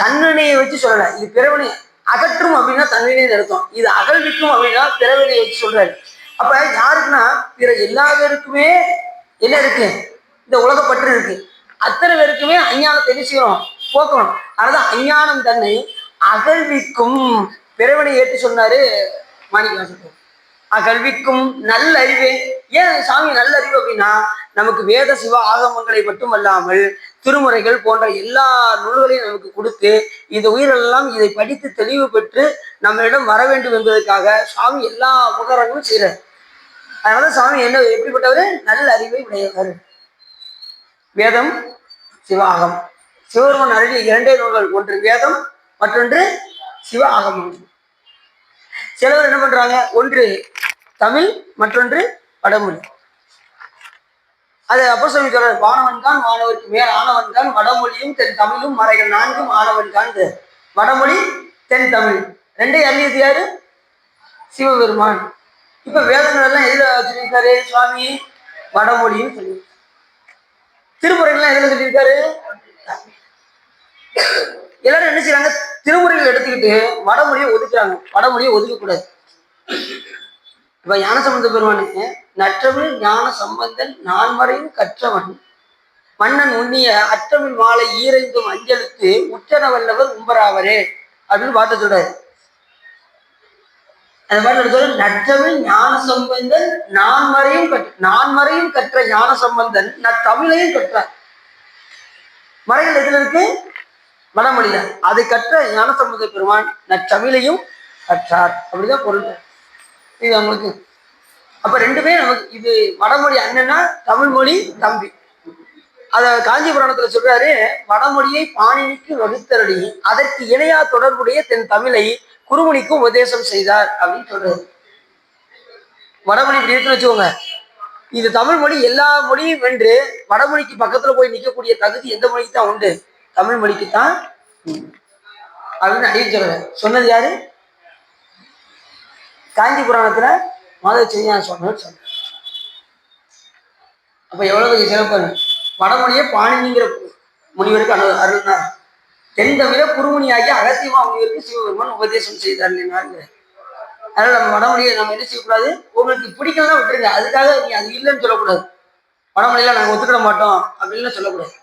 தன்னினையை வச்சு சொல்லல, இது பிறவனை அகற்றும் அப்படின்னா தன்னினை அர்த்தம். இது அகழ்விக்கும் அப்படின்னா பிறவினையை வச்சு சொல்றாரு. அப்ப யாருக்குன்னா பிற எல்லா பேருக்குமே என்ன இருக்கு? இந்த உலகப்பற்று இருக்கு. அத்தனை பேருக்குமே அஞ்ஞானத்தை என்ன செய்யணும்? போக்கணும். அதனால அஞ்ஞானம் தன்னை அகழ்விக்கும் பிறவினை ஏற்று சொன்னாரு மாணிக்கவாசகர். அகழ்விக்கும் நல்ல அறிவே. ஏன் சாமி நல்ல அறிவு அப்படின்னா, நமக்கு வேத சிவ ஆகமங்களை மட்டுமல்லாமல் திருமுறைகள் போன்ற எல்லா நூல்களையும் நமக்கு கொடுத்து இந்த உயிரெல்லாம் இதை படித்து தெளிவு பெற்று நம்மளிடம் வர வேண்டும் என்பதற்காக சாமி எல்லா உபகாரங்களும் செய்யறார். அதனால சாமி என்ன எப்படிப்பட்டவர்? நல்ல அறிவை உடையவர். வேதம் சிவ ஆகம். சிவபெருமான் அருளிய 2 நூல்கள், ஒன்று வேதம், மற்றொன்று சிவ ஆகமம். சிலவர் என்ன பண்றாங்க? ஒன்று தமிழ், மற்றொன்று வடமொழி. அது அப்போஸ்தலன் சொல்றாரு, வானவன் தான் வானவருக்கு மேல் ஆனவன் தான் வடமொழியும் தென் தமிழும் மறைகள் 4 ஆனவன் தான். வடமொழி தென் தமிழ் 2 அருளியது யாரு? சிவபெருமான். இப்ப வேதங்கள் எல்லாம் எதுல சொல்லியிருக்காரு சுவாமி? வடமொழியும் சொல்லி. திருமுறைகள்லாம் எதுல சொல்லியிருக்காரு? எல்லாரும் என்ன செய்யறாங்க? திருமுறைகள் எடுத்துக்கிட்டு வடமொழியை ஒதுக்குறாங்க. வடமொழியை ஒதுக்க கூடாது. இப்ப ஞானசம்பந்த பெருமானுக்கு நற்றமிழ் ஞான சம்பந்தன் நான்மறையும் கற்றவன் மன்னன் உண்ணிய அற்றமிழ் மாலை ஈரைந்தும் அஞ்செழுத்து உற்றன வல்லவர் உம்பராவரே அப்படின்னு பாட்டு சொல்றாரு. அந்த பாட்டு சொல்ற, நற்றமிழ் ஞான சம்பந்தன் நான்மறையும் கற்ற ஞான சம்பந்தன் நற்றமிழையும் கற்றார். மறைகள் எதுல இருக்கு? வடமொழியில. அதை கற்ற ஞானசம்பந்த பெருமான் நற்றமிழையும் கற்றார். அப்படிதான் பொருள். இது அவங்களுக்கு. அப்ப 2 நமக்கு இது வடமொழி அண்ணன்னா, தமிழ் மொழி தம்பி. அத காஞ்சி புராணத்துல சொல்றாரு, வடமொழியை பாணினிக்கு வகுத்தரடி அதற்கு இணையா தொடர்புடைய தென் தமிழை குறுமொழிக்கு உபதேசம் செய்தார் அப்படின்னு சொல்றாரு. வடமொழி இப்படி இருக்குன்னு வச்சுக்கோங்க. இது தமிழ் மொழி எல்லா மொழியும் வென்று வடமொழிக்கு பக்கத்துல போய் நிற்கக்கூடிய தகுதி எந்த மொழிக்கு தான் உண்டு? தமிழ் மொழிக்கு தான் அப்படின்னு அடிக்க சொல்றாரு. சொன்னது யாரு? காஞ்சி புராணத்துல மாதவ சிவஞான சுவாமிகள் சொன்னார். அப்ப எவ்வளவு சிறப்பு! வடமொழியை பாணினிங்கிற முனிவருக்கு அருள்னார். தென் தமிழ குறுமொழியாகி அகத்தியமா முனிவருக்கு சிவபெருமான் உபதேசம் செய்தார். அதனால நம்ம வடமொழியை நம்ம என்ன செய்யக்கூடாது? உங்களுக்கு பிடிக்கலாம் விட்டுருங்க, அதுக்காக நீ அது இல்லைன்னு சொல்லக்கூடாது. வடமொழியில நாங்கள் ஒத்துக்கிட மாட்டோம் அப்படின்னு சொல்லக்கூடாது.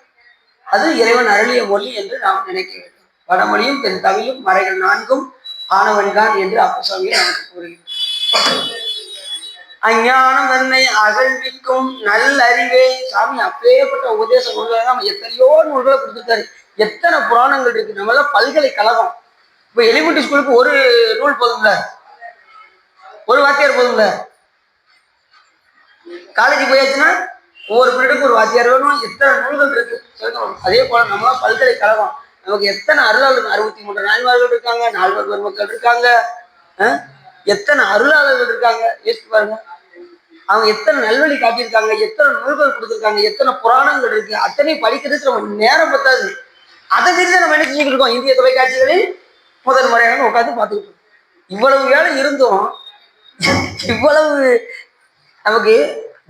அது இறைவன் அருளிய மொழி என்று நாம் நினைக்க வேண்டும். வடமொழியும் தென் தமிழும் மறைகள் 4 ஆனவன்கான் என்று அப்பசாமியை நமக்கு கூறுகிறோம். அஞ்ஞானம் தன்னை அகழ்விக்கும் நல்ல அறிவே. சாமி அப்பேற்பட்ட உபதேச நூல்களை நம்ம எத்தனையோ நூல்களை கொடுத்துருக்காரு. எத்தனை புராணங்கள் இருக்கு. நம்மள பல்கலைக்கழகம். இப்ப எலிமெண்ட்ரி ஸ்கூலுக்கு ஒரு நூல் போதும்ல, ஒரு வாத்தியார் போதும்ல. காலேஜ் போயாச்சுன்னா ஒவ்வொரு பீரியடுக்கு ஒரு வாத்தியார் வேணும். எத்தனை நூல்கள் இருக்கு. அதே போல நம்ம பல்கலைக்கழகம். நமக்கு எத்தனை அருளாளர்கள், 63 நான்மார்கள் இருக்காங்க, 4 பெருமக்கள் இருக்காங்க, எத்தனை அருளாளர்கள் இருக்காங்க. யோசிச்சு பாருங்க. அவங்க எத்தனை நல்வழி காட்டியிருக்காங்க, எத்தனை நூல்கள் கொடுத்துருக்காங்க, எத்தனை புராணங்கள் இருக்கு. அத்தனை படிக்கிறதுக்கு நம்ம நேரம் பத்தாது. அதை தெரிஞ்சு நம்ம என்ன செஞ்சுக்கிட்டு இருக்கோம்? இந்திய தொலைக்காட்சிகளில் முதல் முறையாக உட்காந்து பார்த்துக்கிட்டு இருக்கோம். இவ்வளவு வேலை இருந்தும், இவ்வளவு நமக்கு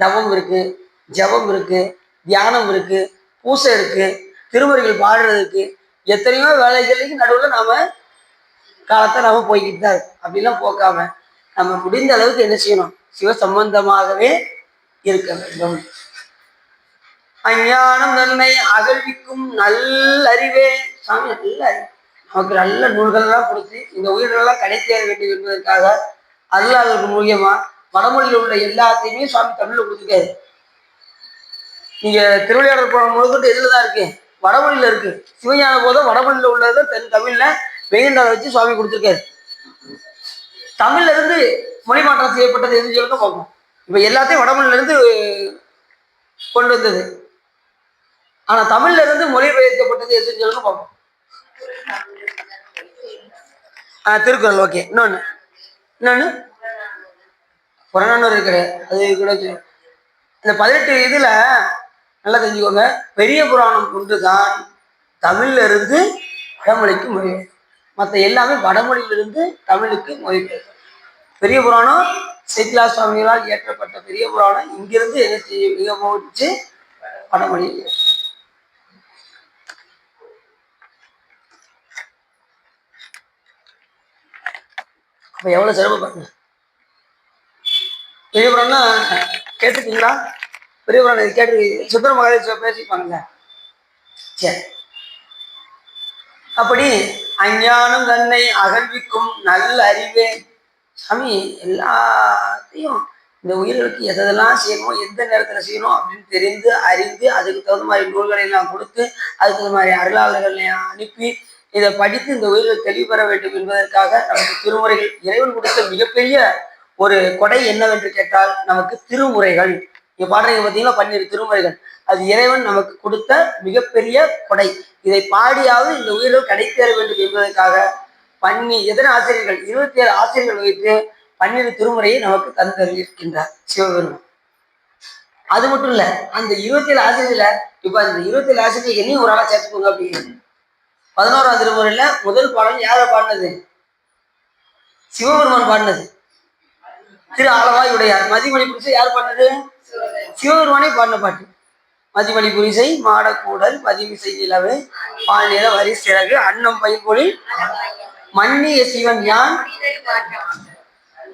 தவம் இருக்கு, ஜபம் இருக்கு, தியானம் இருக்கு, பூசை இருக்கு, திருமுறைகள் பாடுறதுக்கு எத்தனையோ வேலைகளுக்கு நடுவில் நாம காலத்தை நாம போய்கிட்டு தான் இருக்கு. அப்படிலாம் போக்காம நம்ம முடிந்த அளவுக்கு என்ன செய்யணும்? சிவ சம்பந்தமாகவே இருக்க வேண்டும். அஞ்ஞானம் தன்னை அகழ்விக்கும் நல்லறிவே. சாமி நல்ல நமக்கு நல்ல நூல்கள்லாம் கொடுத்து இந்த உயிர்களெல்லாம் கடை தேர வேண்டும் என்பதற்காக அல்லாதவர்கள் மூலியமா வடமொழியில் உள்ள எல்லாத்தையுமே சுவாமி தமிழ்ல கொடுத்துருக்காரு. நீங்க திருவிளையாடல் போன முதற்கொண்டு எதுலதான் இருக்கு? வடமொழியில இருக்கு. சிவஞான போதும் வடமொழியில உள்ளது தென் தமிழ்ல வெயிண்டாவை வச்சு சுவாமி கொடுத்துருக்காரு. தமிழ்ல இருந்து மொழி மாற்றம் செய்யப்பட்டது எதுன்னு சொல்லுங்க பார்ப்போம். இப்ப எல்லாத்தையும் வடமொழியில இருந்து கொண்டு வந்தது. ஆனா தமிழ்ல இருந்து மொழிபெயர்க்கப்பட்டது எதுன்னு சொல்லுங்க பார்ப்போம். திருக்குறள். ஓகே. இன்னொன்னு புறநானூறு இருக்கிற அது கூட இந்த 18 இதுல நல்லா தெரிஞ்சுக்கோங்க. பெரிய புராணம் ஒன்றுதான் தமிழ்ல இருந்து வடமொழிக்கு மொழிபெயர்க்கும். மற்ற எல்லாமே வடமொழியிலிருந்து தமிழுக்கு மொழிபெயர்க்கும். பெரிய புராணம் சேக்கிலா சுவாமிகளால் இயற்றப்பட்ட பெரிய புராணம் இங்கிருந்து என்ன செய்ய மிக போச்சு வடமொழியில். அப்ப எவ்வளவு சிறப்பு பாருங்க. பெரிய புராணம்னா கேட்டுக்கீங்களா? பெரிய புராணம் கேட்டு சுந்தர மகாதேஸ்வரர் பேசிப்பாங்கல்ல. சரி. அப்படி அஞ்ஞானம் தன்னை அகழ்விக்கும் நல்ல அறிவே. சாமி எல்லாத்தையும் இந்த உயிர்களுக்கு எதெல்லாம் செய்யணுமோ எந்த நேரத்துல செய்யணும் அப்படின்னு தெரிந்து அறிந்து அதுக்கு தகுந்த மாதிரி நூல்களை எல்லாம் கொடுத்து அதுக்கு தகுந்த மாதிரி அருளாளர்களை அனுப்பி இதை படித்து இந்த உயிர்கள் தெளிவு பெற வேண்டும் என்பதற்காக நமக்கு திருமுறைகள் இறைவன் கொடுத்த மிகப்பெரிய ஒரு கொடை என்னவென்று கேட்டால் நமக்கு திருமுறைகள். இங்க பாடுறீங்க பார்த்தீங்களா 12 திருமுறைகள். அது இறைவன் நமக்கு கொடுத்த மிகப்பெரிய கொடை. இதை பாடியாவது இந்த உயிர்கள் கடை தேர வேண்டும் என்பதற்காக எத்தனை ஆசிரியர்கள் 27 ஆசிரியர்கள் வைத்து 12 திருமுறையை நமக்கு தந்திருக்கின்றார் சிவபெருமான். அது மட்டும் இல்ல, அந்த 27 ஆசிரியர்ல இப்ப அந்த 27 ஆசிரியர் என்னையும் ஒரு ஆளா சேர்த்துக்கோங்க அப்படிங்கிறது. 11ஆம் திருமுறையில முதல் பாடல் யார பாடினது? சிவபெருமான் பாடினது. திரு ஆலவாய் உடையார். மதிமணி புரிசை யார் பாடினது? சிவபெருமானே பாடின பாட்டு. மதிமணி புரிசை மாடக்கூடல் பதிவிசை நிலவு பால்நில வரி சிறகு அன்னம் பயிர்கொழில் மன்னிய சிவன் யான்.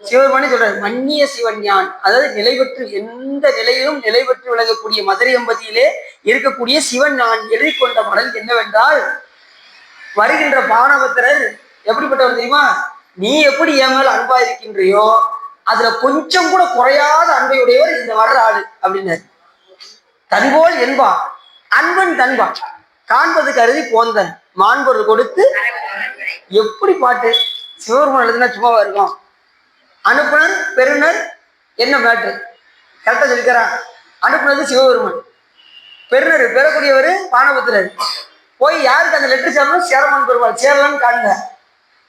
சிவபெருமானே சொல்றாரு மன்னிய சிவன் யான். அதாவது நிலைபெற்று எந்த நிலையிலும் நிலைபெற்று விளங்கக்கூடிய மதுரை எம்பதியிலே இருக்கக்கூடிய சிவன் நான் எழுதி கொண்ட மடல் என்னவென்றால், வருகின்ற பானபத்திரர் எப்படிப்பட்டவர் தெரியுமா? நீ எப்படி என் மேல அன்பா இருக்கின்றையோ அதுல கொஞ்சம் கூட குறையாத அன்பையுடையவர் இந்த வர்ற ஆளு அப்படின்னாரு. தன்போல் என்பா அன்பன் தன்பா காண்பது கருதி போந்தன் மாண்பொருள் கொடுத்து. எப்படி பாட்டு சிவபெருமான் எழுதுனா சும்மாவா இருக்கும்? அனுப்புனர் பெருனர் என்ன மேட்டு கரெக்டா சொல்லிக்கிறான். அனுப்புனது சிவபெருமான், பெருனர் பெறக்கூடியவர் பானபத்திரர். போய் யாருக்கு அந்த லெட்டர் சேரணும்? சேரமான் பெருமாள் சேரலான்னு காண்க.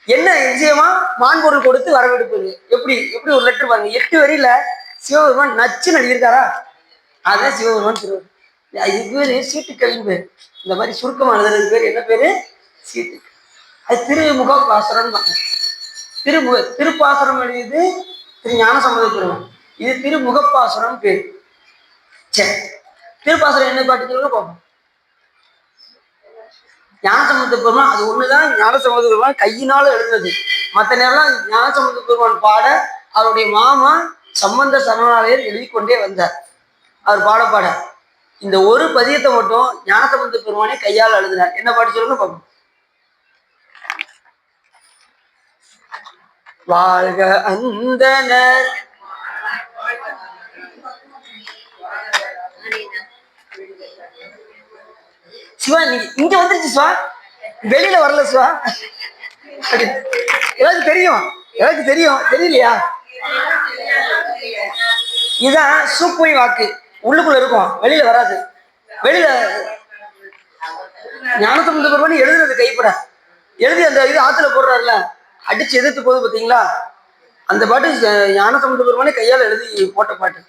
என்ன நிச்சயமா மான்பொருள் கொடுத்து வரவெடுப்பது. எப்படி எப்படி ஒரு லெட்டர் பாருங்க. 8 வரியில சிவபெருமான் நச்சுன்னு எழுதியிருக்காரா? அதான் சிவபெருமான் திருவள்ளுவர். இதுக்கு பேரு சீட்டுக்கல்வின்னு பேர். இந்த மாதிரி சுருக்கமா எழுதுறது பேர் என்ன பேரு? சீட்டு. அது திருமுக பாசனம். திருப்பாசனம் எழுதியது திரு ஞானசம்பந்த பெருமான். இது திருமுகப்பாசனம் பேர். சரி, திருப்பாசனம் என்ன பாட்டு சொல்லுங்க பார்ப்போம். ஞானசம்பந்த பெருமான் அது ஒண்ணுதான் ஞானசம்பந்த பெருமான் கையினால எழுதுனது. மற்ற நேரம்லாம் ஞானசம்பந்த பெருமான் பாட அவருடைய மாமா சம்பந்த சரணாலயர் எழுதி கொண்டே வந்தார். அவர் பாட பாட இந்த ஒரு பதியத்தை மட்டும் ஞானசம்பந்த பெருமானே கையால் எழுதினார். என்ன பாட்டு சொல்லுங்க பார்ப்போம். வாழ்க அந்தனர் சிவா. நீங்க இங்க வந்துருச்சு சிவா, வெளியில வரல சிவா. எனக்கு தெரியும், எனக்கு தெரியும். தெரியலையா? இதுதான் சூப்புமை வாக்கு. உள்ளுக்குள்ள இருக்கும், வெளியில வராது. வெளியில ஞானசம்பந்த பெருமான் எழுதுறது கைப்பட எழுதி அந்த இது ஆத்துல போடுறாருல, அடிச்சு எதிர்த்து போகுது பார்த்தீங்களா? அந்த பாட்டு ஞானசம்பந்த பெருமானே கையால் எழுதி போட்ட பாட்டு.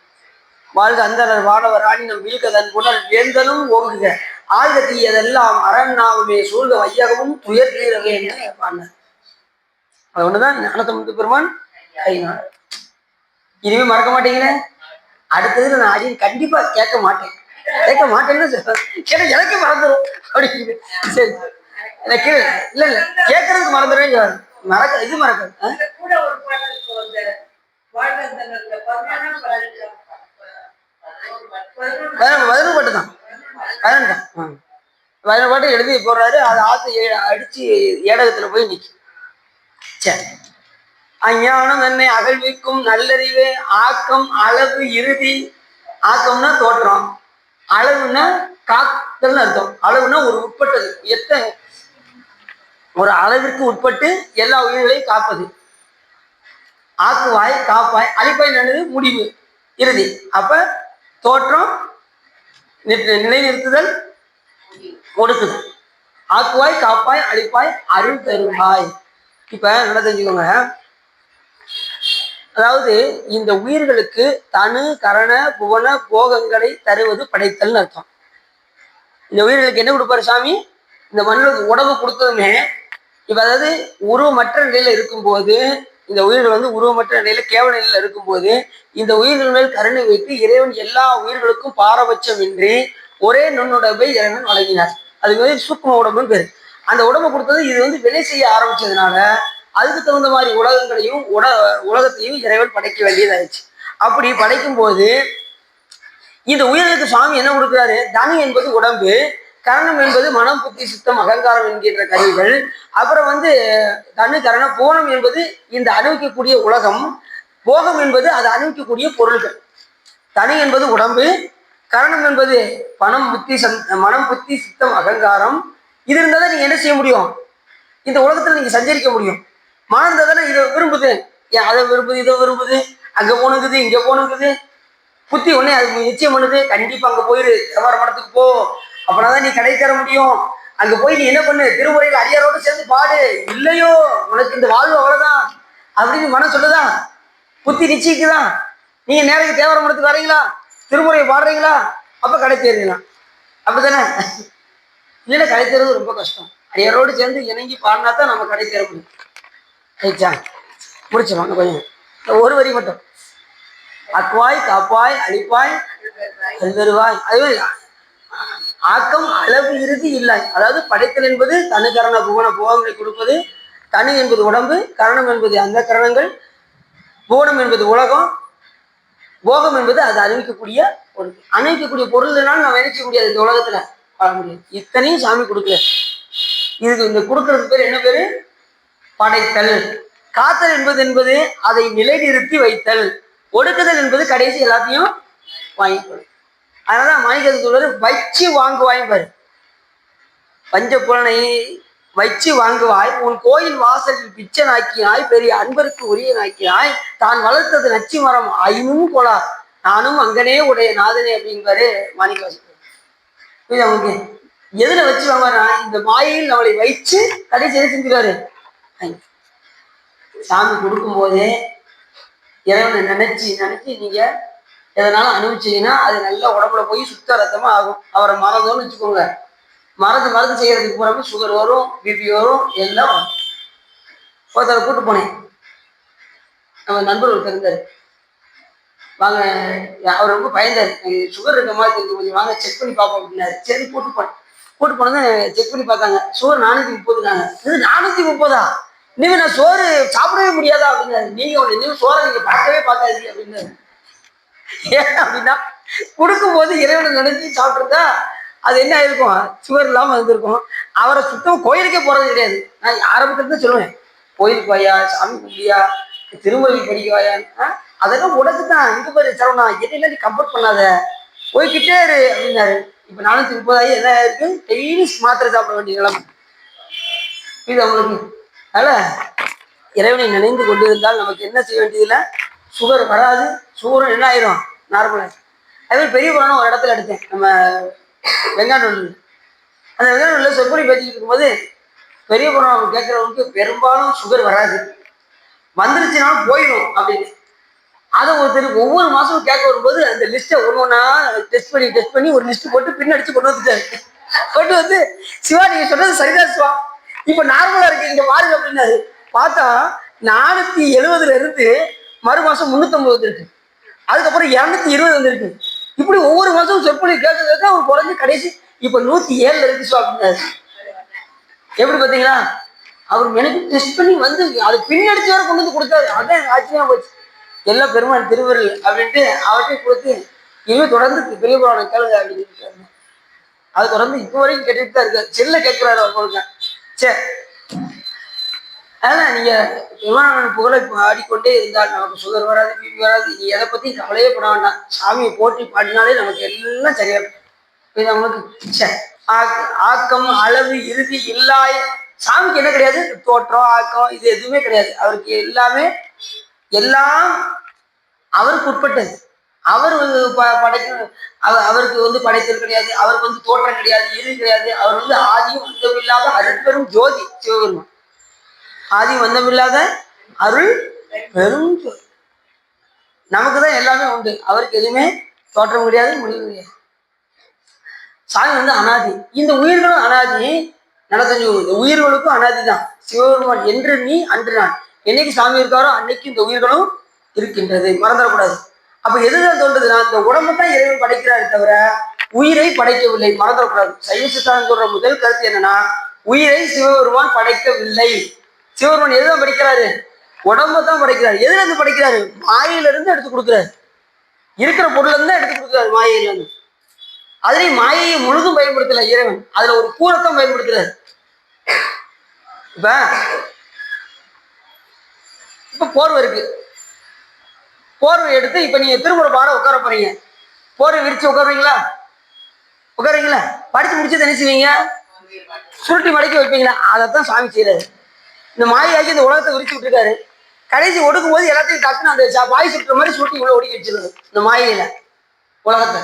வாழ்க அந்தனர் வானவர் ராணி நம் வீழ்கதன் புனர் வேந்தனும் ஓங்குக ஆழ்க தீயதெல்லாம் அரண்நாவுமே சூழ்க வையகமும் துயர் தீரவே என்று பாடினார். அது ஒண்ணுதான் ஞானசம்பந்த பெருமான் கையினார். இனிமே மறக்க மாட்டீங்களே. அடுத்தது நான் அடியும் கண்டிப்பா கேட்க மாட்டேன், கேட்க மாட்டேன்னு சொல்றேன். கேட்ட எனக்கு மறந்துடும் அப்படின்னு. சரி எனக்கு இல்ல இல்ல கேட்கறதுக்கு மறந்துடுவேன், மறக்க இது மறக்காது. பதினொரு பாட்டு தான், 11 தான். 11 பாட்டு எழுதி போடுறாரு. அது ஆத்து அடிச்சு ஏடகத்துல போய் நிற்கும். சரி, அஞ்ஞானம் என்னை அகழ்விக்கும் நல்லறிவே ஆக்கம் அளவு இறுதி. ஆக்கம்னா தோற்றம், அளவுன்னா காத்தல்னு அர்த்தம். அளவுனா ஒரு உட்பட்டது, எத்தனை ஒரு அளவிற்கு உட்பட்டு எல்லா உயிர்களையும் காப்பது. ஆக்குவாய் காப்பாய், அழிப்பாய் நல்லது முடிவு இறுதி. அப்ப தோற்றம், நிலைநிறுத்துதல், ஒடுக்குதல். ஆக்குவாய் காப்பாய் அழிப்பாய் அருள் தருவாய். இப்ப நல்லா தெரிஞ்சுக்கோங்க, அதாவது இந்த உயிர்களுக்கு தனு கரண புவன போகங்களை தருவது படைத்தல்னு அர்த்தம். இந்த உயிர்களுக்கு என்ன கொடுப்பாரு சாமி? இந்த மண்ணுக்கு உடம்பு கொடுத்ததுமே, இப்ப அதாவது உருவமற்ற நிலையில இருக்கும்போது, இந்த உயிர்கள் வந்து உருவமற்ற நிலையில கேவல நிலையில இருக்கும்போது, இந்த உயிர்கள் மேல் கருணை வைத்து இறைவன் எல்லா உயிர்களுக்கும் பாரபட்சமின்றி ஒரே நுண்ணுடம்பை இறைவன் வழங்கினார். அது வந்து சூக்ம உடம்புன்னு பேரு. அந்த உடம்பு கொடுத்தது இது வந்து வினை செய்ய ஆரம்பிச்சதுனால அதுக்கு தகுந்த மாதிரி உலகங்களையும் உலகத்தையும் இறைவன் படைக்க வேண்டியதாயிடுச்சு. அப்படி படைக்கும் போது இந்த உயிர்களுக்கு சுவாமி என்ன கொடுக்குறாரு? தனி என்பது உடம்பு, கரணம் என்பது மனம் புத்தி சித்தம் அகங்காரம் என்கின்ற கருவிகள். அப்புறம் வந்து தனு கரணம், போனம் என்பது இந்த அனுபவிக்கக்கூடிய உலகம், போகம் என்பது அதை அனுபவிக்கக்கூடிய பொருள்கள். தனி என்பது உடம்பு, கரணம் என்பது மனம் புத்தி சித்தம் அகங்காரம். இது இருந்தால் தான் நீங்க என்ன செய்ய முடியும்? இந்த உலகத்துல நீங்க சஞ்சரிக்க முடியும். மனம் இருந்தால் தானே இதை விரும்புது, அதை விரும்புது, இதை விரும்புது, அங்க போனுக்குது இங்க போனுக்குது. புத்தி உடனே அது நிச்சயம் பண்ணுது, கண்டிப்பா அங்க போயிரு, தேவார மடத்துக்கு போ, அப்படின்னாதான் நீ கடை தர முடியும். அங்க போய் நீ என்ன பண்ணு, திருமுறையில் அடியாரோடு சேர்ந்து பாடு, இல்லையோ உனக்கு இந்த வாழ்வு அவ்வளவுதான் அப்படின்னு மனம் சொல்லுதான். புத்தி நிச்சயிக்குதான். நீங்க நேரத்துக்கு தேவார மடத்துக்கு வரீங்களா, திருமுறையை பாடுறீங்களா, அப்ப கடை தேர்றீங்களா? அப்படித்தானே? இல்லைன்னா கடை தேர்றது ரொம்ப கஷ்டம். அடியாரோடு சேர்ந்து இணங்கி பாடினா தான் நம்ம கடை தேர முடியும். ஆயிடுச்சா? முடிச்சிடும் கொஞ்சம் ஒரு வரி மட்டும். அக்குவாய் காப்பாய் அழிப்பாய் அல்வருவாய். அதுவே ஆக்கம் அளவு இறுதி இல்லை. அதாவது படைத்தல் என்பது தனு கரண புவன போகங்களை கொடுப்பது. தனு என்பது உடம்பு, கரணம் என்பது அந்த கரணங்கள், புவனம் என்பது உலகம், போகம் என்பது அது அணிவிக்கக்கூடிய பொருள். அணிவிக்கக்கூடிய பொருள்னாலும் நம்ம நினைக்க முடியாது, இந்த உலகத்துல வாழ முடியாது. இத்தனையும் சாமி கொடுக்கல. இதுக்கு இந்த கொடுக்கறதுக்கு பேர் என்ன பேரு? படைத்தல். காத்தல் என்பது அதை நிலைநிறுத்தி வைத்தல். ஒடுக்குதல் என்பது கடைசி எல்லாத்தையும் வாங்கிக்கொள்ளும். அதனாலதான் மாணிக்கது சொல்றது வச்சு வாங்குவாய் பாரு. பஞ்ச புலனை வச்சு வாங்குவாய், உன் கோயில் வாசலில் பிச்சை நாக்கினாய், பெரிய அன்பருக்கு உரிய நாக்கினாய், தான் வளர்த்தது நச்சி மரம் ஆயினும் போலா, நானும் அங்கனே உடைய நாதனே அப்படின்பாரு மாணிக்கவாசகர். அவங்க எதுல வச்சு வாங்குவாரா? இந்த மாயையில் நம்மளை வச்சு கடைசி எது செஞ்சுருவாரு? சாமி கொடுக்கும் போதே இறைவனை நினைச்சு நீங்க எதனாலும் அனுபவிச்சீங்கன்னா அது நல்லா உடம்புல போய் சுத்த ரத்தமா ஆகும். அவரை மறந்தோன்னு வச்சுக்கோங்க, மறந்து செய்யறதுக்கு போறப்ப சுகர் வரும், பிபி வரும், எல்லாம் வரும். ஒருத்தரை கூட்டு போனேன், நம்ம நண்பர் ஒருத்தர் இருந்தாரு. வாங்க, அவர் ரொம்ப பயந்தாரு, சுகர் இருக்க மாதிரி தெரிஞ்சு, கொஞ்சம் வாங்க செக் பண்ணி பார்ப்போம் அப்படின்னாரு. சரி கூட்டு போனது செக் பண்ணி பார்த்தாங்க. சுகர் 430. இது 430? இனிமே நான் சோறு சாப்பிடவே முடியாதா அப்படின்னாரு. நீங்க இனிமே சோறை நீங்க பார்க்காதீங்க அப்படின்னாரு. ஏன் அப்படின்னா கொடுக்கும் போது இறைவனை நினைச்சு சாப்பிட்டுருந்தா அது என்ன ஆயிருக்கும்? சுகர் இல்லாம இருந்திருக்கும். அவரை சுத்தம் கோயிலுக்கே போறது கிடையாது. நான் ஆரம்பத்துல சொல்லுவேன், கோயிலுக்கு வாயா, சாமி கும்பியா, திருமொழி படிக்க வாயா, அதெல்லாம் உடச்சுதான். இங்க பாரு சரவணா, எதையெல்லாம் நீ கம்பேர் பண்ணாத, போய்கிட்டே இரு அப்படின்னாரு. இப்ப 430 என்ன இருக்கு? டெய்லி மாத்திரை சாப்பிட வேண்டிய நிலைமை இது அவங்களுக்கு. அதனால இறைவனை நினைந்து கொண்டிருந்தால் நமக்கு என்ன செய்ய வேண்டியதில்லை, சுகர் வராது. சுகரும் என்ன ஆயிரும்? நார்மலா. அதே மாதிரி பெரிய புராணம் ஒரு இடத்துல எடுத்தேன், நம்ம வெங்கானூர். அந்த வெங்கானூர்ல சொற்பொழி பேசிக்கிட்டு இருக்கும்போது பெரிய புராணம் கேட்கறவங்களுக்கு பெரும்பாலும் சுகர் வராது, வந்துருச்சுனாலும் போயிடும் அப்படின்னு. அதை ஒருத்தருக்கு ஒவ்வொரு மாசமும் கேட்க வரும்போது அந்த லிஸ்ட்டை ஒவ்வொன்றா டெஸ்ட் பண்ணி ஒரு லிஸ்ட் போட்டு பின்னடிச்சு கொண்டு வந்து சிவா நீங்க சொன்னது சரிதான் சிவா, இப்ப நார்மலா இருக்கு, இங்க மாறுங்க அப்படின்னாரு. பார்த்தா 470 இருந்து மறு மாசம் 350 இருக்கு. அதுக்கப்புறம் 220 வந்திருக்கு. இப்படி ஒவ்வொரு மாசமும் சொற்பொழி கேட்க கேட்க அவர் குறைஞ்சு கடைசி இப்ப 107 இருக்கு சுவாமினாரு. எப்படி பாத்தீங்களா? அவர் எனக்கு டெஸ்ட் பண்ணி வந்து அது பின்னடிச்சு வர கொண்டு வந்து கொடுத்தாரு. அதான் ஆச்சரியமா போச்சு. எல்லாம் பெருமாள் திருவருள் அப்படின்ட்டு அவர்கிட்ட கொடுத்து இனிமே தொடர்ந்து பெரிய புராணம் கேளுங்க அப்படின்னு. அது தொடர்ந்து இப்போ வரைக்கும் கேட்டுட்டு தான் இருக்காரு. செல்ல கேட்கிறாரு அவங்களுக்கு. சரி, அதனால நீங்க விமானம் புகழை பாடிக்கொண்டே இருந்தால் நமக்கு சுகர் வராது, பிபி வராது. நீ எதை பத்தி கவலையே பட வேண்டாம். சாமியை போற்றி பாடினாலே நமக்கு எல்லாம் சரியா இது அவங்களுக்கு. ஆக்கம் அளவு இறுதி இல்லாய சாமிக்கு என்ன கிடையாது? தோற்றம் ஆக்கம் இது எதுவுமே கிடையாது. அவருக்கு எல்லாமே எல்லாம் அவருக்கு உட்பட்டது. அவர் படைக்கணும். அவருக்கு வந்து படைத்தல் கிடையாது, அவருக்கு வந்து தோற்றம் கிடையாது, இறுதி கிடையாது. அவர் வந்து ஆதியும் அந்தம் இல்லாத அருட்பெரும் ஜோதி சிவபெருமான். ஆதி வந்தமில்லாத அருள் பெரும் ஜோதி. நமக்குதான் எல்லாமே உண்டு, அவருக்கு எதுவுமே தோற்றம் கிடையாது, முடிவு கிடையாது. சாமி வந்து அனாதி. இந்த உயிர்களும் அனாதி. நடத்தஞ்சு இந்த உயிர்களுக்கும் அனாதி தான். சிவபெருமான் என்று நீ அன்று நான். என்னைக்கு சாமி இருக்காரோ அன்னைக்கு இந்த உயிர்களும் இருக்கின்றது, மறந்துடக்கூடாது. அப்ப எதுதான் தோன்றுதுன்னா இந்த உடம்பு தான் இறைவன் படைக்கிறாரு தவிர உயிரை படைக்கவில்லை, மறந்துடக்கூடாது. சைவ சித்தாந்தம் சொல்ற முதல் கருத்து என்னன்னா உயிரை சிவபெருமான் படைக்கவில்லை. சிவபெருமான் எதுதான் படைக்கிறாரு? உடம்பு தான் படைக்கிறாரு. எதுல இருந்து படைக்கிறாரு? மாயில இருந்து எடுத்து கொடுக்குறாரு. இருக்கிற பொருள்ல இருந்து எடுத்து கொடுக்குறாரு மாயில இருந்து. அதுலயும் மாயையை முழுதும் பயன்படுத்தல இறைவன், அதுல ஒரு கூறத்தான் பயன்படுத்துறாரு. இப்ப போர்வை இருக்கு, போர்வை எடுத்து இப்ப நீங்க திருமுறை பாட உட்கார போறீங்க. போர்வை விரிச்சு உட்காருவீங்களா? உட்காருவீங்களா? படிச்சு முடிச்சு என்ன செய்வீங்க? சுருட்டி மடக்கி வைப்பீங்களா? அதைத்தான் சாமி செய்யறாரு. இந்த மாயாக்கி இந்த உலகத்தை விரிச்சு விட்டுருக்காரு. கடைசி ஒடுக்கும் போது எல்லாத்தையும் டக்குன்னு அந்த பாய் சுட்டுற மாதிரி சுருட்டி உள்ள ஒடுக்கி வச்சிருக்காரு இந்த மாயையில உலகத்தை.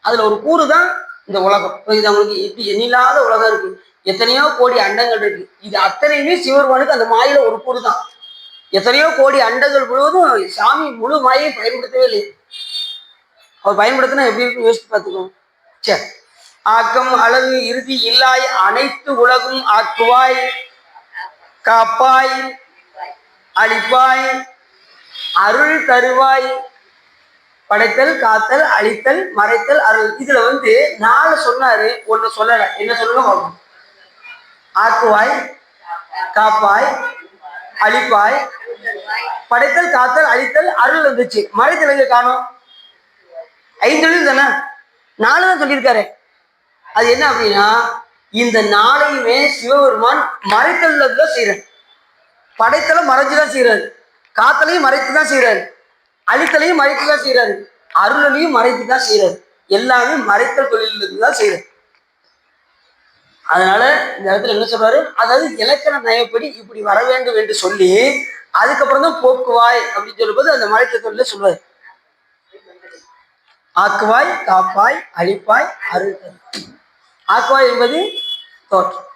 அதுல ஒரு கூறு தான் இந்த உலகம். இது அவங்களுக்கு இப்படி எண்ணில்லாத உலகம் இருக்கு, எத்தனையோ கோடி அண்டங்கள் இருக்கு. இது அத்தனையுமே சிவபெருமானுக்கு அந்த மாயில ஒரு கூறு தான். எத்தனையோ கோடி அண்டங்கள் முழுவதும் சாமி முழு மாயை பயன்படுத்தவே இல்லை. அவர் பயன்படுத்தினா எப்படி இருக்குன்னு யோசிச்சு பார்த்துக்கோங்க. சரி, ஆக்கம் அளவு இறுதி இல்லாய் அனைத்து உலகும் ஆக்குவாய் காப்பாய் அழிப்பாய் அருள் தருவாய். படைத்தல், காத்தல், அழித்தல், மறைத்தல், அருள். இதுல வந்து 4 சொன்னாரு, ஒண்ணு சொல்லல. என்ன சொல்லுங்க? ஆக்குவாய், காப்பாய், அழிப்பாய், படைத்தல், காத்தல், அழித்தல், அருள் வந்துச்சு. மறைத்தல் எங்க காணும்? 5 தானே, 4 தான் சொல்லியிருக்காரு. அது என்ன அப்படின்னா இந்த 4ஐயுமே சிவபெருமான் மறைத்தல்ல செய்யறாரு. படைத்தலை மறைச்சுதான் செய்யறாரு, காத்தலையும் மறைத்துதான் செய்யறாரு, அழித்தலையும் மறைத்துதான் செய்யறாரு, அருளையும் மறைத்துதான் செய்யறாரு. எல்லாமே மறைத்தல் தொழிலுக்கு தான் செய்யறாரு. அதனால இந்த இடத்துல என்ன சொல்றாரு? அதாவது இலக்கண நயப்படி இப்படி வர வேண்டும் என்று சொல்லி அதுக்கப்புறம் தான் போக்குவாய் அப்படின்னு சொல்லும்போது அந்த மறைத்த தொழில சொல்றாரு. ஆக்குவாய், காப்பாய், அழிப்பாய், அருள். ஆக்குவாய் என்பது தோற்றம்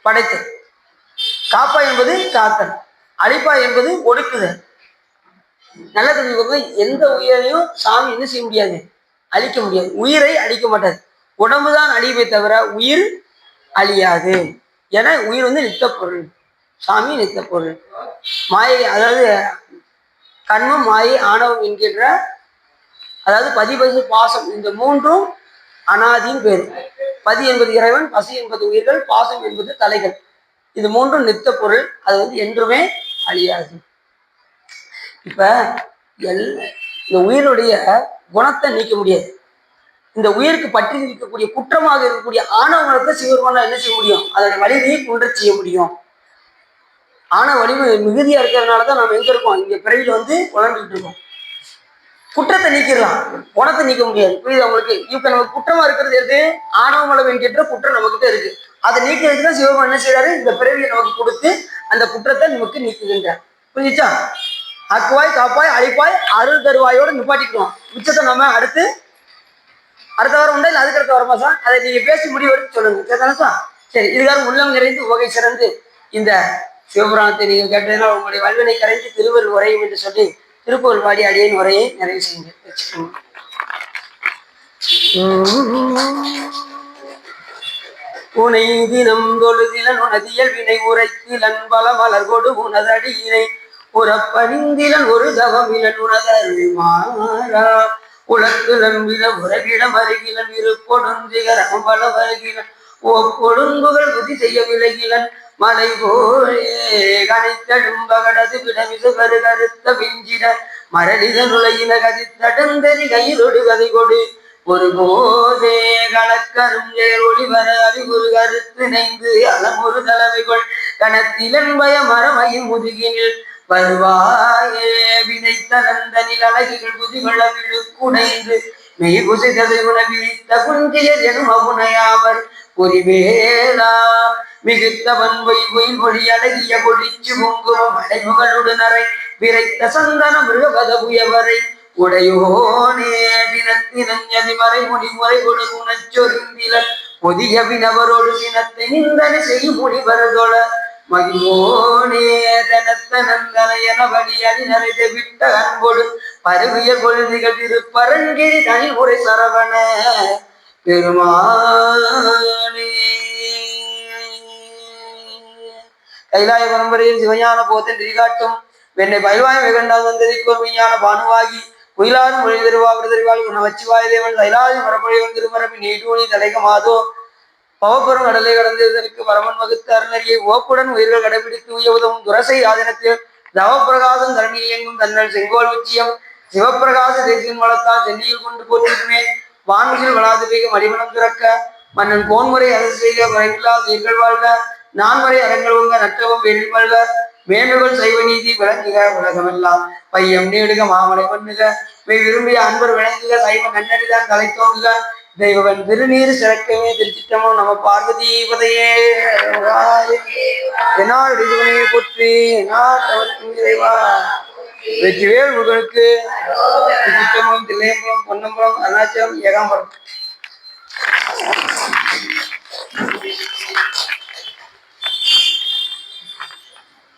படைத்தல், காப்பாய் என்பது காத்தல், அழிப்பாய் என்பது ஒடுக்குதல். நல்ல தெரிஞ்சுக்கோங்க, எந்த உயிரையும் சாமி என்ன செய்ய முடியாது? அழிக்க முடியாது. உயிரை அழிக்க மாட்டாது. உடம்புதான் அழிவை தவிர உயிர் அழியாது. ஏன்னா உயிர் வந்து நித்த பொருள், சாமி நித்த பொருள். மாயை, அதாவது கண்மம், மாயை, ஆணவம் என்கின்ற, அதாவது பதிபசு பாசம், இந்த 3ம் அனாதியின் பேரு. பதி என்பது இறைவன், பசு என்பது உயிர்கள், பாசம் என்பது தலைகள். இது 3ம் நித்த பொருள். அது வந்து என்றுமே அழியாது. இப்ப இந்த உயிரினுடைய குணத்தை நீக்க முடியாது. இந்த உயிருக்கு பற்றி இருக்கக்கூடிய குற்றமாக இருக்கக்கூடிய ஆணவ குணத்தை சிவபெருமானால என்ன செய்ய முடியும்? அதோட வலிமையை குன்ற செய்ய முடியும். ஆணவ வலிமை மிகுதியா இருக்கிறதுனாலதான் நம்ம எங்க இருக்கோம்? இங்க பிறவியில வந்து வளர்ந்துட்டு இருக்கோம். குற்றத்தை நீக்கிடலாம், குணத்தை நீக்க முடியாது. புரியுது அவங்களுக்கு? இப்ப நமக்கு குற்றமா இருக்கிறது எது? ஆணவ மலம் என்கின்ற குற்றம் நம்ம கிட்ட இருக்கு. அதை நீக்கிறதுக்கு தான் சிவபெருமான் என்ன செய்யறாரு? இந்த பிறவியை நமக்கு கொடுத்து அந்த குற்றத்தை நமக்கு நீக்குகின்றார். புரிஞ்சுச்சா? ஆக்குவாய், காப்பாய், அழிப்பாய், அருள் தருவாயோட நிப்பாட்டிக்கிறோம். மிச்சத்தை நம்ம அடுத்த வாரம் உண்டா இல்லை அதுக்கு அடுத்த வாரமா சார்? அதை நீங்க பேசி முடிவெடுத்து சொல்லுங்க. சரிதானே சார்? சரி, இதுக்காக உள்ளம் நிறைந்து உவகை சிறந்து இந்த சிவபுராணத்தை நீங்க கேட்டதுன்னா உங்களுடைய வல்வினை கரைந்து திருவருள் உரையும் என்று சொல்லி திருப்புகழ் பாடி அடியின் உரையை நிறைவு செய்யுங்க. உனை தினம் தொழுதிலன் உனதியல் வினை உரைத்து லன்பல மலர் கொடு உனதடியினை புறப்பணிந்திலன் ஒரு தவமிலன் உனதருமாறா உலக்கு நம்பின உலகிடம் அருகிலன் இருப்பொடுந்திகரம் பல வருகிலன் ஒப்பொடுங்குகள் புதி செய்ய விலகிலன் மலை போலே கனைத்தடும்பகடது விடமிது கரு கருத்த விஞ்சிட மரடித நுழையின கதித்தடந்தறி கையிலொடு கதை கொடு ஒரு போதே கலக்கரும் ஒளிவர அறிகுறு கருத்து நைந்து அலமொரு தலைமைகள் கணத்திலன் பய மரமையும் முதுகினில் வருவாயே விதைத்தனந்தனில் அழகிகள் புதிகள விழுக்குடைந்து மெய் குசிததை உண விழித்த குந்தியர் எனும் அவுனையாவர் பொறிவேலா மிகுத்தவன் பொய் மொழி அழகிய கொடிச்சு பொங்குமம் அடைமுகளுடனரை விரைத்த சந்தன மிருகபத புயவரை உடையோனே தினத்தினஞ்சதி மறை முடிமுறை கொடு உணச்சொருந்திலன் பொதிய வினவரோடு தினத்தை நிந்தனை செய்யும் முடிவரதோட மகிழ்வோனே தனத்தனந்தன என வழி அணிநரைத விட்ட அன்போடு பருவிய கொள்கைகள் திருப்பரங்கிரி தனி உரை சரவண பெருமானே. கைலாய பரம்பரையில் சிவஞான போத்தன் திரிகாட்டும் வெண்ணை பயில்வாய் வெகண்டால் வந்ததிக்கோர் விஞ்ஞான பானுவாகி குயிலாரும் மொழி திருவாவிட தெரிவாள் வச்சிவாய தேவன் கைலாய மரமொழிவன் திருமரபி நீட்டூணி தலைக்க மாதோ பவப்பெரும் கடலை கடந்ததற்கு வரமன் வகுத்த அருணரியை ஓப்புடன் உயிர்கள் கடைபிடித்து உய உதவும் துரசை ஆதனத்தில் தவப்பிரகாசம் தரணி இயங்கும் தன்னல் செங்கோல் உச்சியம் சிவப்பிரகாச தேசியின் வளத்தால் சென்னியில் கொண்டு போட்டிருமே வான்முகில் வளாது பெய்க மடிமணம் துறக்க மன்னன் கோன்முறை அரசு செய்க வரையில்லாத உயிர்கள் வாழ்க நான்முறை அரங்கள் உங்க நற்றவம் வேண்டில் வாழ்க மேன்மைகள் சைவ நீதி விளங்குக உலகமெல்லாம் பையம் நீடுக மாமலை பண்ணுக மெய் விரும்பிய அன்பர் விளங்குக சைவ நன்னடிதான் தலை தோங்குக தெய்வன் திருநீர் சிறக்கவே திருச்சிட்டமும் நம்ம பார்வதி பதையே என்னால் இடுவனையை போற்றி என்னால் வெற்றிவேல் முருகனுக்கு திருச்சிட்டம்பலம் தில்லையம்பலம் பொன்னம்பலம் அருணாச்சலம் ஏகாம்பரம்.